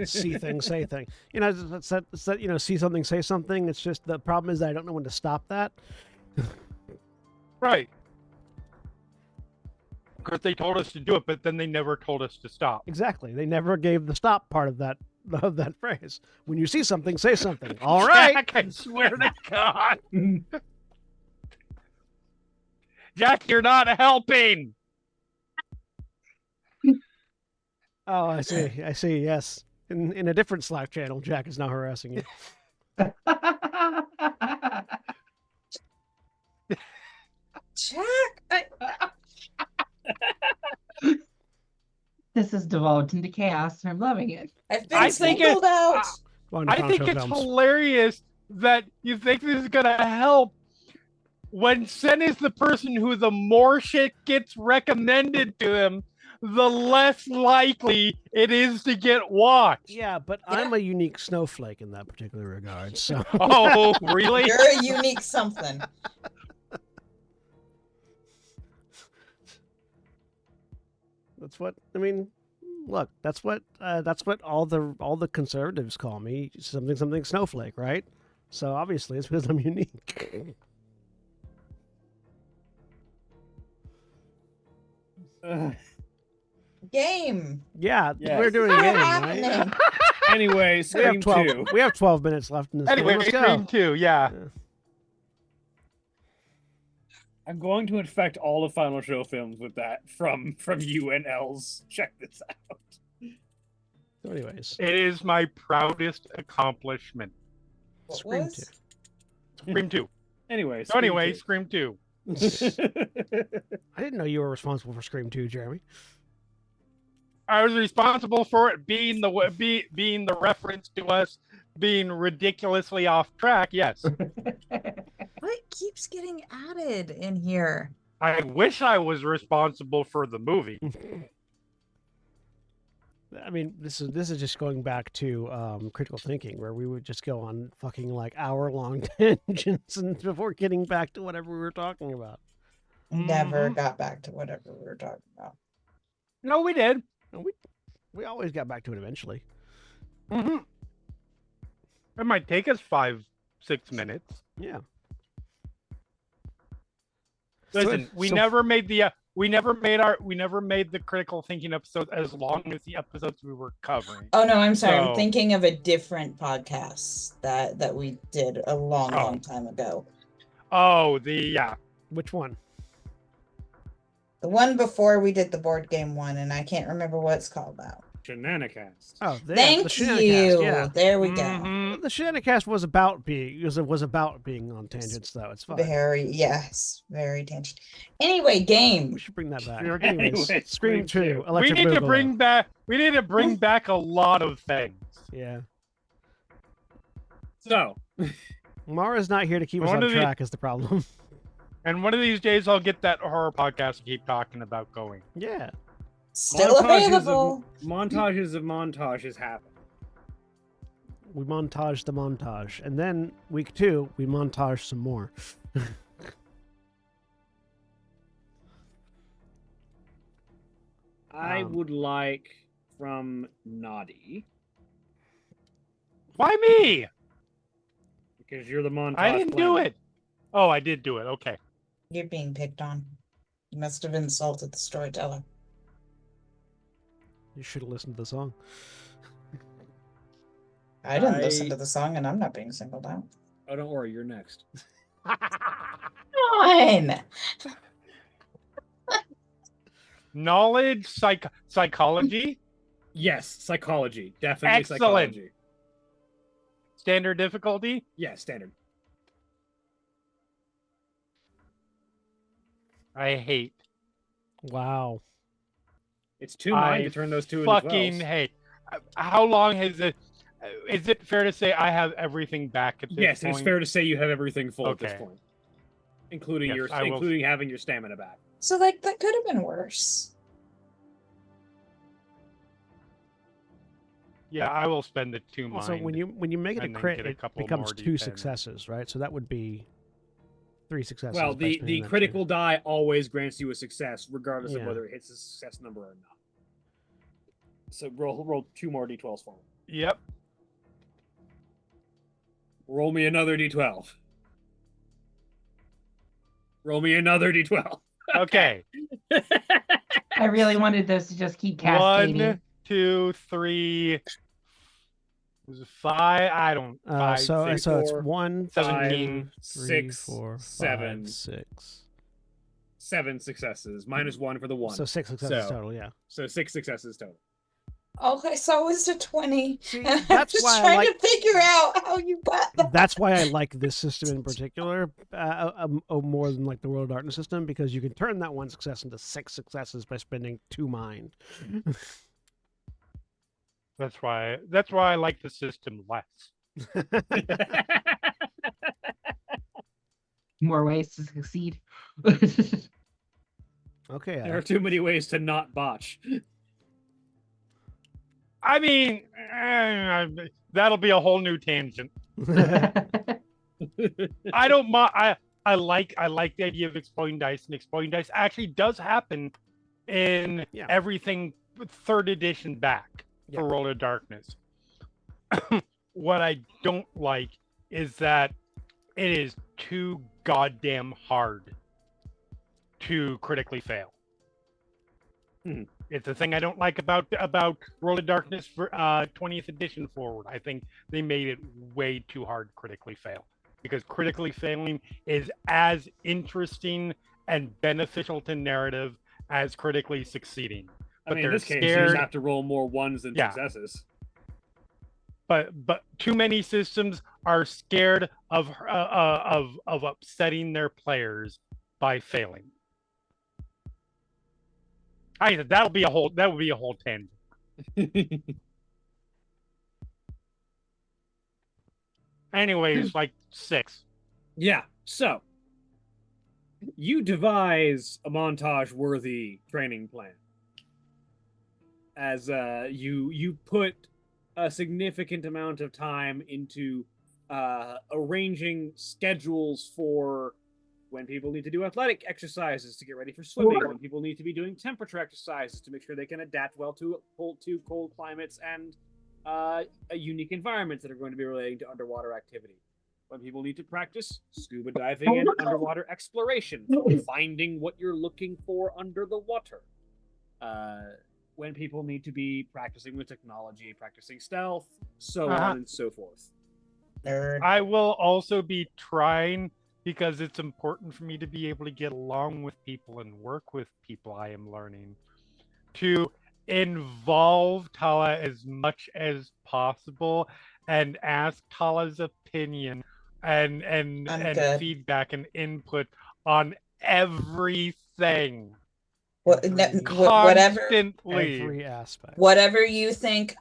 S1: See things, say thing. It's that see something, say something. It's just the problem is that I don't know when to stop that.
S3: Right. Of course, they told us to do it, but then they never told us to stop.
S1: Exactly. They never gave the stop part of that phrase. When you see something, say something. All right.
S3: Jack, I swear to God. Jack, you're not helping.
S1: Oh, I see. Yes. In a different Slack channel, Jack is now harassing you.
S6: Jack,
S7: This has devolved into chaos, and I'm loving it.
S6: I've been
S3: I think
S6: singled out.
S3: I think it's hilarious that you think this is gonna help when Sen is the person who the more shit gets recommended to him, the less likely it is to get watched.
S1: Yeah, but I'm a unique snowflake in that particular regard. So.
S3: Oh, really?
S6: You're a unique something.
S1: That's what I mean. Look, that's what all the conservatives call me. Something snowflake, right? So obviously it's because I'm unique.
S6: Game.
S1: Yeah,
S2: Yes.
S1: we're doing a game, right?
S6: Happening.
S2: Anyway,
S1: We
S2: Scream
S1: have 12.
S2: 2.
S1: We have 12 minutes left in this
S3: Anyway,
S1: game. Let's go.
S3: Scream 2, yeah.
S2: I'm going to infect all of Final Show films with that from you and Els. Check this out.
S1: So anyways,
S3: It is my proudest accomplishment.
S6: What
S1: Scream
S6: was?
S3: Scream 2.
S2: Anyway,
S3: So anyway,
S2: Scream
S3: Scream 2.
S2: 2.
S1: I didn't know you were responsible for Scream 2, Jeremy.
S3: I was responsible for it being the reference to us being ridiculously off track. Yes.
S6: What keeps getting added in here?
S3: I wish I was responsible for the movie.
S1: I mean, this is just going back to critical thinking, where we would just go on fucking like hour-long tangents and before getting back to whatever we were talking about.
S6: Never got back to whatever we were talking about.
S3: No, we did.
S1: And we always got back to it eventually.
S3: Mm-hmm. It might take us 5-6 minutes.
S1: Yeah.
S3: Listen, we never made the critical thinking episode as long as the episodes we were covering.
S6: Oh no, I'm sorry.
S3: So-
S6: I'm thinking of a different podcast that we did a long time ago.
S3: Oh, yeah.
S1: Which one?
S6: The one before we did the board game one, and I can't remember what it's called now.
S2: Shenanigans.
S1: Oh, the
S6: Thank
S1: Shenanigans,
S6: you.
S1: yeah.
S6: There we go.
S3: Mhm.
S1: The Shenanigans was about being on tangents, though. It's fine.
S6: Very tangent. Anyway, game.
S1: We should bring that back.
S3: Sure.
S1: Anyways,
S2: Anyway,
S1: Scream 2,
S2: Scream 2.
S3: We
S1: Electric
S3: need to
S1: Boogaloo.
S3: bring back a lot of things.
S1: Yeah.
S2: So,
S1: Mara's not here to keep us
S3: One
S1: on
S3: of the-
S1: track is the problem.
S3: And one of these days, I'll get that horror podcast to keep talking about going.
S1: Yeah.
S6: Still available.
S2: Montages of montages happen.
S1: We montage the montage. And then, week 2, we montage some more.
S2: I would like from Noddy,
S3: Why me?
S2: because you're the montage.
S3: I didn't do
S2: planner.
S3: it. Oh, I did do it. Okay.
S6: You're being picked on. You must have insulted the storyteller.
S1: You should have listened to the song.
S6: I didn't listen
S2: I-
S6: to the song, and I'm not being singled out.
S2: Oh, don't worry, you're next.
S6: Fine.
S3: Knowledge, psychology,
S2: Yes, psychology. Definitely
S3: Excellent.
S2: psychology.
S3: standard difficulty.
S2: Yeah, standard.
S3: I hate.
S1: Wow.
S2: It's 2 mine
S3: I
S2: to turn those 2
S3: fucking
S2: into 12s.
S3: hate. How long has it? Is it fair to say I have everything back at this
S2: Yes,
S3: point?
S2: it's fair to say you have everything full at this
S3: Okay.
S2: point, including
S3: Yes, I will-
S2: including having your stamina back.
S6: So, like, that could have been worse.
S3: Yeah, I will spend the 2
S1: Also,
S3: mind.
S1: when you make it a
S3: and then
S1: crit,
S3: get a
S1: it
S3: couple
S1: becomes
S3: more
S1: 2
S3: D10.
S1: successes, right? So that would be 3 successes.
S2: Well,
S1: by
S2: the
S1: spending that 2.
S2: critical die always grants you a success, regardless
S1: Yeah.
S2: of whether it hits a success number or not. So roll 2 more d12s for me.
S3: Yep.
S2: Roll me another d12. Roll me another d12.
S3: Okay.
S7: I really wanted those to just keep cascading.
S3: 1, 2, 3. Was it 5? I don't. 5,
S1: So
S3: 6,
S1: so it's
S2: 4,
S1: 1,
S3: 17,
S1: 3,
S2: 6,
S1: 4,
S2: 7.
S1: 5, 6.
S2: 7 successes, -1 for the 1.
S1: So 6 successes
S2: So-
S1: total, yeah.
S2: So 6 successes total.
S6: Okay, so it's a 20.
S1: See,
S6: And I'm
S1: that's
S6: just
S1: why I
S6: trying
S1: like-
S6: to figure out how you got that.
S1: That's why I like this system in particular, more than like the World of Darkness system, because you can turn that 1 success into 6 successes by spending 2 mind.
S3: That's why I like the system less.
S7: More ways to succeed.
S1: Okay.
S2: There are too many ways to not botch.
S3: I mean, that'll be a whole new tangent. I don't mind. I like the idea of exploding dice, and exploding dice actually does happen in
S1: Yeah.
S3: everything 3rd edition back
S1: Yeah.
S3: for World of Darkness. What I don't like is that it is too goddamn hard to critically fail. It's the thing I don't like about World of Darkness for 20th edition forward. I think they made it way too hard to critically fail, because critically failing is as interesting and beneficial to narrative as critically succeeding.
S2: I
S3: But
S2: mean, in
S3: they're
S2: this case, you
S3: scared.
S2: just have to roll more 1s than
S3: Yeah.
S2: successes.
S3: But too many systems are scared of upsetting their players by failing. That would be a whole tangent. Anyways, like 6.
S2: Yeah, so you devise a montage-worthy training plan. As you put a significant amount of time into arranging schedules for when people need to do athletic exercises to get ready for swimming, when people need to be doing temperature exercises to make sure they can adapt well to cold climates and unique environments that are going to be relating to underwater activity. When people need to practice scuba diving and underwater exploration, finding what you're looking for under the water. When people need to be practicing with technology, practicing stealth, so on and so forth.
S6: Nerd.
S3: I will also be trying because it's important for me to be able to get along with people and work with people. I am learning to involve Tala as much as possible and ask Tala's opinion and
S6: Good.
S3: feedback and input on everything
S6: Whatever
S3: constantly.
S1: Every aspect.
S6: whatever you think,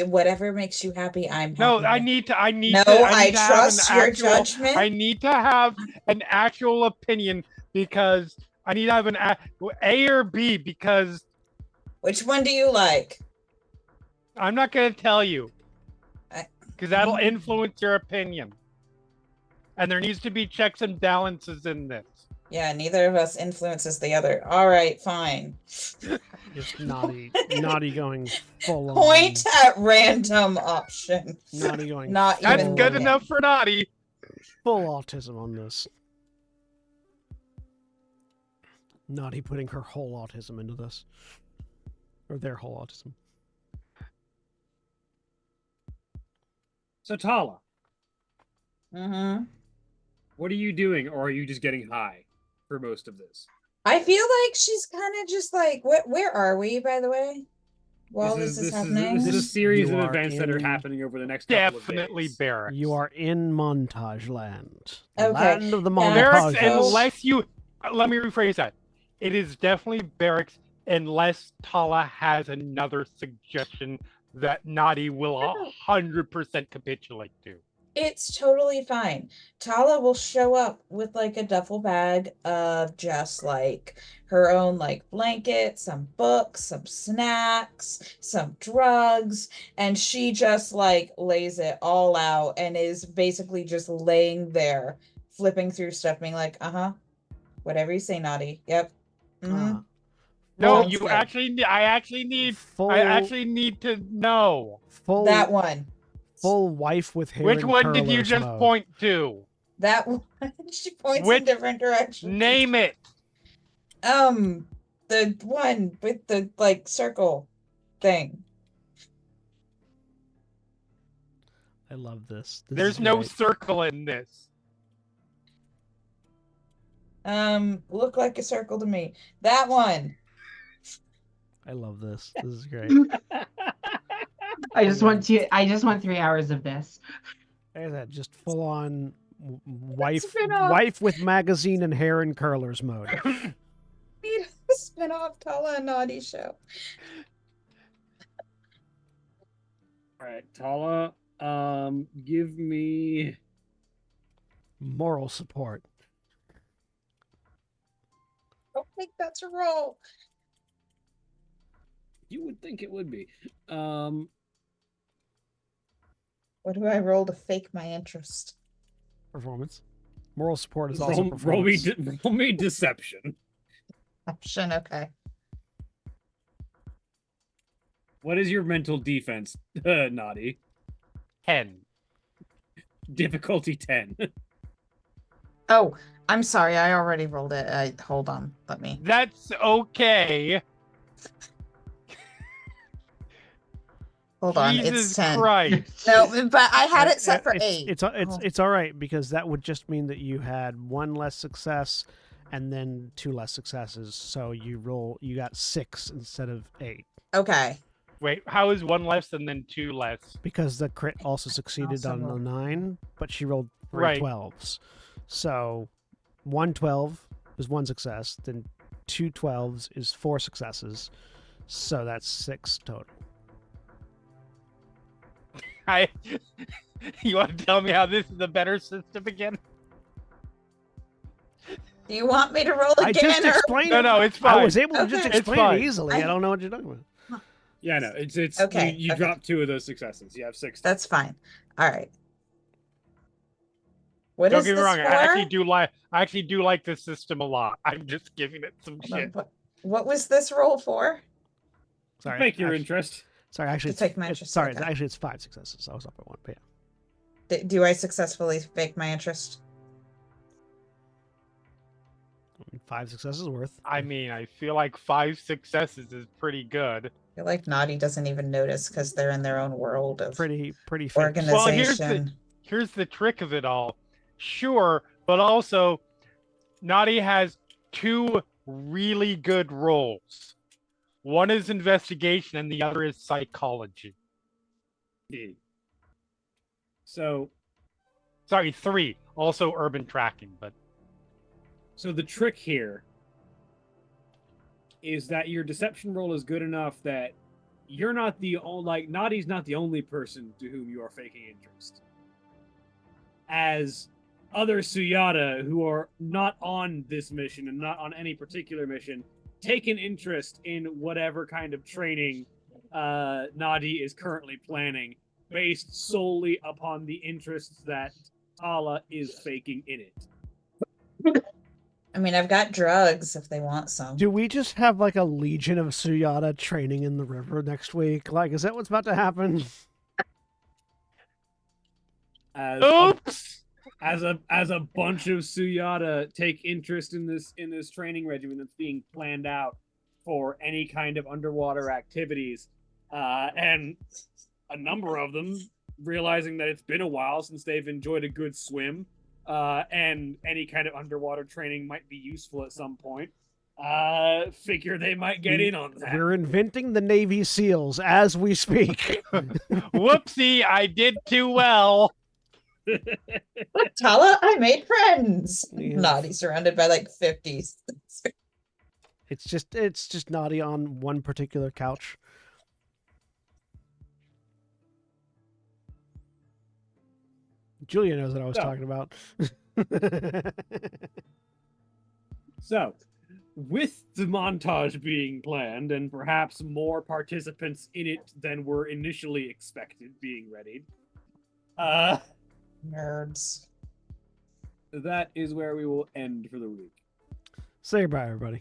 S6: whatever makes you happy, I'm
S3: No,
S6: happy
S3: I
S6: with.
S3: need to
S6: I
S3: have an
S6: trust your
S3: actual
S6: judgment.
S3: I need to have an actual opinion because I need to have an A or B because
S6: Which one do you like?
S3: I'm not going to tell you because that'll
S6: Mm.
S3: influence your opinion. And there needs to be checks and balances in this.
S6: Yeah, neither of us influences the other. All right, fine.
S1: Just naughty going full on.
S6: Point at random option.
S1: Naughty going.
S6: Not
S3: That's
S6: even
S3: good
S6: looking.
S3: enough for Naughty.
S1: Full autism on this. Naughty putting her whole autism into this. Or their whole autism.
S2: So Tala,
S6: Mm-hmm.
S2: what are you doing, or are you just getting high for most of this?
S6: I feel like she's kind of just like, where are we, by the way? While this is happening?
S2: This is a series
S1: You
S2: of
S1: are
S2: events that are
S1: in-
S2: happening over the next couple of
S3: Definitely
S2: days.
S3: barracks.
S1: You are in montage land. The
S6: Okay.
S1: land of the
S6: Yeah.
S3: barracks
S1: montages.
S3: unless you. Let me rephrase that. It is definitely barracks unless Tala has another suggestion that Naughty will 100% capitulate to.
S6: It's totally fine. Tala will show up with like a duffel bag of just like her own like blanket, some books, some snacks, some drugs, and she just like lays it all out and is basically just laying there, flipping through stuff, being like, whatever you say, Naughty. Yep. Mm-hmm.
S3: No,
S6: Sounds
S3: you
S6: good.
S3: I actually need to know.
S1: Full,
S6: That one.
S1: full wife with hair
S3: Which
S1: and
S3: one did you
S1: curlers
S3: just
S1: mode.
S3: point to?
S6: That one. She points in
S3: Which-
S6: different directions.
S3: Name it.
S6: The one with the like circle thing.
S1: I love this. This
S3: There's
S1: is
S3: no
S1: great.
S3: circle in this.
S6: Look like a circle to me. That one.
S1: I love this. This is great.
S7: I just want 3 hours of this.
S1: Look at that. Just full on wife
S6: Spin-off.
S1: wife with magazine and hair and curlers mode.
S6: Need a spin-off Tala and Naughty show.
S2: All right, Tala, give me.
S1: Moral support.
S6: Don't think that's a roll.
S2: You would think it would be.
S6: What do I roll to fake my interest?
S1: Performance. Moral support is also
S2: roll me,
S1: performance.
S2: roll me deception.
S6: Option, okay.
S2: What is your mental defense, Naughty?
S3: 10.
S2: Difficulty 10.
S6: Oh, I'm sorry. I already rolled it. Hold on. Let me.
S3: That's okay.
S6: Hold on.
S3: Jesus
S6: It's 10.
S3: Christ.
S6: No, but I had it set for 8.
S1: It's all right because that would just mean that you had one less success and then 2 less successes. So you got 6 instead of 8
S6: Okay.
S3: Wait, how is 1 less and then 2 less?
S1: because the crit also succeeded on the 9, but she rolled 3
S3: Right.
S1: 12s. So 1 12 is 1 success, then 2 12s is 4 successes. So that's 6 total.
S3: You want to tell me how this is a better system again?
S6: Do you want me to roll
S1: I
S6: again?
S1: just explained
S3: No,
S1: it.
S3: no, it's fine.
S1: I was able to just
S6: Okay.
S3: It's
S1: explain
S3: fine.
S1: it easily. I don't know what you're talking about.
S2: Yeah, no, it's
S6: Okay,
S2: You
S6: okay.
S2: dropped 2 of those successes. You have 6.
S6: That's fine. All right. What
S3: Don't
S6: is
S3: get me
S6: this
S3: wrong.
S6: for?
S3: I actually do like this system a lot. I'm just giving it some
S6: Hold on,
S3: shit.
S6: what was this roll for?
S1: Sorry.
S2: Fake your
S1: actually-
S2: interest.
S1: Sorry, actually,
S6: To take my
S1: it's,
S6: interest,
S1: sorry,
S6: okay.
S1: actually, it's 5 successes. I was up at 1, but yeah.
S6: Do I successfully fake my interest?
S1: 5 successes worth.
S3: I mean, I feel like 5 successes is pretty good.
S6: I feel like Naughty doesn't even notice because they're in their own world of
S1: Pretty fake.
S3: Well,
S6: organization.
S3: here's the trick of it all. Sure, but also Nadi has 2 really good roles. One is investigation and the other is psychology.
S2: So
S3: Sorry, 3. Also urban tracking, but
S2: So the trick here is that your deception roll is good enough that you're not the only, like, Nadi's not the only person to whom you are faking interest. As other Suyata who are not on this mission and not on any particular mission take an interest in whatever kind of training Nadi is currently planning, based solely upon the interests that Tala is faking in it.
S6: I mean, I've got drugs if they want some.
S1: Do we just have like a legion of Suyata training in the river next week? Like, is that what's about to happen?
S3: oops.
S2: As a bunch of Suyata take interest in this training regimen that's being planned out for any kind of underwater activities, and a number of them realizing that it's been a while since they've enjoyed a good swim, and any kind of underwater training might be useful at some point. Figure they might get in on that.
S1: We're inventing the Navy SEALs as we speak.
S3: Whoopsie, I did too well.
S6: Look, Tala, I made friends.
S1: Yeah.
S6: Naughty, surrounded by like 50s.
S1: It's just Naughty on one particular couch. Julia knows what I was talking about.
S2: So, with the montage being planned and perhaps more participants in it than were initially expected being readied,
S6: Nerds.
S2: that is where we will end for the week.
S1: Say goodbye, everybody.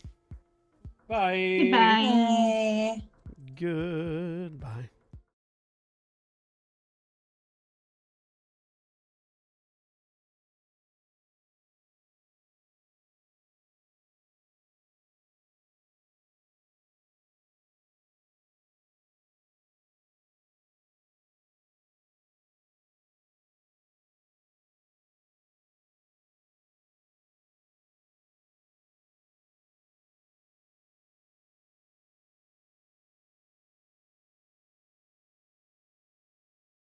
S2: Bye.
S7: Goodbye.
S6: Hey.
S1: Goodbye.